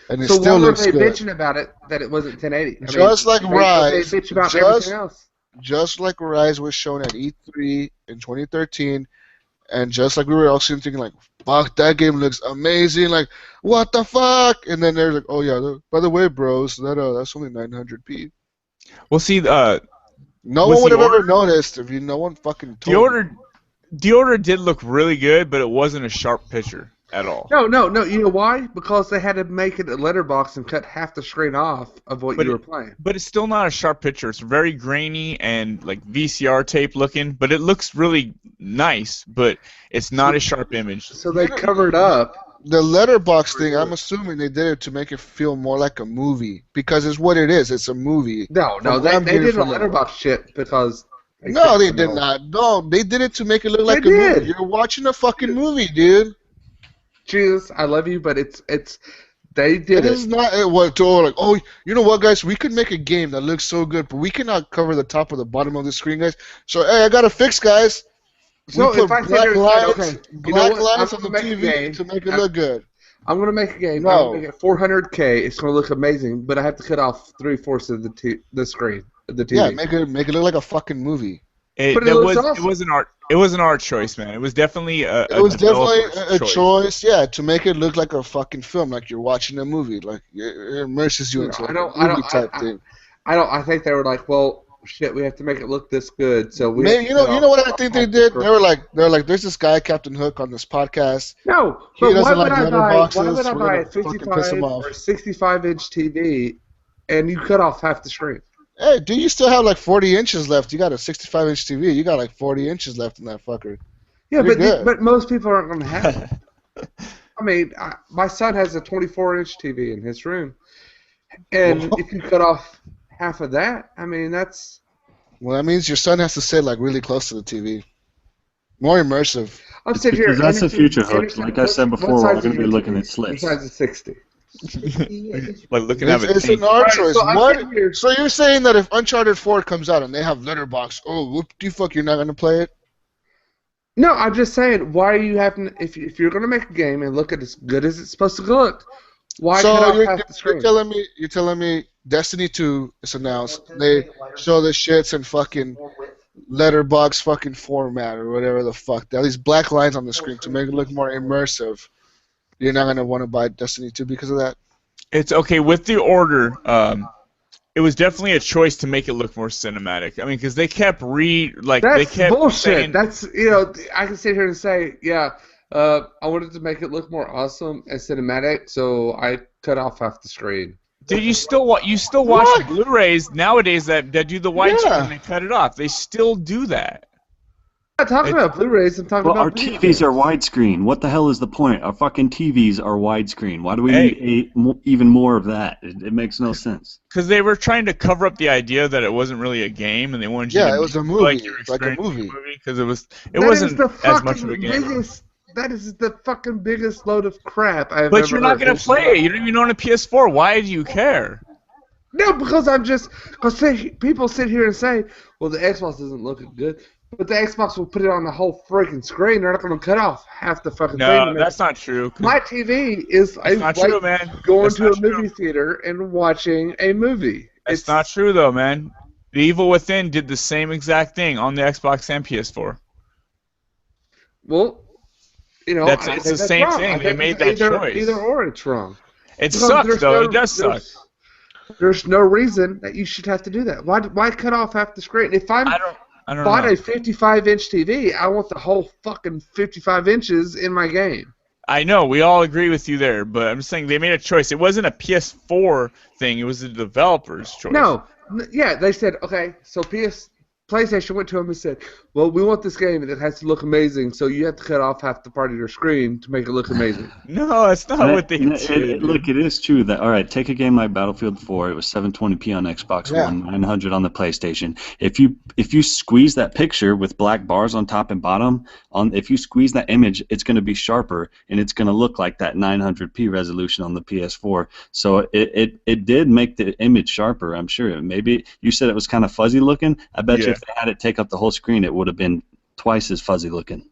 [SPEAKER 1] and it
[SPEAKER 3] So
[SPEAKER 1] still
[SPEAKER 3] why were
[SPEAKER 1] looks
[SPEAKER 3] they
[SPEAKER 1] good.
[SPEAKER 3] bitching about it that it wasn't 1080?
[SPEAKER 1] Just like Rise,
[SPEAKER 3] they bitch about
[SPEAKER 1] just-
[SPEAKER 3] everything else.
[SPEAKER 1] Just like Rise was shown at E3 in 2013, and just like we were all thinking like, fuck, that game looks amazing. Like, what the fuck? And then they're like, oh yeah, by the way, bros, that's only 900p.
[SPEAKER 6] Well, see,
[SPEAKER 1] No
[SPEAKER 6] Was
[SPEAKER 1] one would
[SPEAKER 6] the
[SPEAKER 1] have ever
[SPEAKER 6] Order-
[SPEAKER 1] noticed if no one fucking told.
[SPEAKER 6] the order did look really good, but it wasn't a sharp picture at all.
[SPEAKER 3] No. You know why? Because they had to make it a letterbox and cut half the screen off of what
[SPEAKER 6] But
[SPEAKER 3] you were playing.
[SPEAKER 6] But it's still not a sharp picture. It's very grainy and like VCR tape looking, but it looks really nice, but it's not a sharp image.
[SPEAKER 3] So they covered up.
[SPEAKER 1] The letterbox thing, I'm assuming they did it to make it feel more like a movie because it's what it is. It's a movie.
[SPEAKER 3] No,
[SPEAKER 1] From
[SPEAKER 3] they
[SPEAKER 1] what I'm
[SPEAKER 3] did
[SPEAKER 1] hearing
[SPEAKER 3] a
[SPEAKER 1] from them.
[SPEAKER 3] letterbox shit because.
[SPEAKER 1] No, they
[SPEAKER 3] couldn't
[SPEAKER 1] did
[SPEAKER 3] know.
[SPEAKER 1] not. No, they did it to make it look like a
[SPEAKER 3] They did.
[SPEAKER 1] movie. You're watching a fucking movie, dude.
[SPEAKER 3] Jesus, I love you, but it's they did
[SPEAKER 1] It is not what to like. Oh, you know what, guys? We could make a game that looks so good, but we cannot cover the top or the bottom of the screen, guys. So hey, I got a fix, guys.
[SPEAKER 3] So
[SPEAKER 1] we
[SPEAKER 3] if I
[SPEAKER 1] put
[SPEAKER 3] sit here
[SPEAKER 1] black
[SPEAKER 3] and say,
[SPEAKER 1] lines,
[SPEAKER 3] okay, you know
[SPEAKER 1] black
[SPEAKER 3] what?
[SPEAKER 1] lines
[SPEAKER 3] I'm
[SPEAKER 1] on the
[SPEAKER 3] gonna make a game.
[SPEAKER 1] TV to make it look good.
[SPEAKER 3] I'm gonna make a game.
[SPEAKER 1] No.
[SPEAKER 3] I'm gonna make it 400K. It's gonna look amazing, but I have to cut off 3/4 of the screen of the TV.
[SPEAKER 1] Yeah, make it look like a fucking movie.
[SPEAKER 3] But it looks awesome.
[SPEAKER 6] It was an art choice, man. It was definitely a
[SPEAKER 1] It was definitely
[SPEAKER 6] developer's
[SPEAKER 1] a choice, yeah, to make it look like a fucking film, like you're watching a movie, like it immerses you into a movie type thing.
[SPEAKER 3] I think they were like, well, shit, we have to make it look this good, so we.
[SPEAKER 1] Maybe, you know what I think they did? They're like, there's this guy, Captain Hook, on this podcast.
[SPEAKER 3] No,
[SPEAKER 1] He
[SPEAKER 3] but why
[SPEAKER 1] doesn't
[SPEAKER 3] would
[SPEAKER 1] like
[SPEAKER 3] I buy?
[SPEAKER 1] letterboxes,
[SPEAKER 3] Why would I
[SPEAKER 1] we're
[SPEAKER 3] buy a
[SPEAKER 1] gonna fucking piss him
[SPEAKER 3] 55
[SPEAKER 1] off.
[SPEAKER 3] or 65-inch TV, and you cut off half the screen?
[SPEAKER 1] Hey, dude, you still have like 40 inches left. You got a 65-inch TV. You got like 40 inches left in that fucker.
[SPEAKER 3] Yeah,
[SPEAKER 1] You're good.
[SPEAKER 3] but most people aren't going to have it. I mean, my son has a 24-inch TV in his room, and if you cut off half of that, I mean, that's.
[SPEAKER 1] Well, that means your son has to sit like really close to the TV. More immersive.
[SPEAKER 3] I'm sitting here.
[SPEAKER 2] Because that's the
[SPEAKER 3] Anderson-
[SPEAKER 2] future, Hook.
[SPEAKER 3] Anderson,
[SPEAKER 2] Like I said
[SPEAKER 3] what
[SPEAKER 2] before,
[SPEAKER 3] size
[SPEAKER 2] we're
[SPEAKER 3] is
[SPEAKER 2] going to be
[SPEAKER 3] your
[SPEAKER 2] looking
[SPEAKER 3] TV?
[SPEAKER 2] at slits.
[SPEAKER 3] What size is 60?
[SPEAKER 6] like looking at
[SPEAKER 1] It's
[SPEAKER 6] it.
[SPEAKER 1] an art
[SPEAKER 3] Right,
[SPEAKER 1] choice.
[SPEAKER 3] so I'm
[SPEAKER 1] What?
[SPEAKER 3] sitting here-
[SPEAKER 1] So you're saying that if Uncharted 4 comes out and they have letterbox, oh, whoop de fuck, you're not gonna play it?
[SPEAKER 3] No, I'm just saying. Why are you having? If you're going to make a game and look at as good as it's supposed to look, why cut
[SPEAKER 1] So
[SPEAKER 3] off
[SPEAKER 1] you're,
[SPEAKER 3] half the
[SPEAKER 1] you're
[SPEAKER 3] screen?
[SPEAKER 1] telling me Destiny 2 is announced. They show the shits in fucking letterbox fucking format or whatever the fuck. They have these black lines on the screen to make it look more immersive. You're not gonna want to buy Destiny 2 because of that.
[SPEAKER 6] It's okay with the order. It was definitely a choice to make it look more cinematic. I mean, because they kept they
[SPEAKER 3] That's
[SPEAKER 6] kept
[SPEAKER 3] bullshit.
[SPEAKER 6] saying,
[SPEAKER 3] That's I can sit here and say, yeah, I wanted to make it look more awesome and cinematic, so I cut off half the screen.
[SPEAKER 6] dude, you still watch
[SPEAKER 1] What?
[SPEAKER 6] Blu-rays nowadays that do the widescreen
[SPEAKER 1] Yeah.
[SPEAKER 6] and they cut it off. They still do that.
[SPEAKER 3] I'm not talking about Blu-rays. I'm talking
[SPEAKER 2] Well,
[SPEAKER 3] about
[SPEAKER 2] our TVs are widescreen. What the hell is the point? Our fucking TVs are widescreen. Why do we need even more of that? It makes no sense.
[SPEAKER 6] Because they were trying to cover up the idea that it wasn't really a game, and they wanted you
[SPEAKER 1] Yeah,
[SPEAKER 6] to
[SPEAKER 1] it was a
[SPEAKER 6] feel
[SPEAKER 1] movie.
[SPEAKER 6] like you were
[SPEAKER 1] It's like a
[SPEAKER 6] experiencing
[SPEAKER 1] movie.
[SPEAKER 6] because it
[SPEAKER 3] That
[SPEAKER 6] wasn't
[SPEAKER 3] is the
[SPEAKER 6] as much of a
[SPEAKER 3] fucking
[SPEAKER 6] game.
[SPEAKER 3] biggest. That is the fucking biggest load of crap I've ever
[SPEAKER 6] But you're not
[SPEAKER 3] heard.
[SPEAKER 6] gonna play it. You don't even own a PS4. Why do you care?
[SPEAKER 3] No, because people sit here and say, well, the Xbox isn't looking good, but the Xbox will put it on the whole freaking screen. They're not going to cut off half the fucking thing.
[SPEAKER 6] No,
[SPEAKER 3] to make-
[SPEAKER 6] that's not true. 'cause
[SPEAKER 3] My TV is
[SPEAKER 6] That's not true,
[SPEAKER 3] like
[SPEAKER 6] man.
[SPEAKER 3] going
[SPEAKER 6] That's
[SPEAKER 3] to a
[SPEAKER 6] not true.
[SPEAKER 3] movie theater and watching a movie.
[SPEAKER 6] That's not true, though, man. The Evil Within did the same exact thing on the Xbox and PS4.
[SPEAKER 3] Well,
[SPEAKER 6] It's
[SPEAKER 3] I
[SPEAKER 6] the
[SPEAKER 3] think that's
[SPEAKER 6] same
[SPEAKER 3] wrong.
[SPEAKER 6] thing.
[SPEAKER 3] I
[SPEAKER 6] They
[SPEAKER 3] think
[SPEAKER 6] made
[SPEAKER 3] it's
[SPEAKER 6] that choice.
[SPEAKER 3] Either or, it's wrong.
[SPEAKER 6] It
[SPEAKER 3] Because
[SPEAKER 6] sucks,
[SPEAKER 3] there's
[SPEAKER 6] though.
[SPEAKER 3] no-
[SPEAKER 6] It does suck.
[SPEAKER 3] There's no reason that you should have to do that. Why cut off half the screen? If I'm
[SPEAKER 6] I don't
[SPEAKER 3] bought
[SPEAKER 6] know.
[SPEAKER 3] a 55-inch TV, I want the whole fucking 55 inches in my game.
[SPEAKER 6] I know, we all agree with you there, but I'm just saying they made a choice. It wasn't a PS4 thing, it was the developer's choice.
[SPEAKER 3] No, yeah, they said, okay, so PlayStation went to them and said, "Well, we want this game, and it has to look amazing, so you have to cut off half the part of your screen to make it look amazing."
[SPEAKER 6] No, that's not what they do.
[SPEAKER 2] Look, it is true that, all right, take a game like Battlefield 4. It was 720p on Xbox One, 900 on the PlayStation. If you squeeze that picture with black bars on top and bottom, if you squeeze that image, it's going to be sharper, and it's going to look like that 900p resolution on the PS4. So it did make the image sharper, I'm sure. Maybe you said it was kind of fuzzy looking. I bet you if they had it take up the whole screen, it would have been twice as fuzzy looking.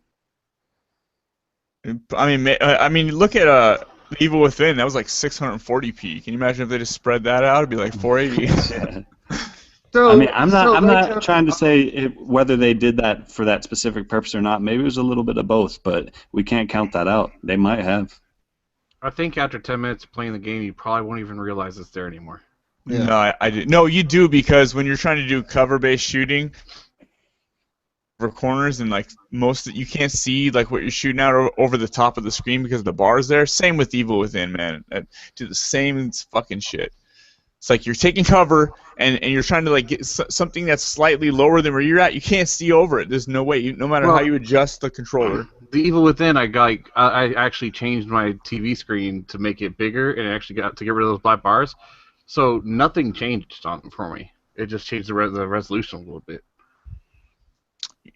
[SPEAKER 6] I mean, look at Evil Within. That was like 640p. Can you imagine if they just spread that out? It'd be like 480.
[SPEAKER 3] So,
[SPEAKER 2] I mean, I'm not trying to say whether they did that for that specific purpose or not. Maybe it was a little bit of both, but we can't count that out. They might have.
[SPEAKER 5] I think after 10 minutes of playing the game, you probably won't even realize it's there anymore.
[SPEAKER 1] Yeah.
[SPEAKER 6] No, I did. No, you do, because when you're trying to do cover-based shooting over corners and like you can't see like what you're shooting at over the top of the screen because the bar's there. Same with Evil Within, man. Do the same fucking shit. It's like you're taking cover and you're trying to like get something that's slightly lower than where you're at. You can't see over it. There's no way. No matter how you adjust the controller.
[SPEAKER 5] The Evil Within, I actually changed my TV screen to make it bigger, and I actually got to get rid of those black bars. So nothing changed for me. It just changed the resolution a little bit.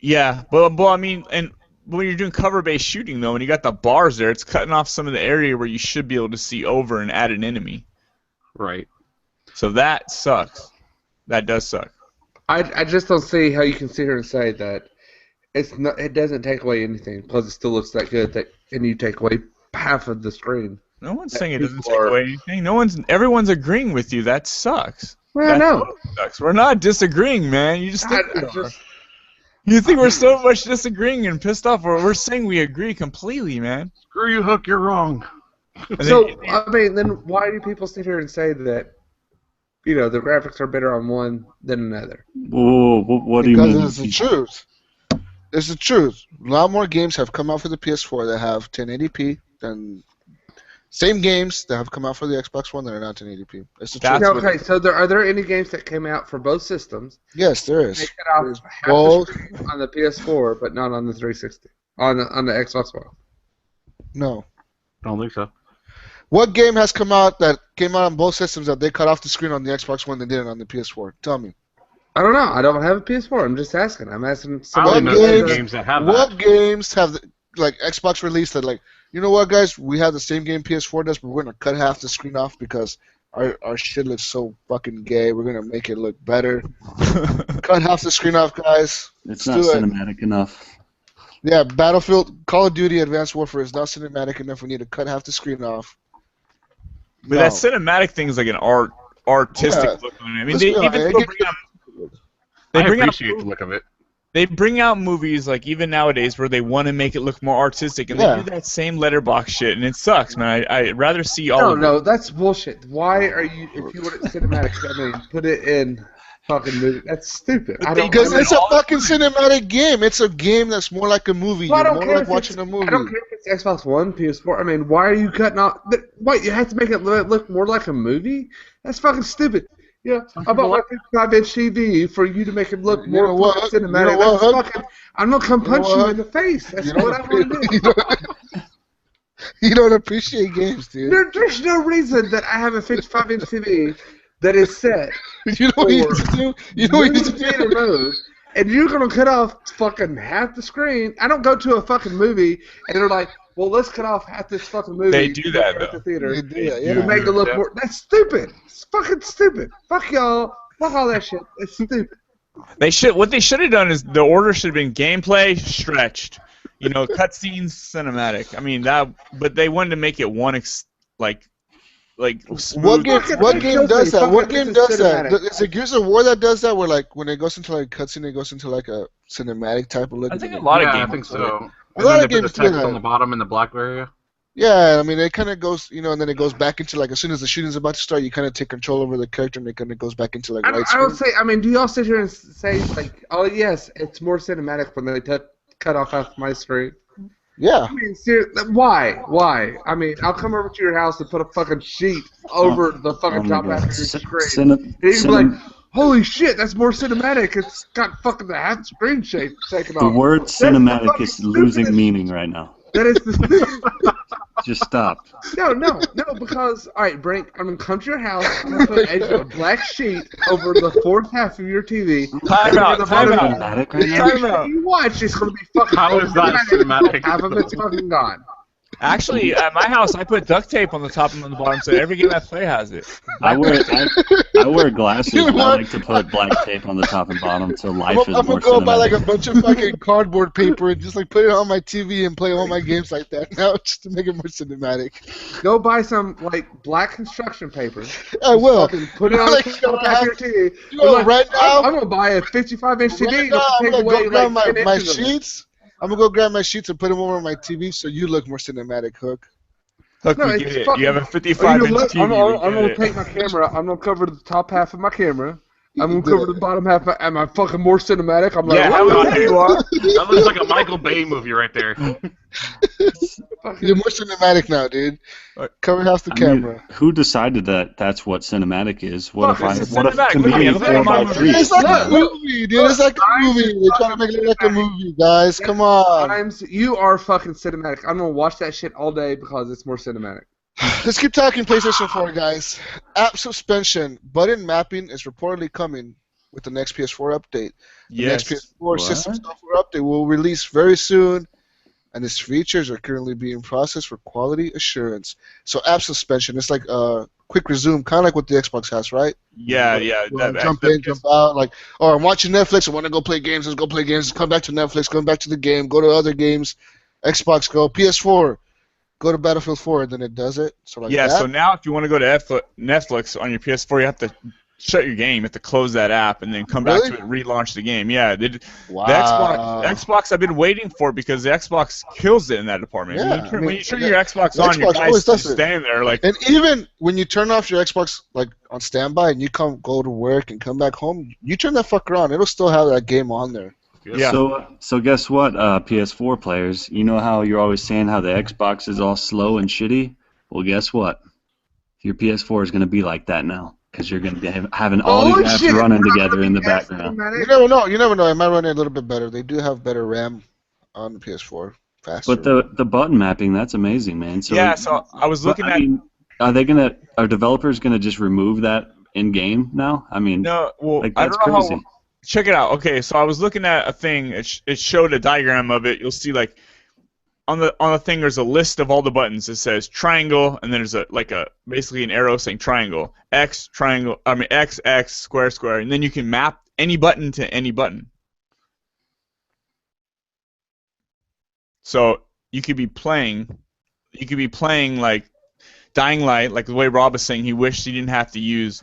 [SPEAKER 6] Yeah, well, I mean, and when you're doing cover-based shooting, though, and you got the bars there, it's cutting off some of the area where you should be able to see over and at an enemy.
[SPEAKER 5] Right.
[SPEAKER 3] So that sucks. That does suck.
[SPEAKER 7] I just don't see how you can sit here and say that it doesn't take away anything because it still looks that good and you take away half of the screen.
[SPEAKER 6] No one's saying it doesn't take away anything. Everyone's agreeing with you. That sucks.
[SPEAKER 7] Well, I know.
[SPEAKER 6] Sucks. We're not disagreeing, man. You just think you think we're so much disagreeing and pissed off. We're saying we agree completely, man.
[SPEAKER 5] Screw you, Hook. You're wrong.
[SPEAKER 7] So I mean, then why do people sit here and say that? You know, the graphics are better on one than another.
[SPEAKER 2] Whoa, what do you mean?
[SPEAKER 1] Because it's the truth. It's the truth. A lot more games have come out for the PS4 that have 1080p than same games that have come out for the Xbox One that are not 1080p. It's the truth.
[SPEAKER 7] Okay, so are there any games that came out for both systems?
[SPEAKER 1] Yes, there is.
[SPEAKER 7] They cut off half the screen on the PS4, but not on the 360. On the Xbox One.
[SPEAKER 1] No.
[SPEAKER 5] I don't think so.
[SPEAKER 1] What game has come out that came out on both systems that they cut off the screen on the Xbox One and didn't on the PS4? Tell me.
[SPEAKER 7] I don't know. I don't have a PS4. I'm just asking. I'm asking.
[SPEAKER 1] What games have like Xbox released that like, you know what, guys? We have the same game PS4 does, but we're gonna cut half the screen off because our shit looks so fucking gay. We're gonna make it look better. Cut half the screen off, guys.
[SPEAKER 2] It's not cinematic enough.
[SPEAKER 1] Yeah, Battlefield, Call of Duty, Advanced Warfare is not cinematic enough. We need to cut half the screen off.
[SPEAKER 6] But that cinematic thing is like an artistic look on it. I mean, they
[SPEAKER 5] appreciate the look of it.
[SPEAKER 6] They bring out movies like even nowadays where they want to make it look more artistic, and they do that same letterbox shit, and it sucks, man. I'd rather see all.
[SPEAKER 7] No, that's bullshit. Why are you? If you want it cinematic, I mean, put it in fucking movie. That's stupid.
[SPEAKER 1] Because it's a fucking cinematic game. It's a game that's more like a movie.
[SPEAKER 7] Well,
[SPEAKER 1] You're more like watching a movie.
[SPEAKER 7] I don't care if it's Xbox One, PS4. I mean, why are you cutting off? What, you have to make it look more like a movie? That's fucking stupid. Yeah, I bought my 55-inch TV for you to make it look more cinematic. You know what? I'm not gonna punch you in the face. That's what I want to do.
[SPEAKER 1] You don't appreciate games, dude.
[SPEAKER 7] There's no reason that I have a 55-inch TV that is set.
[SPEAKER 1] You know what you need to do? You know what you need to do?
[SPEAKER 7] Mode, and you're gonna cut off fucking half the screen. I don't go to a fucking movie and they're like, well, let's cut off half this fucking movie.
[SPEAKER 6] They do that, though.
[SPEAKER 7] The theater.
[SPEAKER 1] They do that, yeah.
[SPEAKER 7] To make it look more. That's stupid. It's fucking stupid. Fuck y'all. Fuck all that shit. It's stupid.
[SPEAKER 6] What they should have done is the order should have been gameplay stretched, cutscenes, cinematic. I mean but they wanted to make it one like smooth.
[SPEAKER 1] What game does that? What game does that? Is it Gears of War that does that? Where like when it goes into like cutscene, it goes into like a cinematic type of look.
[SPEAKER 6] I think a lot of games.
[SPEAKER 5] I think so.
[SPEAKER 1] A lot of games
[SPEAKER 5] do that. On the bottom in the black area.
[SPEAKER 1] Yeah, I mean, it kind of goes, and then it goes back into, like, as soon as the shooting's about to start, you kind of take control over the character, and it kind of goes back into, like, light screen.
[SPEAKER 7] I don't say, I mean, do y'all sit here and say, like, oh, yes, it's more cinematic when they cut off half my screen?
[SPEAKER 1] Yeah.
[SPEAKER 7] I mean, why? Why? I mean, I'll come over to your house and put a fucking sheet over the fucking top half of your screen. And you can be like, holy shit, that's more cinematic. It's got fucking the half screen shape taken
[SPEAKER 2] The
[SPEAKER 7] off.
[SPEAKER 2] word
[SPEAKER 7] That's
[SPEAKER 2] cinematic
[SPEAKER 7] the
[SPEAKER 2] is
[SPEAKER 7] fucking
[SPEAKER 2] losing
[SPEAKER 7] stupidest-
[SPEAKER 2] meaning right now.
[SPEAKER 7] That is the
[SPEAKER 2] Just stop.
[SPEAKER 7] no, because all right, Brink, I'm gonna come to your house. I'm gonna put a black sheet over the fourth half of your TV.
[SPEAKER 6] Time out.
[SPEAKER 7] The
[SPEAKER 6] Time
[SPEAKER 7] bottom-
[SPEAKER 6] out.
[SPEAKER 2] Cinematic right now?
[SPEAKER 6] Time out.
[SPEAKER 7] You watch, it's gonna be fucking.
[SPEAKER 5] How is that cinematic?
[SPEAKER 7] Half of it's fucking gone.
[SPEAKER 6] Actually, at my house, I put duct tape on the top and on the bottom, so every game I play has it.
[SPEAKER 2] I wear glasses,
[SPEAKER 1] You know
[SPEAKER 2] and I
[SPEAKER 1] what?
[SPEAKER 2] like to put black tape on the top and bottom, so life is
[SPEAKER 1] I'm
[SPEAKER 2] more
[SPEAKER 1] gonna go buy like a
[SPEAKER 2] cinematic.
[SPEAKER 1] bunch of fucking cardboard paper and just like put it on my TV and play all my games like that now, just to make it more cinematic.
[SPEAKER 7] Go buy some like black construction paper.
[SPEAKER 1] I will.
[SPEAKER 7] Fucking put it on
[SPEAKER 1] Like,
[SPEAKER 7] the top half of your TV.
[SPEAKER 1] You know,
[SPEAKER 7] Like,
[SPEAKER 1] right now,
[SPEAKER 7] I'm gonna buy a 55-inch TV.
[SPEAKER 1] right
[SPEAKER 7] It'll
[SPEAKER 1] now, I'm
[SPEAKER 7] take
[SPEAKER 1] gonna
[SPEAKER 7] away
[SPEAKER 1] go grab
[SPEAKER 7] like 10
[SPEAKER 1] my
[SPEAKER 7] inches of it.
[SPEAKER 1] sheets. I'm gonna go grab my sheets and put them over my TV so you look more cinematic, Hook.
[SPEAKER 6] Look,
[SPEAKER 7] No,
[SPEAKER 6] we
[SPEAKER 7] it's
[SPEAKER 6] get it.
[SPEAKER 7] fucking-
[SPEAKER 6] You have a
[SPEAKER 7] Oh,
[SPEAKER 6] 55-inch
[SPEAKER 7] you know what?
[SPEAKER 6] TV.
[SPEAKER 7] I'm
[SPEAKER 6] we
[SPEAKER 7] gonna
[SPEAKER 6] get
[SPEAKER 7] take
[SPEAKER 6] it.
[SPEAKER 7] my camera. I'm gonna cover the top half of my camera. I'm gonna
[SPEAKER 1] Do
[SPEAKER 7] cover
[SPEAKER 1] it.
[SPEAKER 7] the bottom half. Am I fucking more cinematic? I'm like,
[SPEAKER 6] Yeah,
[SPEAKER 7] what?
[SPEAKER 6] how about you are?
[SPEAKER 5] That looks like a Michael Bay movie right there.
[SPEAKER 1] You're more cinematic now, dude. Cover half the
[SPEAKER 2] I mean,
[SPEAKER 1] camera.
[SPEAKER 2] who decided that that's what cinematic is? What
[SPEAKER 6] Fuck,
[SPEAKER 2] if
[SPEAKER 6] it's a
[SPEAKER 2] what if
[SPEAKER 6] cinematic
[SPEAKER 2] comedian
[SPEAKER 6] movie. Look at my
[SPEAKER 2] 4x3?
[SPEAKER 1] It's like a
[SPEAKER 7] Look,
[SPEAKER 1] movie, dude. It's like a movie. They're trying to make it look like a movie, guys. Come on.
[SPEAKER 7] Times you are fucking cinematic. I'm gonna watch that shit all day because it's more cinematic.
[SPEAKER 1] Let's keep talking PlayStation 4, guys. App suspension button mapping is reportedly coming with the next PS4 update. The
[SPEAKER 6] Yes.
[SPEAKER 1] next PS4 system software update will release very soon, and its features are currently being processed for quality assurance. So app suspension, it's like quick resume, kind of like what the Xbox has, right?
[SPEAKER 6] Yeah.
[SPEAKER 1] Jump in, jump out, like, oh, I'm watching Netflix, I want to go play games, let's go play games, come back to Netflix, come back to the game, go to other games, Xbox, go, PS4, go to Battlefield 4, and then it does it. So like
[SPEAKER 6] Yeah,
[SPEAKER 1] that.
[SPEAKER 6] so now if you want to go to Netflix on your PS4, you have to shut your game, you have to close that app, and then come back
[SPEAKER 1] Really?
[SPEAKER 6] to it and relaunch the game. Yeah,
[SPEAKER 1] Wow.
[SPEAKER 6] the Xbox I've been waiting for because the Xbox kills it in that department.
[SPEAKER 1] Yeah,
[SPEAKER 6] When you turn
[SPEAKER 1] the-
[SPEAKER 6] your Xbox
[SPEAKER 1] the
[SPEAKER 6] on, your
[SPEAKER 1] Xbox always
[SPEAKER 6] guy's
[SPEAKER 1] does
[SPEAKER 6] just
[SPEAKER 1] it.
[SPEAKER 6] standing there like,
[SPEAKER 1] And even when you turn off your Xbox like on standby and you go to work and come back home, you turn that fucker on, it'll still have that game on there.
[SPEAKER 6] yeah.
[SPEAKER 2] So guess what, PS4 players? You know how you're always saying how the Xbox is all slow and shitty? Well, guess what? Your PS4 is going to be like that now because you're going to be having all these apps running together in the background.
[SPEAKER 1] You never know. You never know. It might run it a little bit better. They do have better RAM on the PS4, faster.
[SPEAKER 2] But the button mapping, that's amazing, man. So,
[SPEAKER 6] yeah, so I was looking
[SPEAKER 2] I mean, are developers gonna just remove that in game now? I mean,
[SPEAKER 6] no, well,
[SPEAKER 2] like
[SPEAKER 6] I
[SPEAKER 2] that's
[SPEAKER 6] don't know
[SPEAKER 2] crazy.
[SPEAKER 6] how. Check it out. Okay, so I was looking at a thing. It showed a diagram of it. You'll see like on the thing there's a list of all the buttons. It says triangle, and then there's basically an arrow saying triangle, X triangle. I mean X X square square, and then you can map any button to any button. So you could be playing like Dying Light, like the way Rob was saying. He wished he didn't have to use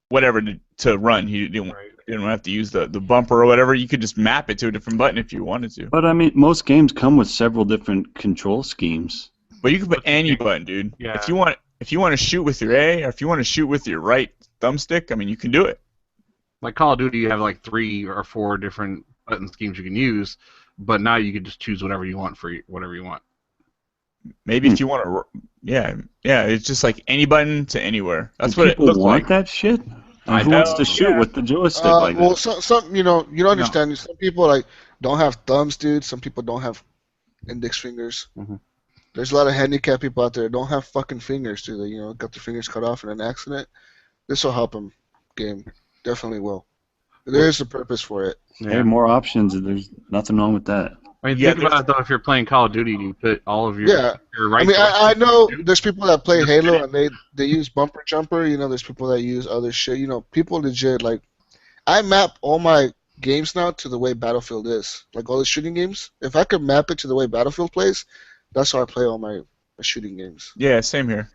[SPEAKER 6] whatever to run. He didn't have to use the bumper or whatever. You could just map it to a different button if you wanted to.
[SPEAKER 2] But I mean, most games come with several different control schemes.
[SPEAKER 6] But you can put any button, dude.
[SPEAKER 5] Yeah.
[SPEAKER 6] If you want to shoot with your A, or if you want to shoot with your right thumbstick, I mean, you can do it.
[SPEAKER 5] Like Call of Duty, you have like 3 or 4 different button schemes you can use, but now you can just choose whatever you want for whatever you want.
[SPEAKER 6] Maybe if you want to, yeah, it's just like any button to anywhere. That's what it
[SPEAKER 2] People
[SPEAKER 6] looks
[SPEAKER 2] want
[SPEAKER 6] like.
[SPEAKER 2] that shit.
[SPEAKER 5] I
[SPEAKER 2] Who wants
[SPEAKER 6] know,
[SPEAKER 2] to shoot
[SPEAKER 6] yeah.
[SPEAKER 2] with the joystick like
[SPEAKER 1] well,
[SPEAKER 2] that?
[SPEAKER 1] some you don't understand. Some people like don't have thumbs, dude. Some people don't have index fingers.
[SPEAKER 2] Mhm.
[SPEAKER 1] There's a lot of handicapped people out there that don't have fucking fingers, dude. They got their fingers cut off in an accident. This will help them game. Definitely will. There is a purpose for it.
[SPEAKER 2] Hey, more options. There's nothing wrong with that.
[SPEAKER 5] I mean,
[SPEAKER 6] Yeah,
[SPEAKER 5] think about it though. If you're playing Call of Duty, you put all of your
[SPEAKER 1] Yeah.
[SPEAKER 5] right.
[SPEAKER 1] I mean, I know
[SPEAKER 5] Dude.
[SPEAKER 1] there's people that play Halo and they use bumper jumper. There's people that use other shit. People legit like. I map all my games now to the way Battlefield is. Like all the shooting games. If I could map it to the way Battlefield plays, that's how I play all my shooting games.
[SPEAKER 6] Yeah, same here.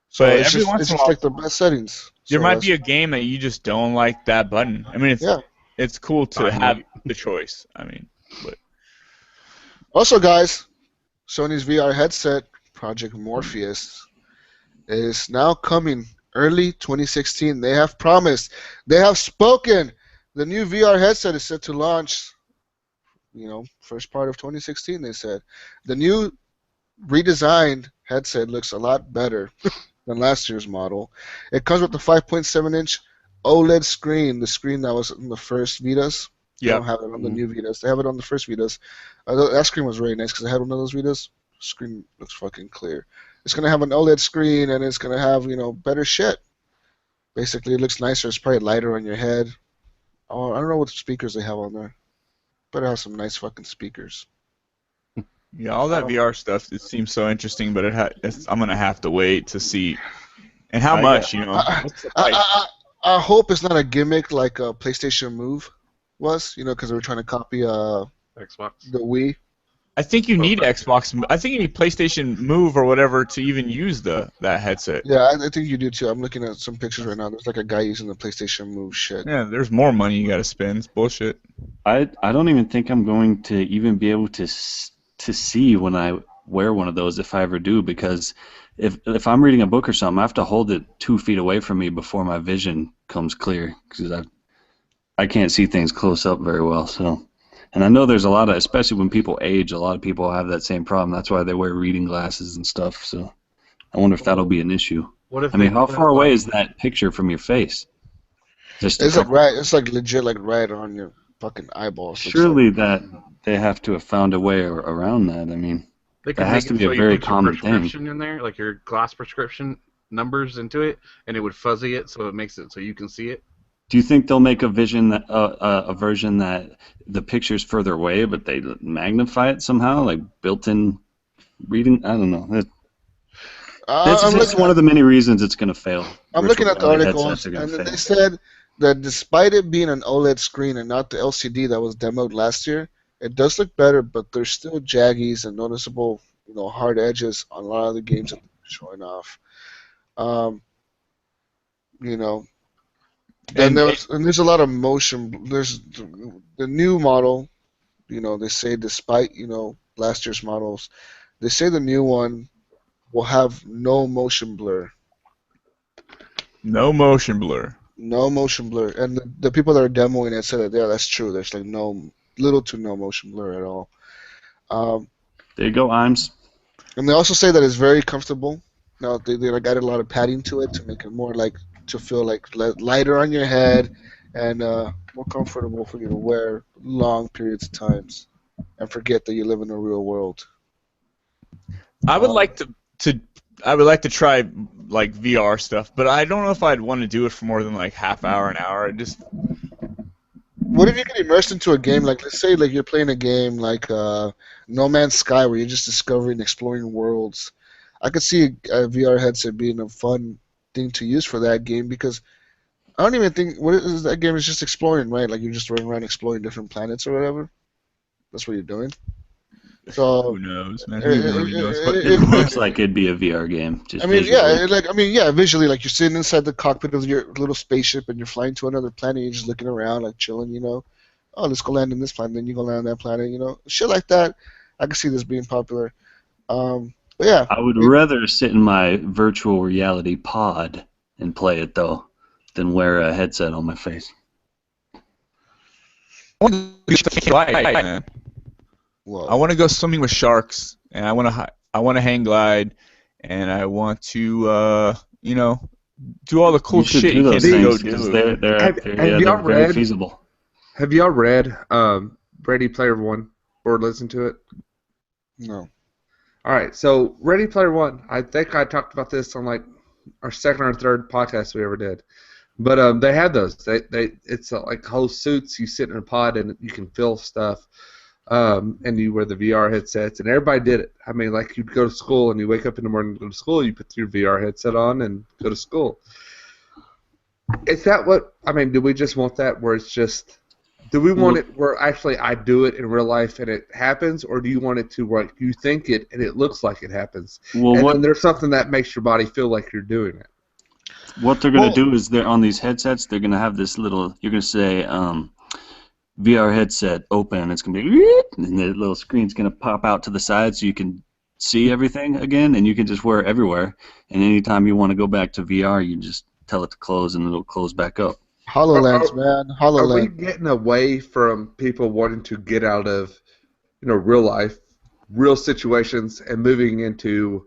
[SPEAKER 1] So
[SPEAKER 6] But
[SPEAKER 1] it's
[SPEAKER 6] every
[SPEAKER 1] just,
[SPEAKER 6] once
[SPEAKER 1] it's
[SPEAKER 6] in a
[SPEAKER 1] just
[SPEAKER 6] while,
[SPEAKER 1] like the best settings.
[SPEAKER 6] there
[SPEAKER 1] So
[SPEAKER 6] might
[SPEAKER 1] that's-
[SPEAKER 6] be a game that you just don't like that button. I mean,
[SPEAKER 1] Yeah.
[SPEAKER 6] it's cool to
[SPEAKER 5] I
[SPEAKER 6] have
[SPEAKER 5] know.
[SPEAKER 6] the choice. I mean, but
[SPEAKER 1] Also, guys, Sony's VR headset, Project Morpheus, is now coming early 2016. They have promised. They have spoken. The new VR headset is set to launch, first part of 2016, they said. The new redesigned headset looks a lot better than last year's model. It comes with the 5.7-inch OLED screen, the screen that was in the first Vitas. They
[SPEAKER 6] Yeah.
[SPEAKER 1] don't have it on the new Vitas. They have it on the first Vitas. That screen was really nice because I had one of those Vitas. Screen looks fucking clear. It's gonna have an OLED screen and it's gonna have better shit. Basically, it looks nicer. It's probably lighter on your head. Oh, I don't know what speakers they have on there. Better have some nice fucking speakers.
[SPEAKER 6] Yeah, all that VR stuff, it seems so interesting, but I'm gonna have to wait to see. And how much, what's the price?
[SPEAKER 1] I hope it's not a gimmick like a PlayStation Move was, because they were trying to copy
[SPEAKER 5] Xbox.
[SPEAKER 1] the Wii.
[SPEAKER 6] I think you need Xbox. I think you need PlayStation Move or whatever to even use that headset.
[SPEAKER 1] Yeah, I think you do too. I'm looking at some pictures right now. There's like a guy using the PlayStation Move shit.
[SPEAKER 6] Yeah, there's more money you gotta spend. It's bullshit.
[SPEAKER 2] I don't even think I'm going to even be able to see when I wear one of those if I ever do, because if I'm reading a book or something, I have to hold it 2 feet away from me before my vision comes clear, because I can't see things close up very well. So, and I know there's a lot of, especially when people age, a lot of people have that same problem. That's why they wear reading glasses and stuff. So, I wonder if that'll be an issue.
[SPEAKER 5] What if
[SPEAKER 2] I mean, how far away is that picture from your face?
[SPEAKER 1] It's like legit, like right on your fucking eyeballs.
[SPEAKER 2] Surely that they have to have found a way around that. I mean,
[SPEAKER 5] That
[SPEAKER 2] has to be a very common thing.
[SPEAKER 5] prescription in there, like your glass prescription numbers into it, and it would fuzzy it so it makes it so you can see it.
[SPEAKER 2] Do you think they'll make a version that the picture's further away, but they magnify it somehow, like built-in reading? I don't know. That's just one of the many reasons it's going to fail.
[SPEAKER 1] I'm looking at the article, and they said that despite it being an OLED screen and not the LCD that was demoed last year, it does look better, but there's still jaggies and noticeable, hard edges on a lot of the games that they're showing off. And there's a lot of motion. There's the new model. They say despite last year's models, they say the new one will have no motion blur.
[SPEAKER 6] No motion blur.
[SPEAKER 1] No motion blur, and the people that are demoing it said that that's true. There's like little to no motion blur at all.
[SPEAKER 2] There you go, Imes.
[SPEAKER 1] And they also say that it's very comfortable. Now they added a lot of padding to it to make it more to feel like lighter on your head and more comfortable for you to wear long periods of times and forget that you live in the real world.
[SPEAKER 6] I would like to try like VR stuff, but I don't know if I'd want to do it for more than like half hour, an hour.
[SPEAKER 1] What if you get immersed into a game, like let's say like you're playing a game like No Man's Sky where you're just discovering, exploring worlds. I could see a VR headset being a fun thing to use for that game, because I don't even think that game is just exploring, right? Like you're just running around exploring different planets or whatever. That's what you're doing. So
[SPEAKER 6] who knows, man? Who really knows?
[SPEAKER 2] It looks like it'd be a VR game. Just
[SPEAKER 1] visually, like you're sitting inside the cockpit of your little spaceship and you're flying to another planet. You're just looking around, like chilling. Oh, let's go land on this planet. Then you go land on that planet. Shit like that. I can see this being popular. But yeah.
[SPEAKER 2] I would rather sit in my virtual reality pod and play it though, than wear a headset on my face.
[SPEAKER 6] I want to go swimming with sharks, and I want to hang glide, and I want to do all the cool shit you can't go do.
[SPEAKER 2] They're very feasible.
[SPEAKER 7] Have y'all read Ready Player One or listened to it?
[SPEAKER 1] No.
[SPEAKER 7] All right, so Ready Player One. I think I talked about this on like our second or third podcast we ever did, but they had those. It's like whole suits. You sit in a pod and you can feel stuff. And you wear the VR headsets, and everybody did it. I mean, like you'd go to school, and you wake up in the morning to go to school, you put your VR headset on and go to school. Is that what, I mean, do we just want that where it's just, do we want it where actually I do it in real life and it happens, or do you want it to where you think it and it looks like it happens? And then there's something that makes your body feel like you're doing it.
[SPEAKER 2] What they're going to do is they're on these headsets, they're going to have this little, you're going to say, VR headset open, it's going to be, and the little screen's going to pop out to the side so you can see everything again, and you can just wear it everywhere. And anytime you want to go back to VR, you just tell it to close, and it'll close back up.
[SPEAKER 1] HoloLens, man. HoloLens.
[SPEAKER 7] Are we getting away from people wanting to get out of, real life, real situations, and moving into,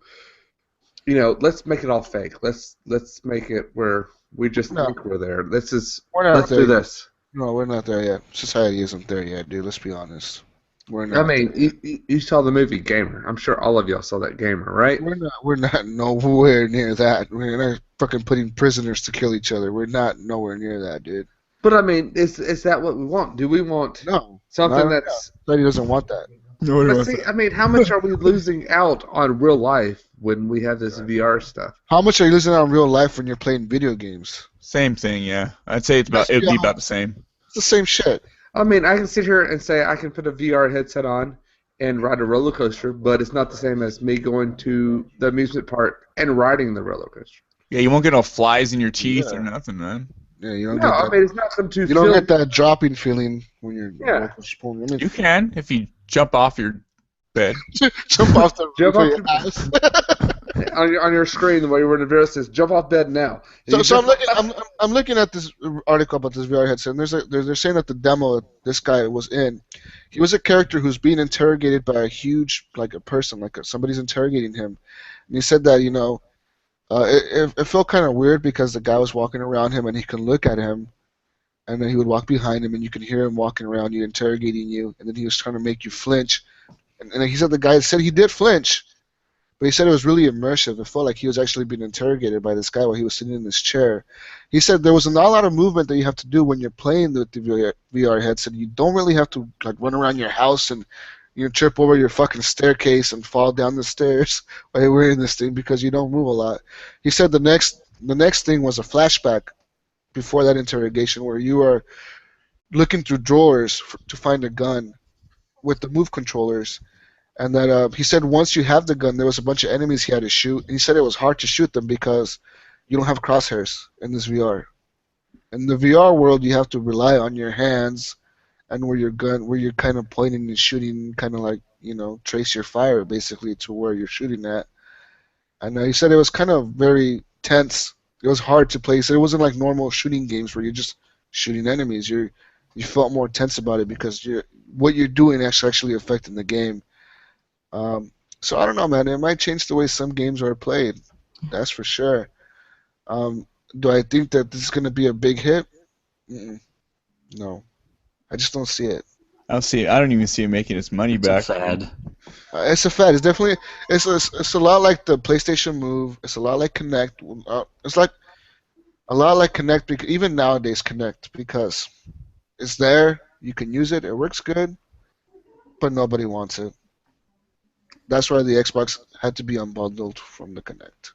[SPEAKER 7] let's make it all fake. Let's make it where We just
[SPEAKER 1] No.
[SPEAKER 7] think we're there. Let's
[SPEAKER 1] We're not
[SPEAKER 7] do
[SPEAKER 1] there.
[SPEAKER 7] this.
[SPEAKER 1] No, we're not there yet. Society isn't there yet, dude. Let's be honest. We're
[SPEAKER 7] I
[SPEAKER 1] not.
[SPEAKER 7] mean,
[SPEAKER 1] there.
[SPEAKER 7] you saw the movie Gamer. I'm sure all of y'all saw that Gamer, right?
[SPEAKER 1] We're not nowhere near that. We're not fucking putting prisoners to kill each other. We're not nowhere near that, dude.
[SPEAKER 7] But I mean, is that what we want? Do we want
[SPEAKER 1] No.
[SPEAKER 7] something
[SPEAKER 1] not-
[SPEAKER 7] that's?
[SPEAKER 1] Society doesn't want that.
[SPEAKER 7] But see, I mean, how much are we losing out on real life when we have this VR stuff?
[SPEAKER 1] How much are you losing out in real life when you're playing video games?
[SPEAKER 6] Same thing, yeah. I'd say it'd be about the same.
[SPEAKER 1] It's the same shit.
[SPEAKER 7] I mean, I can sit here and say I can put a VR headset on and ride a roller coaster, but it's not the same as me going to the amusement park and riding the roller coaster.
[SPEAKER 6] Yeah, you won't get no flies in your teeth
[SPEAKER 1] Yeah.
[SPEAKER 6] or nothing, man.
[SPEAKER 1] Yeah, you don't
[SPEAKER 7] No,
[SPEAKER 1] get
[SPEAKER 7] I
[SPEAKER 1] that.
[SPEAKER 7] mean, it's not some too.
[SPEAKER 1] You don't get that dropping feeling when you're
[SPEAKER 7] Yeah.
[SPEAKER 1] I mean,
[SPEAKER 6] You can if you jump off your bed.
[SPEAKER 1] jump off the
[SPEAKER 7] Jump
[SPEAKER 1] roof
[SPEAKER 7] off
[SPEAKER 1] of your house.
[SPEAKER 7] on your screen where you're in the video, it says "Jump off bed now." And
[SPEAKER 1] So
[SPEAKER 7] you
[SPEAKER 1] I'm looking at this article about this VR headset, and they're saying that the demo this guy was in, he was a character who's being interrogated by a huge, like a person, like somebody's interrogating him, and he said that it felt kind of weird because the guy was walking around him and he could look at him, and then he would walk behind him and you could hear him walking around you, interrogating you, and then he was trying to make you flinch, and he said the guy said he did flinch. But he said it was really immersive. It felt like he was actually being interrogated by this guy while he was sitting in this chair. He said there was not a lot of movement that you have to do when you're playing with the VR headset. You don't really have to like run around your house and trip over your fucking staircase and fall down the stairs while you're wearing this thing because you don't move a lot. He said the next thing was a flashback before that interrogation where you are looking through drawers to find a gun with the move controllers. And that he said once you have the gun, there was a bunch of enemies he had to shoot. And he said it was hard to shoot them because you don't have crosshairs in this VR. In the VR world, you have to rely on your hands and where you're kind of pointing and shooting, kind of like trace your fire basically to where you're shooting at. And he said it was kind of very tense. It was hard to play. He said it wasn't like normal shooting games where you're just shooting enemies. You felt more tense about it because what you're doing actually affecting the game. So I don't know, man. It might change the way some games are played. That's for sure. Do I think that this is going to be a big hit? No, I just don't see it.
[SPEAKER 6] I don't even see it making its money back.
[SPEAKER 2] It's a fad.
[SPEAKER 1] It's a fad. It's definitely it's a lot like the PlayStation Move. It's a lot like Kinect. It's like a lot like Kinect. Because even nowadays, Kinect because it's there. You can use it. It works good, but nobody wants it. That's why the Xbox had to be unbundled from the Kinect.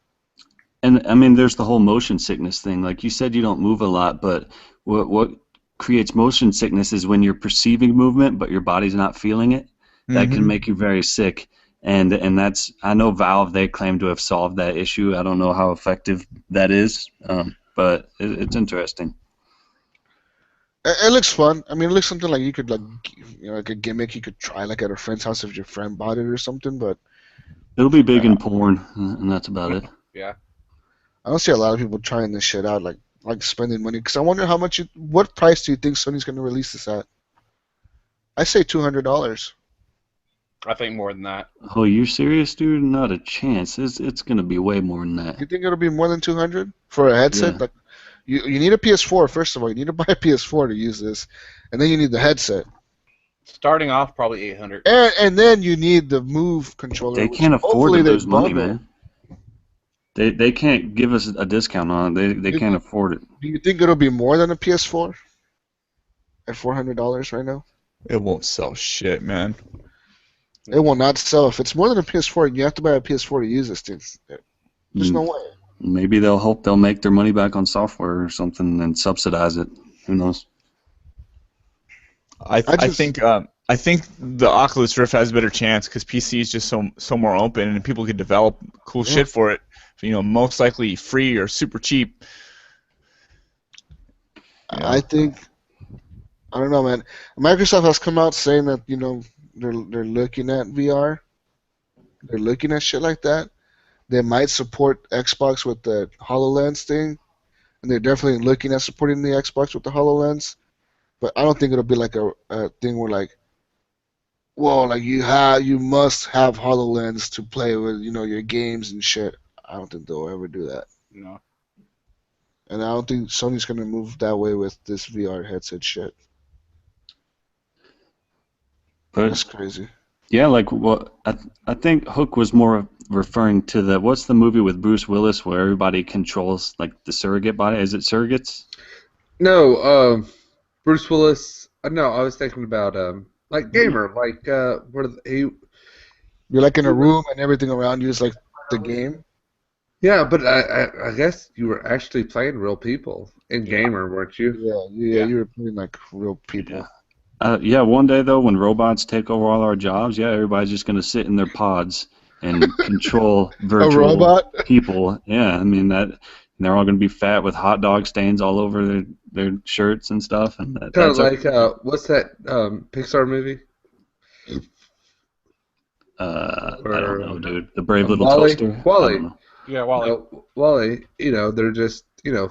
[SPEAKER 2] And I mean, there's the whole motion sickness thing. Like you said, you don't move a lot, but what creates motion sickness is when you're perceiving movement, but your body's not feeling it. That can make you very sick. And that's I know Valve, they claim to have solved that issue. I don't know how effective that is, but it's interesting.
[SPEAKER 1] It looks fun. I mean, it looks something like you could like a gimmick you could try like at a friend's house if your friend bought it or something. But
[SPEAKER 2] It'll be big in porn, and that's about it.
[SPEAKER 7] Yeah.
[SPEAKER 1] I don't see a lot of people trying this shit out, like spending money. Because I wonder what price do you think Sony's going to release this at? I say $200.
[SPEAKER 5] I think more than that.
[SPEAKER 2] Oh, you serious, dude? Not a chance. It's gonna be way more than that.
[SPEAKER 1] You think it'll be more than 200 for a headset?
[SPEAKER 2] Yeah.
[SPEAKER 1] Like, you need a PS4 first of all. You need to buy a PS4 to use this, and then you need the headset,
[SPEAKER 5] Starting off, probably 800.
[SPEAKER 1] and then you need the Move controller.
[SPEAKER 2] They
[SPEAKER 1] which
[SPEAKER 2] can't afford
[SPEAKER 1] hopefully
[SPEAKER 2] to
[SPEAKER 1] they
[SPEAKER 2] lose money,
[SPEAKER 1] bundle.
[SPEAKER 2] man. They can't give us a discount on it. They can't afford it.
[SPEAKER 1] Do you think it'll be more than a PS4 at $400 right now?
[SPEAKER 6] It won't sell shit, man.
[SPEAKER 1] It will not sell. If it's more than a PS4, you have to buy a PS4 to use this thing. There's no way.
[SPEAKER 2] Maybe they'll hope they'll make their money back on software or something and subsidize it. Who knows?
[SPEAKER 6] I think the Oculus Rift has a better chance because PC is just so more open and people can develop cool shit for it. Most likely free or super cheap.
[SPEAKER 1] I think, I don't know, man. Microsoft has come out saying that they're looking at VR. They're looking at shit like that. They might support Xbox with the HoloLens thing, and they're definitely looking at supporting the Xbox with the HoloLens. But I don't think it'll be like a thing where like, well, like you must have HoloLens to play with your games and shit. I don't think they'll ever do that.
[SPEAKER 5] No.
[SPEAKER 1] And I don't think Sony's gonna move that way with this VR headset shit. That's
[SPEAKER 2] But
[SPEAKER 1] crazy.
[SPEAKER 2] yeah, like I think Hook was more referring to the what's the movie with Bruce Willis where everybody controls like the surrogate body? Is it Surrogates?
[SPEAKER 3] No, Bruce Willis. No, I was thinking about like Gamer, like where he.
[SPEAKER 1] You're like in a room and everything around you is like the game.
[SPEAKER 3] Yeah, but I guess you were actually playing real people in Gamer, weren't you?
[SPEAKER 1] Yeah, you were playing like real people.
[SPEAKER 2] Yeah, one day though, when robots take over all our jobs, yeah, everybody's just gonna sit in their pods and control virtual
[SPEAKER 1] robot?
[SPEAKER 2] people. Yeah, I mean that. And they're all gonna be fat with hot dog stains all over their shirts and stuff. And
[SPEAKER 3] Kind of
[SPEAKER 2] that's
[SPEAKER 3] like what's that Pixar movie?
[SPEAKER 2] I don't know, dude. The Brave Little
[SPEAKER 3] Wall-E?
[SPEAKER 2] Toaster.
[SPEAKER 3] Wall-E.
[SPEAKER 2] I don't know.
[SPEAKER 5] Yeah, Wally.
[SPEAKER 3] Wally, they're just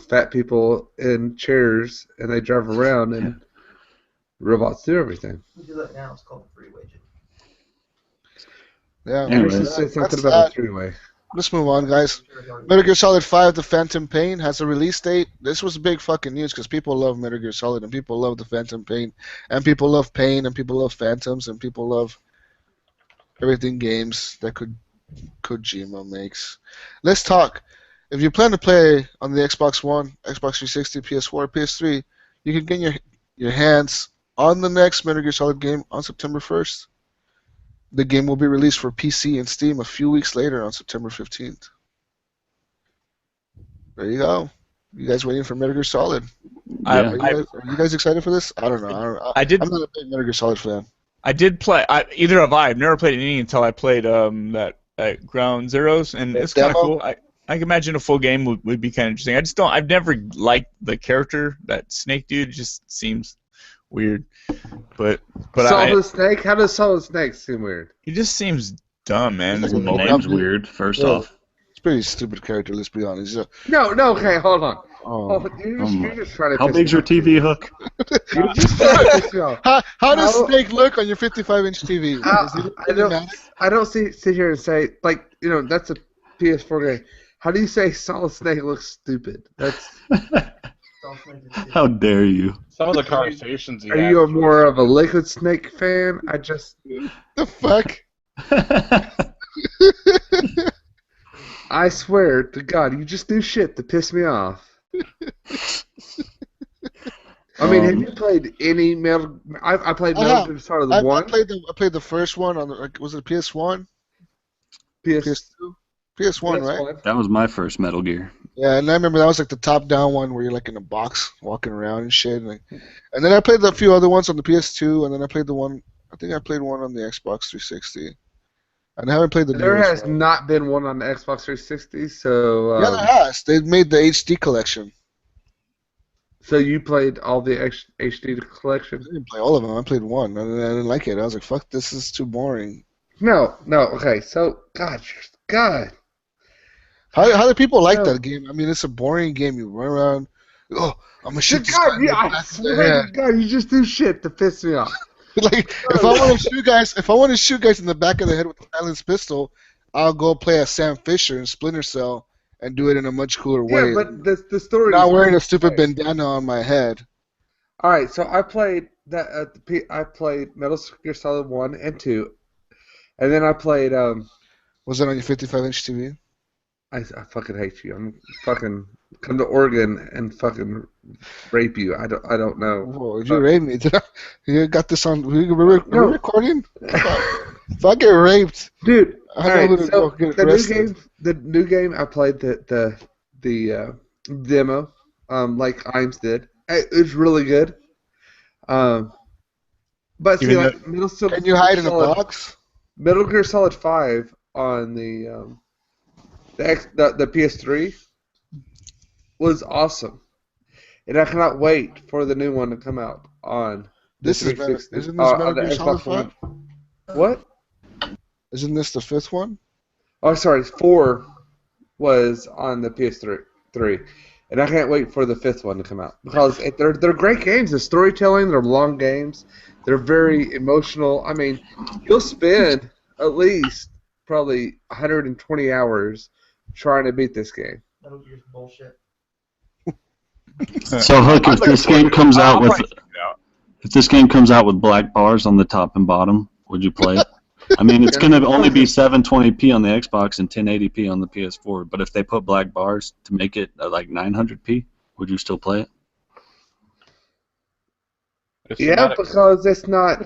[SPEAKER 3] fat people in chairs, and they drive around, and robots do everything.
[SPEAKER 8] We do that now. It's called a freeway.
[SPEAKER 1] Yeah.
[SPEAKER 2] Anyway.
[SPEAKER 3] Chris just said something
[SPEAKER 1] That's
[SPEAKER 3] about a
[SPEAKER 1] that.
[SPEAKER 3] freeway.
[SPEAKER 1] Let's move on, guys. Metal Gear Solid 5: The Phantom Pain has a release date. This was big fucking news because people love Metal Gear Solid and people love the Phantom Pain and people love Pain and people love Phantoms and people love everything games that Kojima makes. Let's talk. If you plan to play on the Xbox One, Xbox 360, PS4, PS3, you can get your hands on the next Metal Gear Solid game on September 1st. The game will be released for PC and Steam a few weeks later on September 15th. There you go. You guys waiting for Metal Gear Solid?
[SPEAKER 2] Yeah.
[SPEAKER 1] Are you guys excited for this? I don't know. I'm not a big Metal Gear Solid fan.
[SPEAKER 6] I did play. Either have I. I've never played any until I played that Ground Zeroes, and it's kind of
[SPEAKER 1] demo?
[SPEAKER 6] cool. I can imagine a full game would be kind of interesting. I've never liked the character, that Snake dude. It just seems weird. But
[SPEAKER 3] Solid Snake? How does Solid Snake seem weird?
[SPEAKER 6] he just seems dumb, man.
[SPEAKER 1] He's
[SPEAKER 2] The
[SPEAKER 1] like a
[SPEAKER 2] name's
[SPEAKER 1] mobile.
[SPEAKER 2] weird. First
[SPEAKER 1] Yeah.
[SPEAKER 2] off.
[SPEAKER 1] It's a pretty stupid character, let's be honest.
[SPEAKER 3] No, okay, hold on.
[SPEAKER 1] Oh.
[SPEAKER 3] You're just trying to
[SPEAKER 2] How
[SPEAKER 3] piss
[SPEAKER 2] big's
[SPEAKER 3] me
[SPEAKER 2] your
[SPEAKER 3] off.
[SPEAKER 2] TV, Hook?
[SPEAKER 3] You're just trying to piss me off.
[SPEAKER 1] How does
[SPEAKER 3] How-
[SPEAKER 1] Snake look on your 55-inch TV? Is he
[SPEAKER 3] I don't sit here and say, like, that's a PS4 game. How do you say Solid Snake looks stupid? That's.
[SPEAKER 2] How dare you?
[SPEAKER 5] Some of the conversations he
[SPEAKER 3] Are
[SPEAKER 5] has
[SPEAKER 3] you a
[SPEAKER 5] with-
[SPEAKER 3] more of a Liquid Snake fan?
[SPEAKER 1] the fuck?
[SPEAKER 3] I swear to God, you just do shit to piss me off. I mean, have you played any Metal? I played Metal Gear Solid
[SPEAKER 1] I
[SPEAKER 3] 1,
[SPEAKER 1] played the first one on was it PS1?
[SPEAKER 3] PS2,
[SPEAKER 1] PS2? PS1, right?
[SPEAKER 2] That was my first Metal Gear.
[SPEAKER 1] Yeah, and I remember that was like the top-down one where you're like in a box walking around and shit. And then I played a few other ones on the PS2, and then I played one on the Xbox 360. And I haven't played the
[SPEAKER 3] There
[SPEAKER 1] newest
[SPEAKER 3] has
[SPEAKER 1] one.
[SPEAKER 3] not been one on the Xbox 360, so
[SPEAKER 1] Yeah, there has. They made the HD collection.
[SPEAKER 3] so you played all the HD
[SPEAKER 1] I
[SPEAKER 3] collection?
[SPEAKER 1] didn't play all of them. I played one, and I didn't like it. I was like, fuck, this is too boring.
[SPEAKER 3] No, okay, so God.
[SPEAKER 1] How do people like
[SPEAKER 3] No.
[SPEAKER 1] that game? I mean, it's a boring game. You run around. Oh, I'm gonna shoot this
[SPEAKER 3] God,
[SPEAKER 1] guy.
[SPEAKER 3] yeah, I swear to God, you just do shit to piss me off.
[SPEAKER 1] Like, if I want to shoot guys in the back of the head with a silenced pistol, I'll go play as Sam Fisher in Splinter Cell and do it in a much cooler way.
[SPEAKER 3] Yeah, but the story.
[SPEAKER 1] not
[SPEAKER 3] is
[SPEAKER 1] wearing a
[SPEAKER 3] pretty
[SPEAKER 1] stupid
[SPEAKER 3] great.
[SPEAKER 1] bandana on my head.
[SPEAKER 3] All right, so I played that. I played Metal Gear Solid 1 and 2, and then I played.
[SPEAKER 1] Was it on your 55-inch TV?
[SPEAKER 3] I fucking hate you. I'm fucking come to Oregon and fucking rape you. I don't know.
[SPEAKER 1] Whoa, you raped me. You got this on. We're recording? If I get raped,
[SPEAKER 3] Dude.
[SPEAKER 1] I
[SPEAKER 3] All
[SPEAKER 1] know
[SPEAKER 3] right,
[SPEAKER 1] who to
[SPEAKER 3] so
[SPEAKER 1] go get
[SPEAKER 3] the
[SPEAKER 1] arrested.
[SPEAKER 3] new game, I played the demo, like Imes did. It was really good. But see,
[SPEAKER 6] Even
[SPEAKER 3] like
[SPEAKER 1] Can you hide in a box?
[SPEAKER 3] Metal Gear Solid 5 on the PS3 was awesome, and I cannot wait for the new one to come out on the
[SPEAKER 1] This is better.
[SPEAKER 3] 360.
[SPEAKER 1] Isn't this
[SPEAKER 3] on
[SPEAKER 1] Metal
[SPEAKER 3] the
[SPEAKER 1] Gear Solid
[SPEAKER 3] Xbox One.
[SPEAKER 1] 5?
[SPEAKER 3] What?
[SPEAKER 1] Isn't this the fifth one?
[SPEAKER 3] Oh, sorry, 4 was on the PS3, and I can't wait for the 5th one to come out because they're great games. The storytelling, they're long games, they're very emotional. I mean, you'll spend at least probably 120 hours trying to beat this game.
[SPEAKER 8] Metal Gear's bullshit.
[SPEAKER 2] So Hook, if this game comes out with black bars on the top and bottom, would you play it? I mean, it's going to only be 720p on the Xbox and 1080p on the PS4. But if they put black bars to make it like 900p, would you still play it?
[SPEAKER 7] Yeah, because it's not.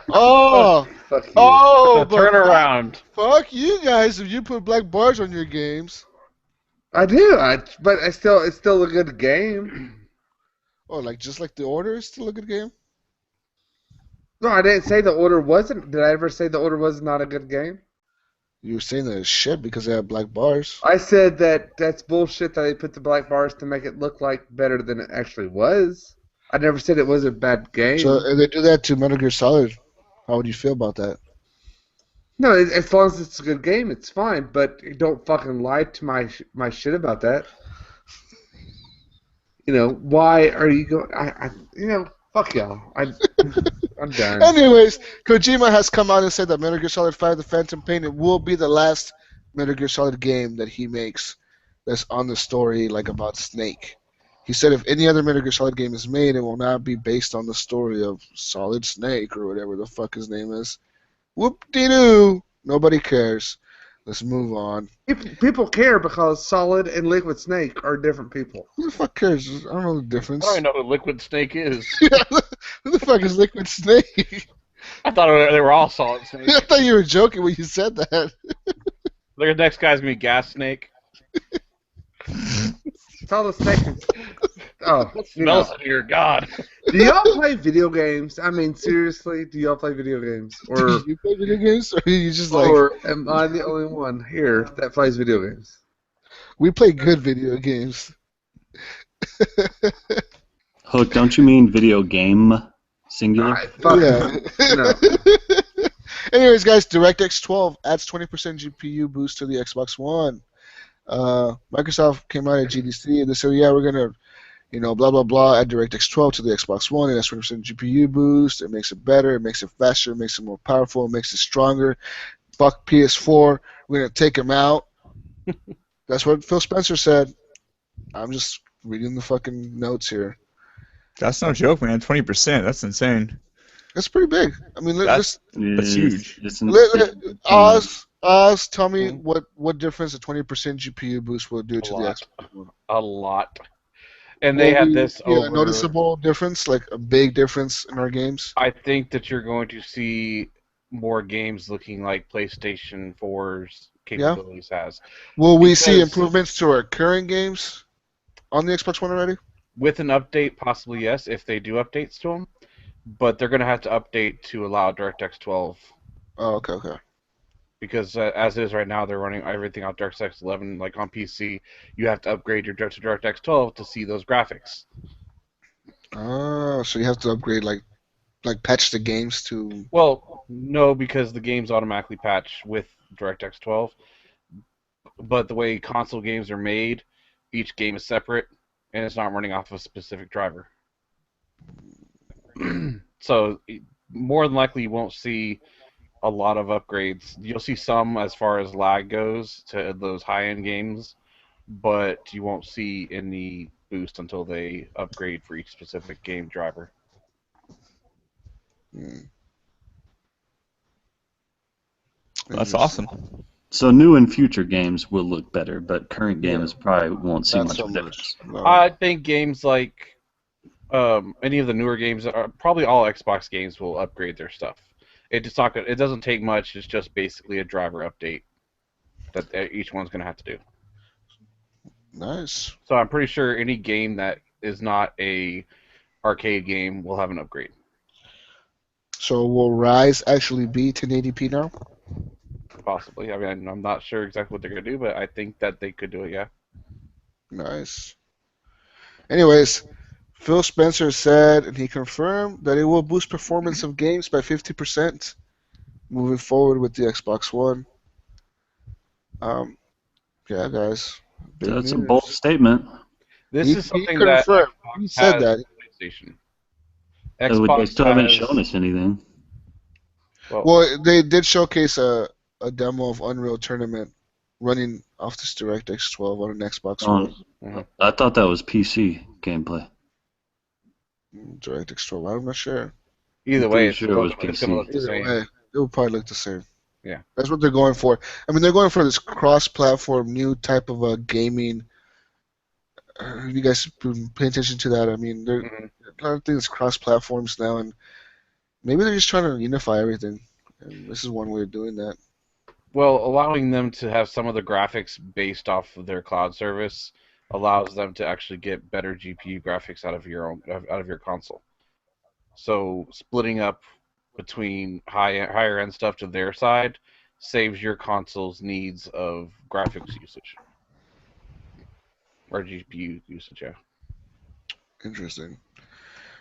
[SPEAKER 1] Oh,
[SPEAKER 7] Fuck you.
[SPEAKER 1] oh,
[SPEAKER 5] The turnaround.
[SPEAKER 1] Fuck you guys! If you put black bars on your games.
[SPEAKER 7] I do. But it's still a good game.
[SPEAKER 1] Oh, like just like The Order is still a good game.
[SPEAKER 7] No, I didn't say the Order wasn't. Did I ever say the Order was not a good game?
[SPEAKER 1] You were saying that it's shit because they have black bars.
[SPEAKER 7] I said that that's bullshit that they put the black bars to make it look like better than it actually was. I never said it was a bad game.
[SPEAKER 1] So if they do that to Metal Gear Solid, how would you feel about that?
[SPEAKER 7] No, as long as it's a good game, it's fine. But don't fucking lie to my shit about that. You know, why are you going? Fuck y'all. I'm done.
[SPEAKER 1] Anyways, Kojima has come out and said that Metal Gear Solid 5: The Phantom Pain it will be the last Metal Gear Solid game that he makes that's on the story like about Snake. He said if any other Metal Gear Solid game is made, it will not be based on the story of Solid Snake or whatever the fuck his name is. Whoop-de-doo. Nobody cares. Let's move on.
[SPEAKER 7] People care because Solid and Liquid Snake are different people.
[SPEAKER 1] Who the fuck cares? I don't know the difference.
[SPEAKER 5] I don't even know who Liquid Snake is.
[SPEAKER 1] Who the fuck is Liquid Snake?
[SPEAKER 5] I thought they were all Solid Snake.
[SPEAKER 1] I thought you were joking when you said that.
[SPEAKER 5] The next guy's gonna be Gas Snake.
[SPEAKER 7] Solid Snake. Oh,
[SPEAKER 5] What smells in here? God.
[SPEAKER 7] Do y'all play video games? I mean, seriously, do y'all play video games? Or
[SPEAKER 1] Do you play video games? Or are you just like...
[SPEAKER 7] or am I the only one here that plays video games?
[SPEAKER 1] We play good video games.
[SPEAKER 2] Hook, don't you mean video game singular?
[SPEAKER 7] Alright, fuck
[SPEAKER 1] Yeah.
[SPEAKER 7] no.
[SPEAKER 1] Anyways, guys, DirectX 12 adds 20% GPU boost to the Xbox One. Microsoft came out at GDC and they said, yeah, we're going to, blah, blah, blah, add DirectX 12 to the Xbox One. It has 20% GPU boost. It makes it better. It makes it faster. It makes it more powerful. It makes it stronger. Fuck PS4. We're going to take them out. That's what Phil Spencer said. I'm just reading the fucking notes here.
[SPEAKER 6] That's no joke, man. 20%. That's insane.
[SPEAKER 1] That's pretty big. I mean,
[SPEAKER 6] That's huge.
[SPEAKER 1] Oz, tell me what difference a 20% GPU boost will do to the Xbox One.
[SPEAKER 5] A lot. And they had this over...
[SPEAKER 1] a noticeable difference, like a big difference in our games?
[SPEAKER 5] I think that you're going to see more games looking like PlayStation 4's capabilities has.
[SPEAKER 1] Will we see improvements to our current games on the Xbox One already?
[SPEAKER 5] With an update, possibly yes, if they do updates to them. But they're going to have to update to allow DirectX 12.
[SPEAKER 1] Oh, okay.
[SPEAKER 5] Because as it is right now, they're running everything on DirectX 11. Like on PC, you have to upgrade your to DirectX 12 to see those graphics.
[SPEAKER 1] Oh, so you have to upgrade, like patch the games to...
[SPEAKER 5] Well, no, because the games automatically patch with DirectX 12. But the way console games are made, each game is separate, and it's not running off a specific driver. So, more than likely, you won't see a lot of upgrades. You'll see some as far as lag goes to those high-end games, but you won't see any boost until they upgrade for each specific game driver.
[SPEAKER 6] That's awesome.
[SPEAKER 2] So new and future games will look better, but current games probably won't see
[SPEAKER 1] Not
[SPEAKER 2] much
[SPEAKER 1] so
[SPEAKER 2] of a difference.
[SPEAKER 1] No.
[SPEAKER 5] I think games like any of the newer games, probably all Xbox games will upgrade their stuff. It doesn't take much. It's just basically a driver update that each one's going to have to do.
[SPEAKER 1] Nice.
[SPEAKER 5] So I'm pretty sure any game that is not a arcade game will have an upgrade.
[SPEAKER 1] So will Rise actually be 1080p now?
[SPEAKER 5] Possibly. I mean, I'm not sure exactly what they're going to do, but I think that they could do it, yeah.
[SPEAKER 1] Nice. Anyways, Phil Spencer said, and he confirmed, that it will boost performance of games by 50% moving forward with the Xbox One. Yeah, guys.
[SPEAKER 2] That's a bold statement.
[SPEAKER 5] This
[SPEAKER 1] He
[SPEAKER 5] is something that
[SPEAKER 1] confirmed. He said
[SPEAKER 5] has
[SPEAKER 1] that.
[SPEAKER 5] PlayStation.
[SPEAKER 2] They still haven't
[SPEAKER 5] has-
[SPEAKER 2] shown us anything.
[SPEAKER 1] Well, they did showcase a demo of Unreal Tournament running off this DirectX 12 on an Xbox One.
[SPEAKER 2] I thought that was PC. gameplay.
[SPEAKER 1] DirectX 12. I'm not sure.
[SPEAKER 5] Either
[SPEAKER 2] I'm
[SPEAKER 5] way,
[SPEAKER 2] pretty
[SPEAKER 5] it's,
[SPEAKER 2] sure it was
[SPEAKER 5] it's gonna
[SPEAKER 2] PC.
[SPEAKER 5] look the
[SPEAKER 1] Either
[SPEAKER 5] same.
[SPEAKER 1] way, it will probably look the same.
[SPEAKER 5] Yeah.
[SPEAKER 1] That's what they're going for. I mean, they're going for this cross-platform, new type of gaming. You guys been paying attention to that? I mean, there
[SPEAKER 5] Mhm.
[SPEAKER 1] a lot of things cross-platforms now, and maybe they're just trying to unify everything. And this is one way of doing that.
[SPEAKER 5] Well, allowing them to have some of the graphics based off of their cloud service allows them to actually get better GPU graphics out of your console. So splitting up between higher end stuff to their side saves your console's needs of graphics usage or GPU usage. Yeah.
[SPEAKER 1] Interesting.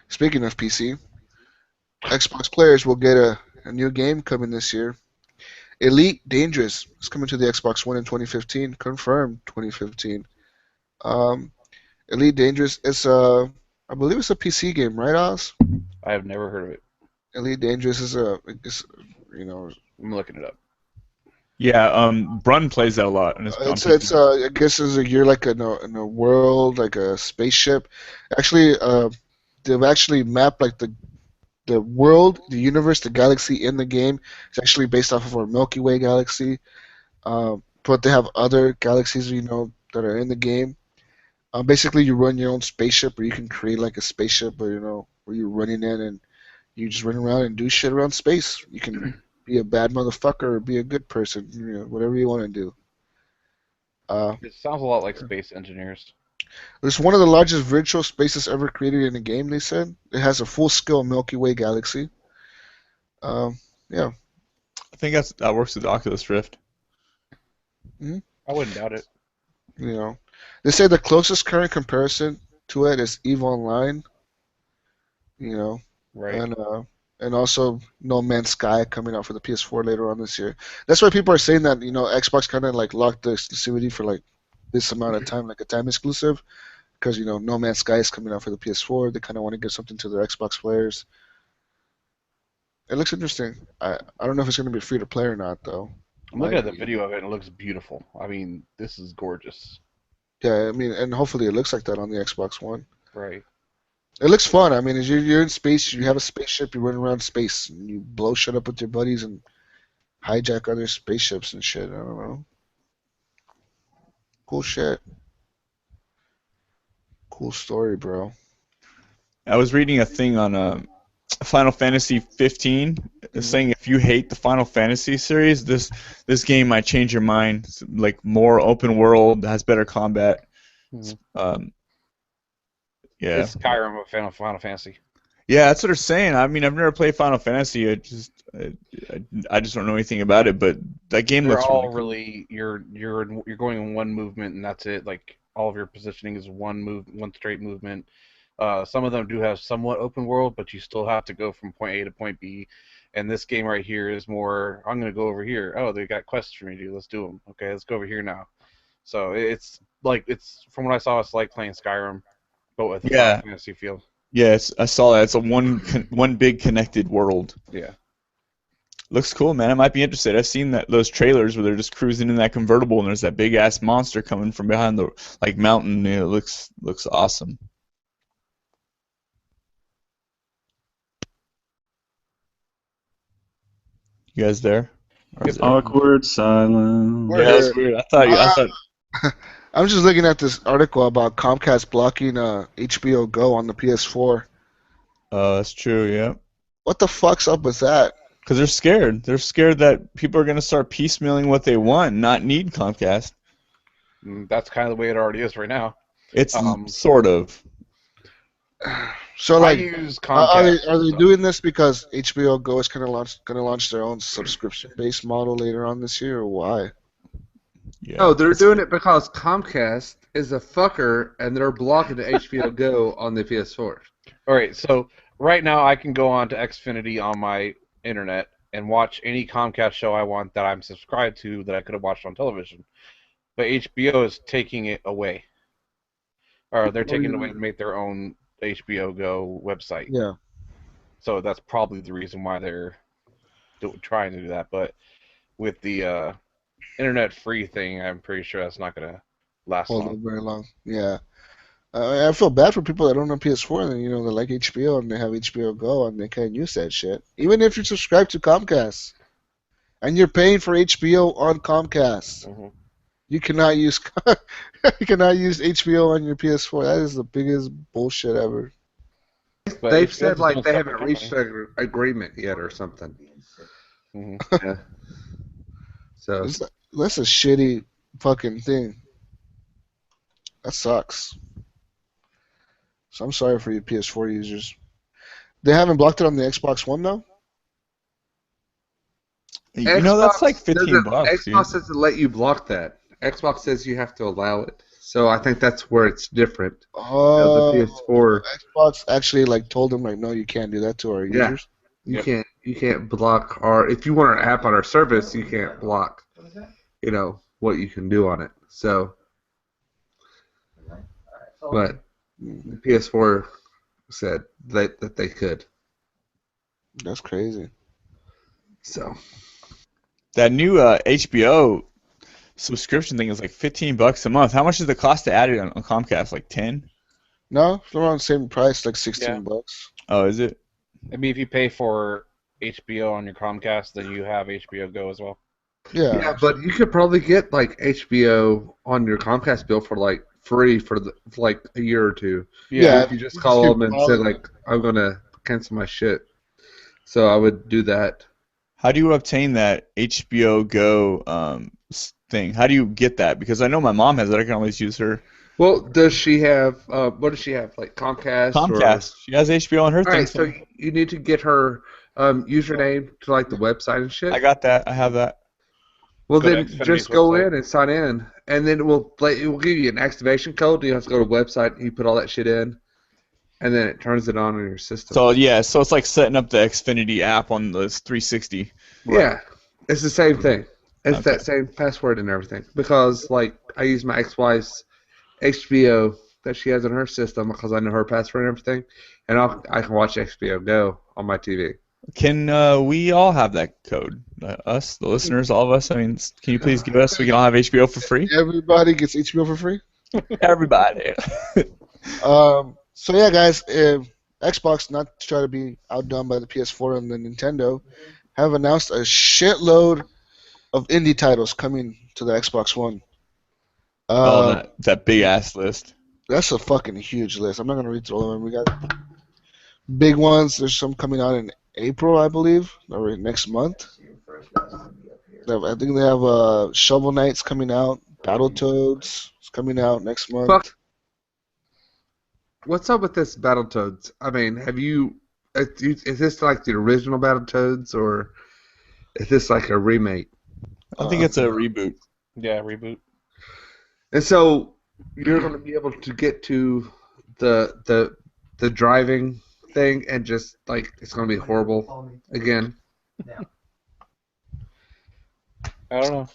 [SPEAKER 1] Speaking of PC, Xbox players will get a new game coming this year. Elite Dangerous is coming to the Xbox One in 2015, confirmed 2015. Um, Elite Dangerous is I believe it's a PC game, right, Oz?
[SPEAKER 5] I have never heard of it.
[SPEAKER 1] Elite Dangerous is you know,
[SPEAKER 5] I'm looking it up.
[SPEAKER 6] Yeah, Brun plays that a lot. On his, on
[SPEAKER 1] it's I guess you're like in a world like a spaceship. Actually, they've actually mapped like the world, the universe, the galaxy in the game. It's actually based off of our Milky Way galaxy. But they have other galaxies, that are in the game. Basically, you run your own spaceship, or you can create like a spaceship, where you're running in and you just run around and do shit around space. You can be a bad motherfucker or be a good person, whatever you want to do.
[SPEAKER 5] It sounds a lot like Space Engineers.
[SPEAKER 1] It's one of the largest virtual spaces ever created in a game, they said. It has a full-scale Milky Way galaxy. Yeah.
[SPEAKER 6] I think that works with the Oculus Rift.
[SPEAKER 5] I wouldn't doubt it.
[SPEAKER 1] They say the closest current comparison to it is EVE Online.
[SPEAKER 5] Right.
[SPEAKER 1] And also No Man's Sky coming out for the PS4 later on this year. That's why people are saying that Xbox kind of like locked the exclusivity for like this amount of time, like a time exclusive, because No Man's Sky is coming out for the PS4. They kind of want to give something to their Xbox players. It looks interesting. I don't know if it's going to be free to play or not, though.
[SPEAKER 5] I'm looking at the video of it and it looks beautiful. I mean, this is gorgeous.
[SPEAKER 1] Yeah, I mean, and hopefully it looks like that on the Xbox One.
[SPEAKER 5] Right.
[SPEAKER 1] It looks fun. I mean, as you're in space, you have a spaceship, you run around space, and you blow shit up with your buddies and hijack other spaceships and shit. I don't know. Cool shit. Cool story, bro.
[SPEAKER 6] I was reading a thing on Final Fantasy 15 saying if you hate the Final Fantasy series, this game might change your mind. It's like more open world, has better combat. Yeah.
[SPEAKER 5] It's Skyrim of Final Fantasy.
[SPEAKER 6] Yeah, that's what they're saying. I mean, I've never played Final Fantasy. I just don't know anything about it. But that game
[SPEAKER 5] They're
[SPEAKER 6] looks
[SPEAKER 5] all
[SPEAKER 6] really
[SPEAKER 5] really you're going in one movement and that's it. Like all of your positioning is one straight movement. Some of them do have somewhat open world, but you still have to go from point A to point B. And this game right here is more, I'm going to go over here. Oh, they got quests for me to do. Let's do them. Okay, let's go over here now. So it's from what I saw, it's like playing Skyrim, but with Final Fantasy feel.
[SPEAKER 6] Yeah, I saw that. It's a one big connected world.
[SPEAKER 5] Yeah.
[SPEAKER 6] Looks cool, man. I might be interested. I've seen those trailers where they're just cruising in that convertible and there's that big ass monster coming from behind the mountain. It looks awesome. You guys there?
[SPEAKER 2] Awkward silence.
[SPEAKER 1] We're
[SPEAKER 6] Yeah, that's
[SPEAKER 1] here.
[SPEAKER 6] weird. I thought.
[SPEAKER 1] I'm just looking at this article about Comcast blocking HBO Go on the PS4.
[SPEAKER 6] Oh, that's true. Yeah.
[SPEAKER 1] What the fuck's up with that?
[SPEAKER 6] Because they're scared. They're scared that people are gonna start piecemealing what they want, not need Comcast.
[SPEAKER 5] That's kind of the way it already is right now.
[SPEAKER 6] It's sort of.
[SPEAKER 1] So
[SPEAKER 5] I
[SPEAKER 1] like,
[SPEAKER 5] use Comcast.
[SPEAKER 1] are they doing this because HBO Go is going to launch their own subscription-based model later on this year, or why?
[SPEAKER 6] Yeah.
[SPEAKER 7] Oh, they're doing it because Comcast is a fucker and they're blocking the HBO Go on the PS4.
[SPEAKER 5] All right, so right now I can go on to Xfinity on my internet and watch any Comcast show I want that I'm subscribed to that I could have watched on television. But HBO is taking it away. Or they're taking it away to make their own HBO Go website.
[SPEAKER 1] Yeah.
[SPEAKER 5] So that's probably the reason why they're trying to do that. But with the internet free thing, I'm pretty sure that's not going to last
[SPEAKER 1] Hold
[SPEAKER 5] long.
[SPEAKER 1] it very long. Yeah. I feel bad for people that don't have PS4 and they like HBO and they have HBO Go and they can't use that shit. Even if you subscribe to Comcast and you're paying for HBO on Comcast, you cannot use you cannot use HBO on your PS4. That is the biggest bullshit ever.
[SPEAKER 7] But they've said like they haven't reached an agreement yet or something. Yeah. So
[SPEAKER 1] That's a shitty fucking thing. That sucks. So I'm sorry for you PS4 users. They haven't blocked it on the Xbox One though?
[SPEAKER 6] That's like $15.
[SPEAKER 7] Xbox doesn't let you block that. Xbox says you have to allow it. So I think that's where it's different.
[SPEAKER 1] Oh,
[SPEAKER 7] the PS4.
[SPEAKER 1] Xbox actually told them no, you can't do that to our users.
[SPEAKER 7] You can't block if you want an app on our service, you can't block what you can do on it. So but the PS4 said that they could.
[SPEAKER 1] That's crazy.
[SPEAKER 7] So
[SPEAKER 6] that new HBO subscription thing is like $15 a month. How much does it cost to add it on Comcast? Like 10?
[SPEAKER 1] No, it's around the same price, like $16.
[SPEAKER 6] Oh, is it?
[SPEAKER 9] I mean, if you pay for HBO on your Comcast, then you have HBO Go as well.
[SPEAKER 1] Yeah,
[SPEAKER 7] but you could probably get like HBO on your Comcast bill for like free for like a year or two.
[SPEAKER 1] Yeah,
[SPEAKER 7] if you just call them and say like, I'm gonna cancel my shit. So I would do that.
[SPEAKER 6] How do you obtain that HBO Go thing? How do you get that? Because I know my mom has it. I can always use her.
[SPEAKER 7] Well, does she have? What does she have? Like Comcast?
[SPEAKER 6] Comcast. She has HBO on her thing.
[SPEAKER 7] Right, so you need to get her username to like the website and shit.
[SPEAKER 6] I got that. I have that.
[SPEAKER 7] Well, then just go in and sign in, and then it will give you an activation code. You have to go to the website and you put all that shit in, and then it turns it on in your system.
[SPEAKER 6] So so it's like setting up the Xfinity app on the 360.
[SPEAKER 7] Yeah, it's the same thing. It's that same password and everything. Because like I use my ex-wife's HBO that she has in her system because I know her password and everything, and I can watch HBO Go on my TV.
[SPEAKER 6] Can we all have that code? Us, the listeners, all of us? I mean, can you please give us? We can all have HBO for free?
[SPEAKER 1] Everybody gets HBO for free?
[SPEAKER 6] Everybody.
[SPEAKER 1] So yeah, guys, Xbox, not to try to be outdone by the PS4 and the Nintendo, have announced a shitload of indie titles coming to the Xbox One.
[SPEAKER 6] That big ass list.
[SPEAKER 1] That's a fucking huge list. I'm not gonna read through all of them. We got big ones. There's some coming out in April, I believe, or next month. I think they have Shovel Knight's coming out. Battletoads is coming out next month.
[SPEAKER 7] Fuck. What's up with this Battletoads? I mean, is this like the original Battletoads, or is this like a remake?
[SPEAKER 6] I think it's a reboot.
[SPEAKER 9] Yeah, reboot.
[SPEAKER 7] And so you're going to be able to get to the driving thing and just like it's going to be horrible again.
[SPEAKER 9] I don't know.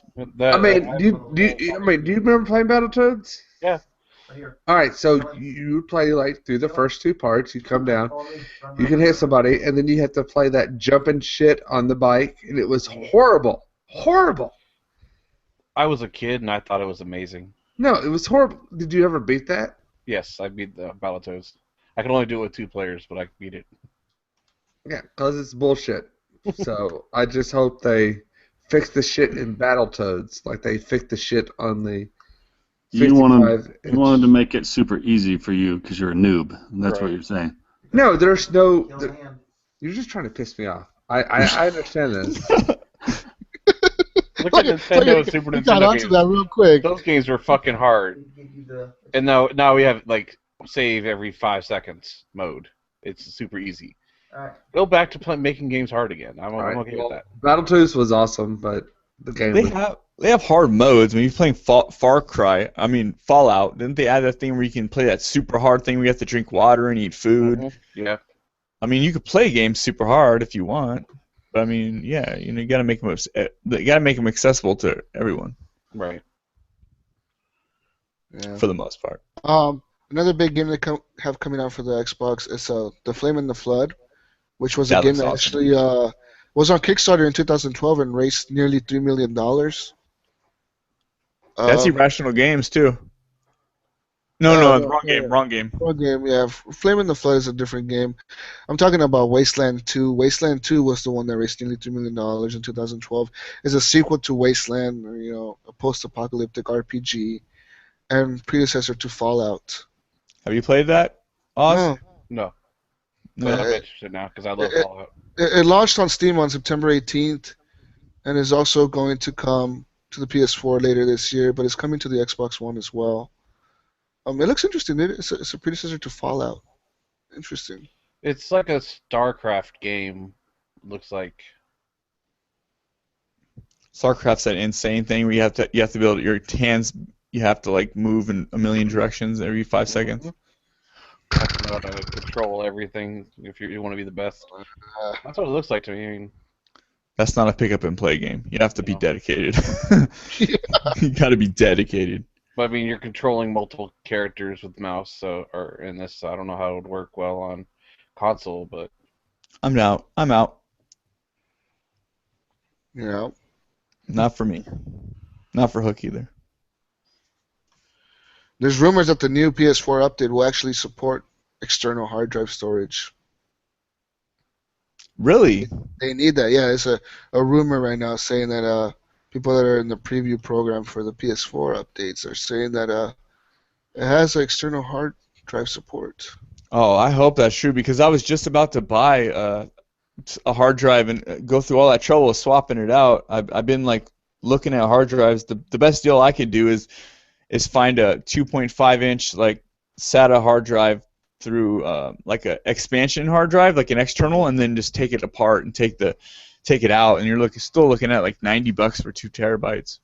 [SPEAKER 7] Do you remember playing Battletoads?
[SPEAKER 9] Yeah.
[SPEAKER 7] All right, so you play like through the first two parts. You come down, you can hit somebody, and then you have to play that jumping shit on the bike, and it was horrible, horrible.
[SPEAKER 9] I was a kid and I thought it was amazing.
[SPEAKER 7] No, it was horrible. Did you ever beat that?
[SPEAKER 9] Yes, I beat the Battletoads. I can only do it with 2 players, but I beat it.
[SPEAKER 7] Yeah, because it's bullshit. So I just hope they fix the shit in Battletoads, like they fixed the shit on the.
[SPEAKER 2] You wanted to make it super easy for you because you're a noob. That's what you're saying.
[SPEAKER 7] No, there's no. You're just trying to piss me off. I understand this.
[SPEAKER 9] Look at Nintendo and Super Nintendo games.
[SPEAKER 1] That real quick.
[SPEAKER 9] Those games were fucking hard. And now we have like save every 5 seconds mode. It's super easy. Go back to making games hard again. I'm okay with that.
[SPEAKER 7] Battletoads was awesome, but the game.
[SPEAKER 6] They have hard modes. When you're playing Fallout, didn't they add that thing where you can play that super hard thing where you have to drink water and eat food?
[SPEAKER 9] Mm-hmm. Yeah.
[SPEAKER 6] I mean, you could play games super hard if you want, but I mean, yeah, you gotta make them accessible to everyone.
[SPEAKER 9] Right.
[SPEAKER 1] Yeah.
[SPEAKER 6] For the most part.
[SPEAKER 1] Another big game they have coming out for the Xbox is The Flame and the Flood, which was a game that actually was on Kickstarter in 2012 and raised nearly $3 million.
[SPEAKER 6] That's Irrational Games too. No, wrong game.
[SPEAKER 1] Wrong game, yeah. Flame in the Flood is a different game. I'm talking about Wasteland 2. Wasteland 2 was the one that raised nearly $3 million in 2012. It's a sequel to Wasteland, a post-apocalyptic RPG, and predecessor to Fallout.
[SPEAKER 6] Have you played that, Oz?
[SPEAKER 9] No. But I'm interested now because I love Fallout.
[SPEAKER 1] It launched on Steam on September 18th, and is also going to come to the PS4 later this year, but it's coming to the Xbox One as well. It looks interesting. It's a predecessor to Fallout. Interesting.
[SPEAKER 9] It's like a StarCraft game. Looks like.
[SPEAKER 6] StarCraft's that insane thing where you have to be able to, your hands. You have to like move in a million directions every 5 seconds.
[SPEAKER 9] You have to know how to control everything if you want to be the best. That's what it looks like to me. I mean,
[SPEAKER 6] that's not a pick up and play game. You have to be dedicated. You got to be dedicated.
[SPEAKER 9] But I mean, you're controlling multiple characters with mouse, or in this, I don't know how it would work well on console, but
[SPEAKER 6] I'm out.
[SPEAKER 1] Yeah.
[SPEAKER 6] Not for me. Not for Hook either.
[SPEAKER 1] There's rumors that the new PS4 update will actually support external hard drive storage.
[SPEAKER 6] Really?
[SPEAKER 1] They need that. Yeah, it's a rumor right now saying that people that are in the preview program for the PS4 updates are saying that it has external hard drive support.
[SPEAKER 6] Oh, I hope that's true because I was just about to buy a hard drive and go through all that trouble of swapping it out. I've been like looking at hard drives. The best deal I could do is find a 2.5-inch like SATA hard drive through like a expansion hard drive, like an external, and then just take it apart and take it out, and you're still looking at like $90 for 2 terabytes.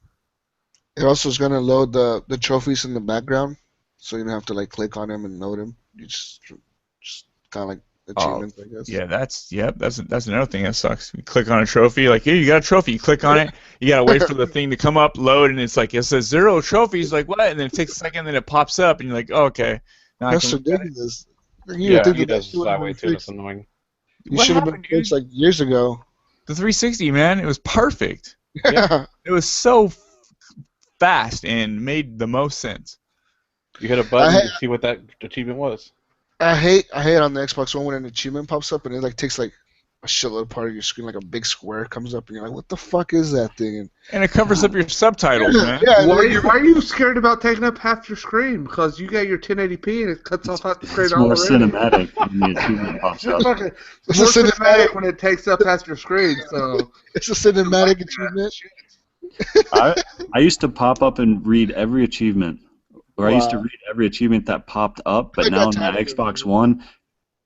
[SPEAKER 1] It also is going to load the trophies in the background, so you don't have to like click on them and load them. You just kind of like achievements, I guess.
[SPEAKER 6] Yeah, that's another thing that sucks. You click on a trophy, like, here, you got a trophy. You click on it, you got to wait for the thing to come up, load, and it's like, it says 0 trophies, like, what? And then it takes a second, then it pops up, and you're like, oh, okay. Now
[SPEAKER 1] that's ridiculous.
[SPEAKER 9] He does that way too. It's annoying.
[SPEAKER 1] You should have been fixed like years ago.
[SPEAKER 6] The 360, man, it was perfect.
[SPEAKER 1] Yeah.
[SPEAKER 6] It was so fast and made the most sense.
[SPEAKER 9] You hit a button to see what that achievement was.
[SPEAKER 1] I hate on the Xbox One when an achievement pops up and it like takes like a shitload part of your screen, like a big square comes up and you're like, what the fuck is that thing?
[SPEAKER 6] And it covers up your subtitles, man.
[SPEAKER 1] Yeah,
[SPEAKER 7] why are you scared about taking up half your screen? Because you got your 1080p and it cuts off half the screen
[SPEAKER 2] it's
[SPEAKER 7] already.
[SPEAKER 2] more cinematic when the achievement pops up.
[SPEAKER 7] It's more cinematic when it takes up half your screen. So
[SPEAKER 1] it's a cinematic achievement.
[SPEAKER 2] I used to pop up and read every achievement. Or I used to read every achievement that popped up, but now on the Xbox One,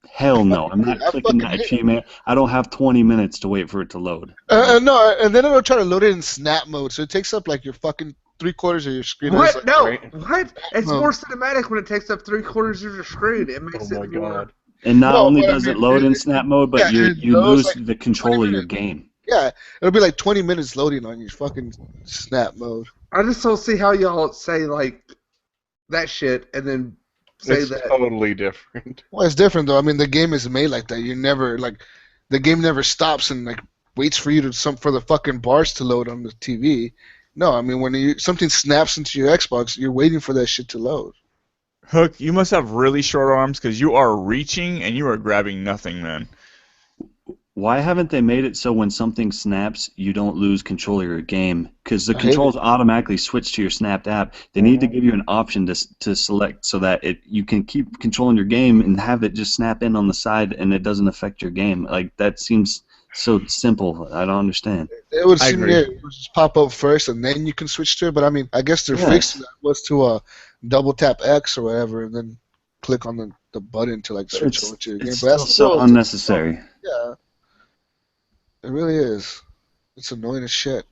[SPEAKER 2] hell no. I'm not clicking that achievement. I don't have 20 minutes to wait for it to load.
[SPEAKER 1] No, and then it'll try to load it in snap mode, so it takes up like your fucking 3/4 of your screen.
[SPEAKER 7] What?
[SPEAKER 1] Like,
[SPEAKER 7] No.
[SPEAKER 1] right?
[SPEAKER 7] What? It's more cinematic when it takes up 3/4 of your screen. It makes it more.
[SPEAKER 2] And not only does it load in snap mode, but you lose like the control of your game.
[SPEAKER 1] Yeah, it'll be like 20 minutes loading on your fucking snap mode.
[SPEAKER 7] I just don't see how y'all say like that shit and then say
[SPEAKER 9] it's
[SPEAKER 7] that.
[SPEAKER 9] Totally different.
[SPEAKER 1] Well, it's different though. I mean, the game is made like that. You never like, the game never stops and like waits for you for the fucking bars to load on the TV. No, I mean when something snaps into your Xbox, you're waiting for that shit to load.
[SPEAKER 6] Hook, you must have really short arms because you are reaching and you are grabbing nothing, man.
[SPEAKER 2] Why haven't they made it so when something snaps, you don't lose control of your game? Because the controls automatically switch to your snapped app. They need to give you an option to select so that you can keep controlling your game and have it just snap in on the side and it doesn't affect your game. Like, that seems so simple. I don't understand.
[SPEAKER 1] It would seem it would just pop up first and then you can switch to it. But I mean, I guess their fix to that was to double tap X or whatever and then click on the button to like switch over to your game. But that's
[SPEAKER 2] so unnecessary.
[SPEAKER 1] Yeah. It really is. It's annoying as shit.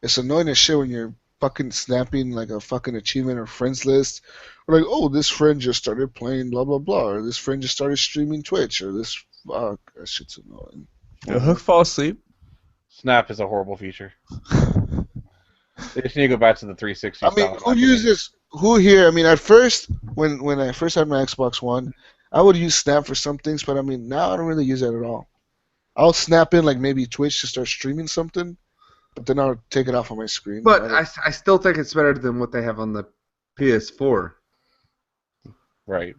[SPEAKER 1] It's annoying as shit when you're fucking snapping like a fucking achievement or friends list. Or like, oh, this friend just started playing blah, blah, blah. Or this friend just started streaming Twitch. Or this, fuck, that shit's annoying.
[SPEAKER 6] Did Hook fall asleep?
[SPEAKER 9] Snap is a horrible feature. They just need to go back to the 360.
[SPEAKER 1] I mean, who uses, who here, I mean, at first, when I first had my Xbox One, I would use Snap for some things, but I mean, now I don't really use it at all. I'll snap in like maybe Twitch to start streaming something, but then I'll take it off on my screen.
[SPEAKER 7] But I still think it's better than what they have on the PS4.
[SPEAKER 9] Right.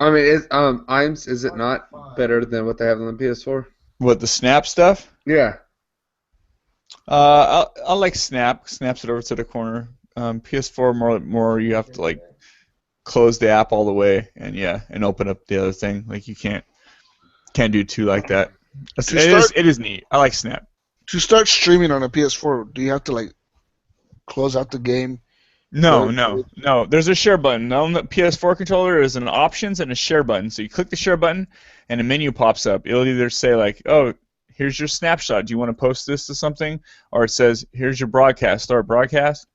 [SPEAKER 7] I mean, is it not better than what they have on the PS4?
[SPEAKER 6] What, the Snap stuff?
[SPEAKER 7] Yeah.
[SPEAKER 6] I like Snap. Snaps it over to the corner. PS4 more you have to like close the app all the way and open up the other thing. Like you can't do two like that. It is neat. I like Snap.
[SPEAKER 1] To start streaming on a PS4, do you have to like close out the game?
[SPEAKER 6] No. There's a share button. On the PS4 controller is an options and a share button. So you click the share button and a menu pops up. It'll either say like, oh, here's your snapshot. Do you want to post this to something? Or it says, here's your broadcast. Start broadcast.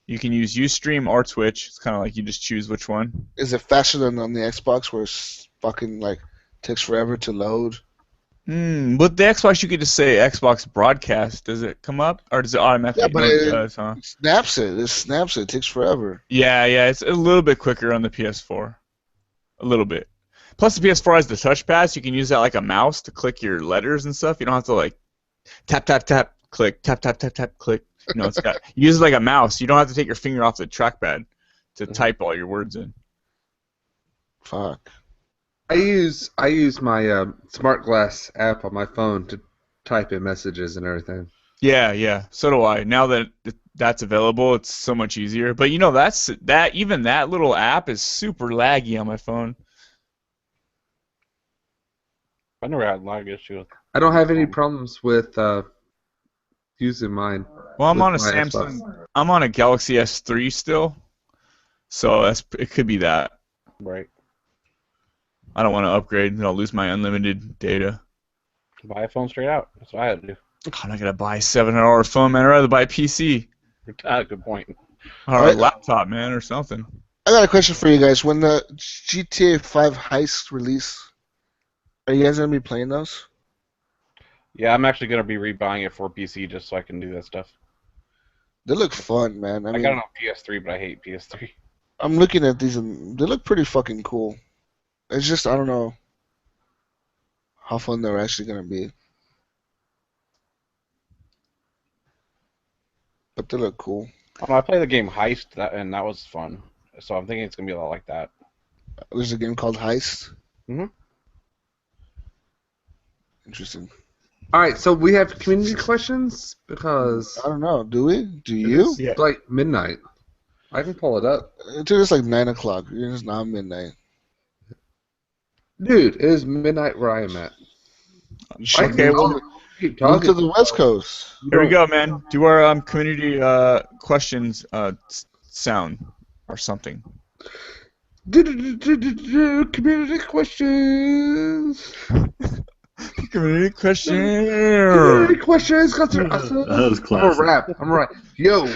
[SPEAKER 6] You can use Ustream or Twitch. It's kind of like you just choose which one.
[SPEAKER 1] Is it faster than on the Xbox where it's fucking like takes forever to load?
[SPEAKER 6] With the Xbox, you could just say Xbox broadcast. Does it come up, or does it automatically?
[SPEAKER 1] Yeah, but
[SPEAKER 6] it
[SPEAKER 1] snaps it. It snaps it. It takes forever.
[SPEAKER 6] Yeah. It's a little bit quicker on the PS4. A little bit. Plus, the PS4 has the touchpad, so you can use that like a mouse to click your letters and stuff. You don't have to like tap, click, tap, click. You know, it's got use it like a mouse. You don't have to take your finger off the trackpad to type all your words in.
[SPEAKER 1] Fuck.
[SPEAKER 7] I use my Smart Glass app on my phone to type in messages and everything.
[SPEAKER 6] Yeah. So do I. Now that that's available, it's so much easier. But you know, even that little app is super laggy on my phone.
[SPEAKER 9] I never had lag issue.
[SPEAKER 7] I don't have any problems with using mine.
[SPEAKER 6] Well, I'm on a Samsung.
[SPEAKER 7] Xbox.
[SPEAKER 6] I'm on a Galaxy S3 still, so it could be that.
[SPEAKER 9] Right.
[SPEAKER 6] I don't want to upgrade, and I'll lose my unlimited data.
[SPEAKER 9] Buy a phone straight out. That's what I had to do.
[SPEAKER 6] I'm not gonna buy a $700 phone, man. I'd rather buy a PC
[SPEAKER 9] Good point.
[SPEAKER 6] or a laptop, man, or something.
[SPEAKER 1] I got a question for you guys. When the GTA 5 heist release, are you guys gonna be playing those?
[SPEAKER 9] Yeah, I'm actually gonna be rebuying it for PC just so I can do that stuff.
[SPEAKER 1] They look fun, man. I mean,
[SPEAKER 9] got it on PS3, but I hate PS3.
[SPEAKER 1] I'm looking at these and they look pretty fucking cool. It's just I don't know how fun they're actually gonna be, but they look cool.
[SPEAKER 9] I played the game Heist, and that was fun. So I'm thinking it's gonna be a lot like that.
[SPEAKER 1] There's a game called Heist.
[SPEAKER 9] Mhm.
[SPEAKER 1] Interesting.
[SPEAKER 7] All right, so we have community questions because
[SPEAKER 1] I don't know. Do we? Do you?
[SPEAKER 7] it's like midnight. I can pull it up.
[SPEAKER 1] It's like 9 o'clock. It's not midnight.
[SPEAKER 7] Dude, it is midnight where I am at.
[SPEAKER 6] Okay, well,
[SPEAKER 7] keep
[SPEAKER 1] Move
[SPEAKER 7] talking.
[SPEAKER 1] to the West Coast.
[SPEAKER 6] here we go, man. Do our community questions sound or something?
[SPEAKER 7] Community questions.
[SPEAKER 6] Community question.
[SPEAKER 7] Community questions.
[SPEAKER 2] That was
[SPEAKER 7] I'm
[SPEAKER 2] classic.
[SPEAKER 7] a rap. Yo,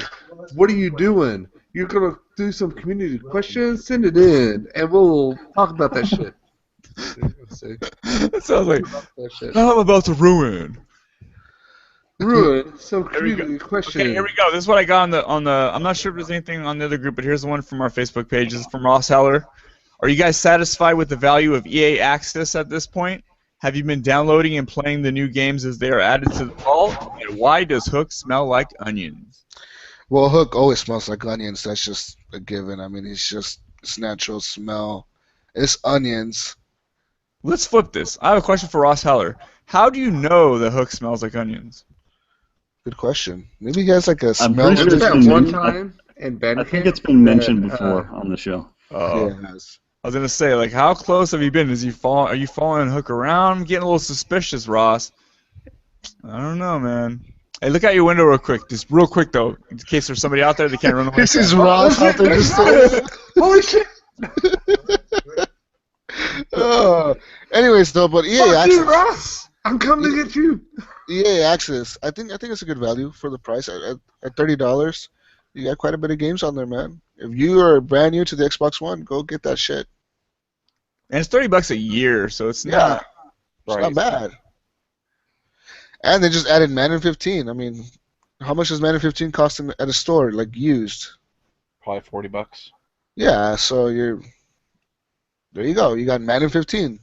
[SPEAKER 7] what are you doing? You're gonna do some community questions? Send it in, and we'll talk about that shit.
[SPEAKER 6] That sounds like
[SPEAKER 7] That shit.
[SPEAKER 6] now I'm about to ruin.
[SPEAKER 7] Ruin some
[SPEAKER 6] Here we go.
[SPEAKER 7] community questions.
[SPEAKER 6] Okay, here we go. This is what I got on the. I'm not sure if there's anything on the other group, but here's the one from our Facebook page. This is from Ross Heller. Are you guys satisfied with the value of EA Access at this point? Have you been downloading and playing the new games as they are added to the vault? And why does Hook smell like onions?
[SPEAKER 1] Well, Hook always smells like onions. That's just a given. I mean, it's natural smell. It's onions.
[SPEAKER 6] Let's flip this. I have a question for Ross Heller. How do you know the Hook smells like onions?
[SPEAKER 1] Good question. Maybe he has like a
[SPEAKER 2] I'm
[SPEAKER 1] smell.
[SPEAKER 2] pretty sure
[SPEAKER 7] There's
[SPEAKER 2] it's
[SPEAKER 7] that
[SPEAKER 2] been
[SPEAKER 7] one
[SPEAKER 2] mentioned.
[SPEAKER 7] time in Bandcamp.
[SPEAKER 2] I think it's been mentioned
[SPEAKER 7] that,
[SPEAKER 2] before on the show.
[SPEAKER 6] Oh,
[SPEAKER 1] Yeah, it has.
[SPEAKER 6] I was gonna say, like, how close have you been? Are you following Hook around? I'm getting a little suspicious, Ross. I don't know, man. Hey, look out your window real quick. Just real quick though, in case there's somebody out there that can't run away.
[SPEAKER 1] This is Ross out there just
[SPEAKER 7] Holy shit!
[SPEAKER 1] Anyways, though, but EA
[SPEAKER 7] Fuck you,
[SPEAKER 1] Access.
[SPEAKER 7] Ross! I'm coming to get you.
[SPEAKER 1] EA Access. I think it's a good value for the price at $30. You got quite a bit of games on there, man. If you are brand new to the Xbox One, go get that shit.
[SPEAKER 6] And it's $30 a year, so it's not.
[SPEAKER 1] It's not bad. And they just added Madden 15. I mean, how much does Madden 15 cost at a store, like used?
[SPEAKER 9] Probably $40.
[SPEAKER 1] Yeah, so there you go. You got Madden 15.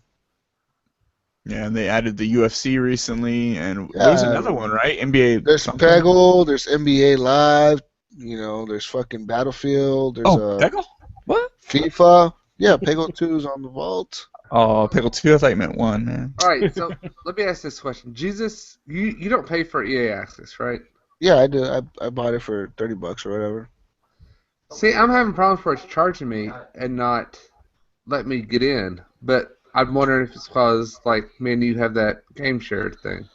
[SPEAKER 6] Yeah, and they added the UFC recently, and
[SPEAKER 1] Yeah.
[SPEAKER 6] there's another one, right? NBA.
[SPEAKER 1] There's
[SPEAKER 6] something.
[SPEAKER 1] Peggle. There's NBA Live. There's fucking Battlefield. There's
[SPEAKER 6] Oh, Peggle? What?
[SPEAKER 1] FIFA. Yeah, Peggle 2's on the vault.
[SPEAKER 6] Oh, Pickle 2, I thought you meant 1, man.
[SPEAKER 3] All right, so let me ask this question. Jesus, you don't pay for EA Access, right?
[SPEAKER 1] Yeah, I do. I bought it for $30 or whatever.
[SPEAKER 3] See, I'm having problems where it's charging me and not let me get in. But I'm wondering if it's because, like, me and you have that game shared thing.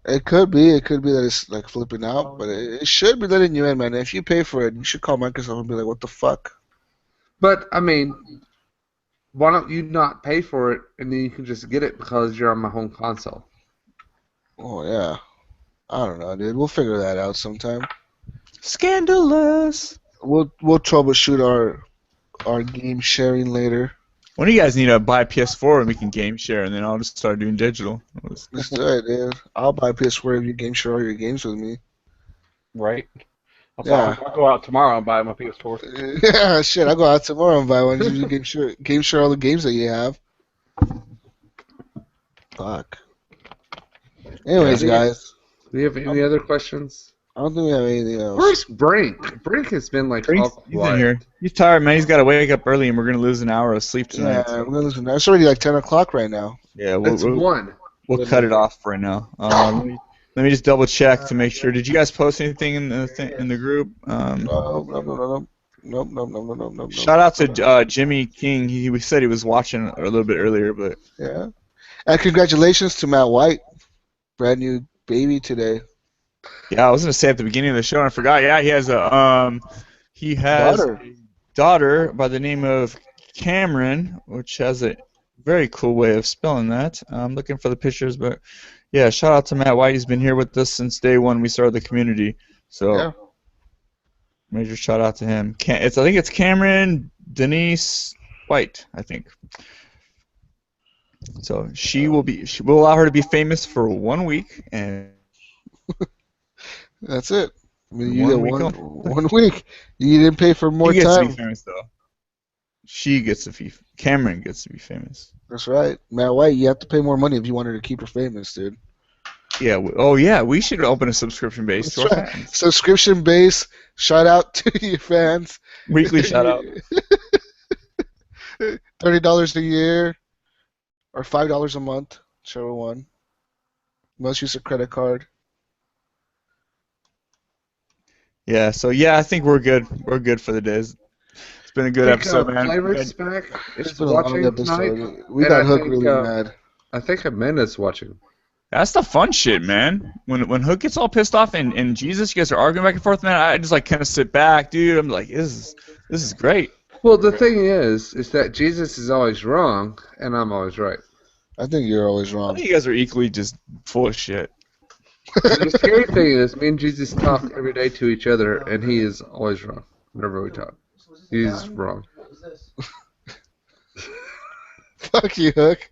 [SPEAKER 1] It could be. It could be that it's like flipping out, but it should be letting you in, man. If you pay for it, you should call Microsoft and be like, "What the fuck?"
[SPEAKER 3] But I mean, why don't you not pay for it and then you can just get it because you're on my home console?
[SPEAKER 1] Oh yeah. I don't know, dude. We'll figure that out sometime.
[SPEAKER 6] Scandalous.
[SPEAKER 1] We'll troubleshoot our game sharing later.
[SPEAKER 6] When do you guys need to buy a PS4 and we can game share, and then I'll just start doing digital?
[SPEAKER 1] Let's do it, dude. I'll buy a PS4 if you game share all your games with me.
[SPEAKER 9] Right. I'll go out tomorrow and buy my PS4.
[SPEAKER 1] Yeah, shit. I'll go out tomorrow and buy one. You game share all the games that you have. Fuck. Anyways, guys.
[SPEAKER 3] Do you have any other questions?
[SPEAKER 1] I don't think we have anything else.
[SPEAKER 3] Where's Brink? Brink has been like all
[SPEAKER 6] He's in here. He's tired, man. He's got to wake up early, and we're gonna lose an hour of sleep tonight.
[SPEAKER 1] Yeah, we're gonna lose. It's already like 10 o'clock right now.
[SPEAKER 6] Yeah,
[SPEAKER 3] It's 1.
[SPEAKER 6] We'll cut it off right now. Let me just double check to make sure. Did you guys post anything in the group?
[SPEAKER 1] No.
[SPEAKER 6] Shout out to Jimmy King. He said he was watching a little bit earlier, but
[SPEAKER 1] yeah. And congratulations to Matt White, brand new baby today.
[SPEAKER 6] Yeah, I was gonna say at the beginning of the show, and I forgot. Yeah, he has a daughter by the name of Cameron, which has a very cool way of spelling that. I'm looking for the pictures, but yeah, shout out to Matt White. He's been here with us since day one we started the community. So
[SPEAKER 1] yeah.
[SPEAKER 6] Major shout out to him. I think it's Cameron Denise White, I think. So she will allow her to be famous for 1 week, and
[SPEAKER 1] that's it. I mean, you get 1 week. You didn't pay for more time.
[SPEAKER 6] She gets to be famous, though. She gets to be. Cameron gets to be famous.
[SPEAKER 1] That's right. Matt White, you have to pay more money if you wanted to keep her famous, dude.
[SPEAKER 6] Yeah. Oh, yeah. We should open a subscription base to our fans.
[SPEAKER 1] Subscription base. Shout out to your fans.
[SPEAKER 6] Weekly shout out.
[SPEAKER 1] $30 a year or $5 a month, whichever one. Must use a credit card.
[SPEAKER 6] Yeah. So yeah, I think we're good. We're good for the days. It's been a good episode, man.
[SPEAKER 3] Flavor's back.
[SPEAKER 1] It's been a long episode. We got Hook really mad.
[SPEAKER 3] I think Amanda's watching.
[SPEAKER 6] That's the fun shit, man. When Hook gets all pissed off and Jesus, you guys are arguing back and forth, man. I just like kind of sit back, dude. I'm like, this is great.
[SPEAKER 3] Well, the thing is that Jesus is always wrong and I'm always right.
[SPEAKER 1] I think you're always
[SPEAKER 6] I
[SPEAKER 1] wrong.
[SPEAKER 6] think you guys are equally just full of shit.
[SPEAKER 3] The scary thing is, me and Jesus talk every day to each other, and he is always wrong whenever we talk. He's wrong.
[SPEAKER 1] Fuck you, Hook.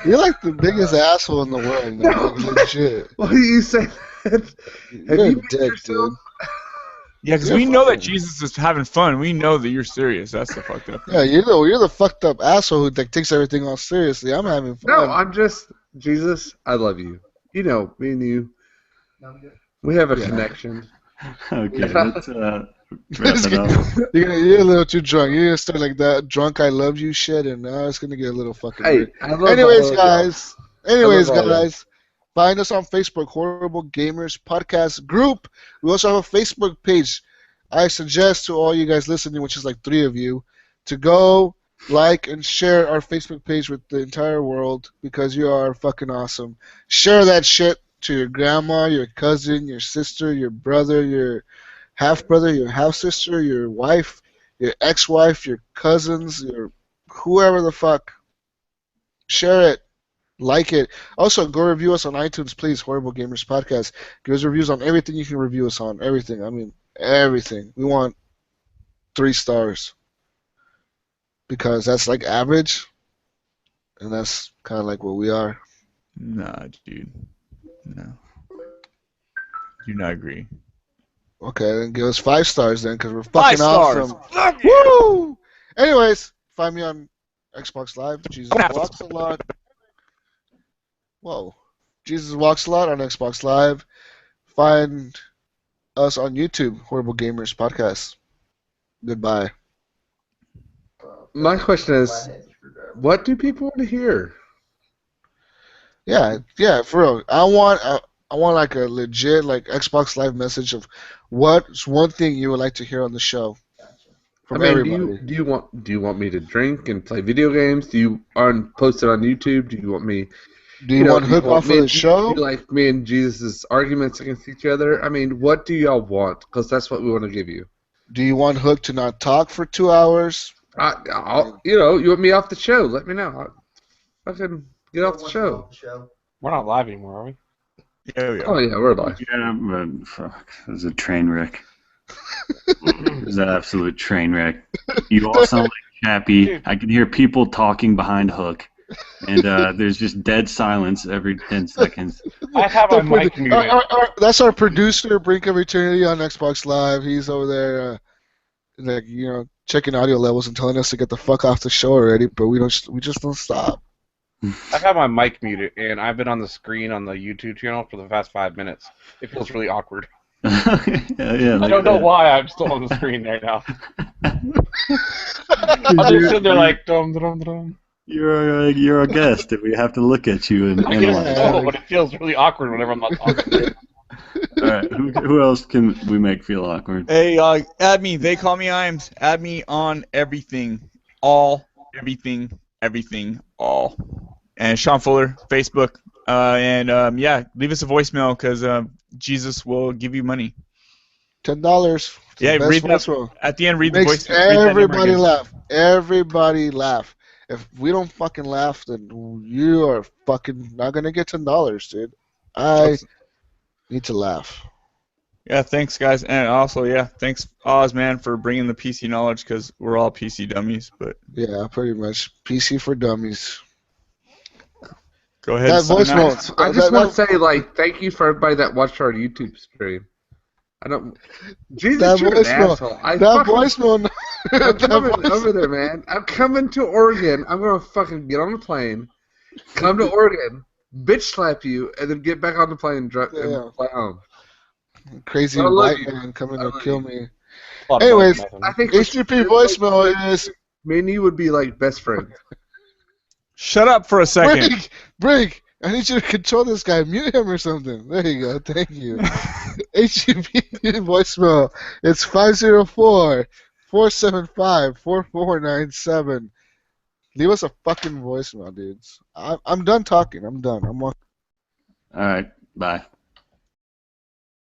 [SPEAKER 1] You're like the biggest asshole in the world, man.
[SPEAKER 3] No.
[SPEAKER 1] Like, legit.
[SPEAKER 3] Why do you say that?
[SPEAKER 1] You're a dick, dude.
[SPEAKER 6] Yeah, because we know that Jesus is having fun. We know that you're serious. That's the fucked up thing.
[SPEAKER 1] Yeah, you're the fucked up asshole who like, takes everything all seriously. I'm having fun.
[SPEAKER 3] No, I'm just Jesus. I love you. You know, me and you. We have a connection.
[SPEAKER 2] Okay, let's wrap it up.
[SPEAKER 1] You're a little too drunk. You're gonna start like that drunk I love you shit, and now it's gonna get a little fucking weird.
[SPEAKER 3] I love
[SPEAKER 1] Anyways,
[SPEAKER 3] all of
[SPEAKER 1] guys, find us on Facebook, Horrible Gamerz Podcast group. We also have a Facebook page. I suggest to all you guys listening, which is like 3 of you, to go like and share our Facebook page with the entire world because you are fucking awesome. Share that shit to your grandma, your cousin, your sister, your brother, your half-brother, your half-sister, your wife, your ex-wife, your cousins, your whoever the fuck. Share it. Like it. Also, go review us on iTunes, please. Horrible Gamerz Podcast. Give us reviews on everything you can review us on. Everything. I mean, everything. We want 3 stars. Because that's like average. And that's kind of like what we are.
[SPEAKER 6] Nah, dude. No. Do not agree.
[SPEAKER 1] Okay, then give us 5 stars then, because we're
[SPEAKER 6] 5
[SPEAKER 1] fucking
[SPEAKER 6] stars.
[SPEAKER 1] awesome. Woo! Anyways, find me on Xbox Live. Jesus Walks a Lot. Whoa. Jesus Walks a Lot on Xbox Live. Find us on YouTube, Horrible Gamerz Podcast. Goodbye.
[SPEAKER 7] my question is, what do people want to hear?
[SPEAKER 1] Yeah, for real. I want like a legit like Xbox Live message of what's one thing you would like to hear on the show from everybody.
[SPEAKER 7] Do you want me to drink and play video games? Do you post it on YouTube? Do you want me?
[SPEAKER 1] Do you want hook off of the show?
[SPEAKER 7] Do you like me and Jesus' arguments against each other? I mean, what do y'all want? Because that's what we want to give you.
[SPEAKER 1] Do you want Hook to not talk for 2 hours?
[SPEAKER 7] You want me off the show? Let me know. I can get off the show.
[SPEAKER 9] We're not live anymore, are we?
[SPEAKER 6] Yeah, we are.
[SPEAKER 7] Oh yeah, we're live.
[SPEAKER 2] Yeah, but fuck, it was a train wreck. It was an absolute train wreck. You all sound like Chappie. I can hear people talking behind Hook, and there's just dead silence every 10 seconds.
[SPEAKER 9] I have a mic muted.
[SPEAKER 1] That's our producer, Brink of Eternity on Xbox Live. He's over there, checking audio levels and telling us to get the fuck off the show already, but we just don't stop.
[SPEAKER 9] I have my mic muted, and I've been on the screen on the YouTube channel for the past 5 minutes. It feels really awkward.
[SPEAKER 2] Yeah,
[SPEAKER 9] I don't know why I'm still on the screen right now. I'm just sitting there like, dum dum dum.
[SPEAKER 2] You're a guest, and we have to look at you and analyze.
[SPEAKER 9] No, but it feels really awkward whenever I'm not talking.
[SPEAKER 2] All right, who else can we make feel awkward?
[SPEAKER 6] Hey, add me. They call me Imes. Add me on everything, everything, all. And Sean Fuller, Facebook, leave us a voicemail because Jesus will give you money.
[SPEAKER 1] $10.
[SPEAKER 6] Yeah, read that. At the end, read the voice.
[SPEAKER 1] Everybody laugh. Everybody laugh. If we don't fucking laugh, then you are fucking not gonna get $10, dude. I need to laugh.
[SPEAKER 6] Yeah, thanks, guys, and also, thanks, Oz, man, for bringing the PC knowledge because we're all PC dummies. But
[SPEAKER 1] yeah, pretty much PC for dummies.
[SPEAKER 6] Go ahead.
[SPEAKER 1] That voice notes.
[SPEAKER 7] I just want to say, thank you for everybody that watched our YouTube stream. Jesus, you're an asshole.
[SPEAKER 1] Voicemail.
[SPEAKER 7] I'm coming over there, man. I'm coming to Oregon. I'm gonna fucking get on the plane, come to Oregon, bitch slap you, and then get back on the plane and fly home.
[SPEAKER 1] Crazy white man coming to kill me. Anyways,
[SPEAKER 7] I think
[SPEAKER 1] HTTP voicemail is
[SPEAKER 7] me and you would be like best friends.
[SPEAKER 6] Shut up for a second.
[SPEAKER 1] Break. I need you to control this guy. Mute him or something. There you go. Thank you. HTTP voicemail. It's 504-475-4497. Leave us a fucking voicemail, dudes. I'm done talking. I'm done.
[SPEAKER 2] All right. Bye.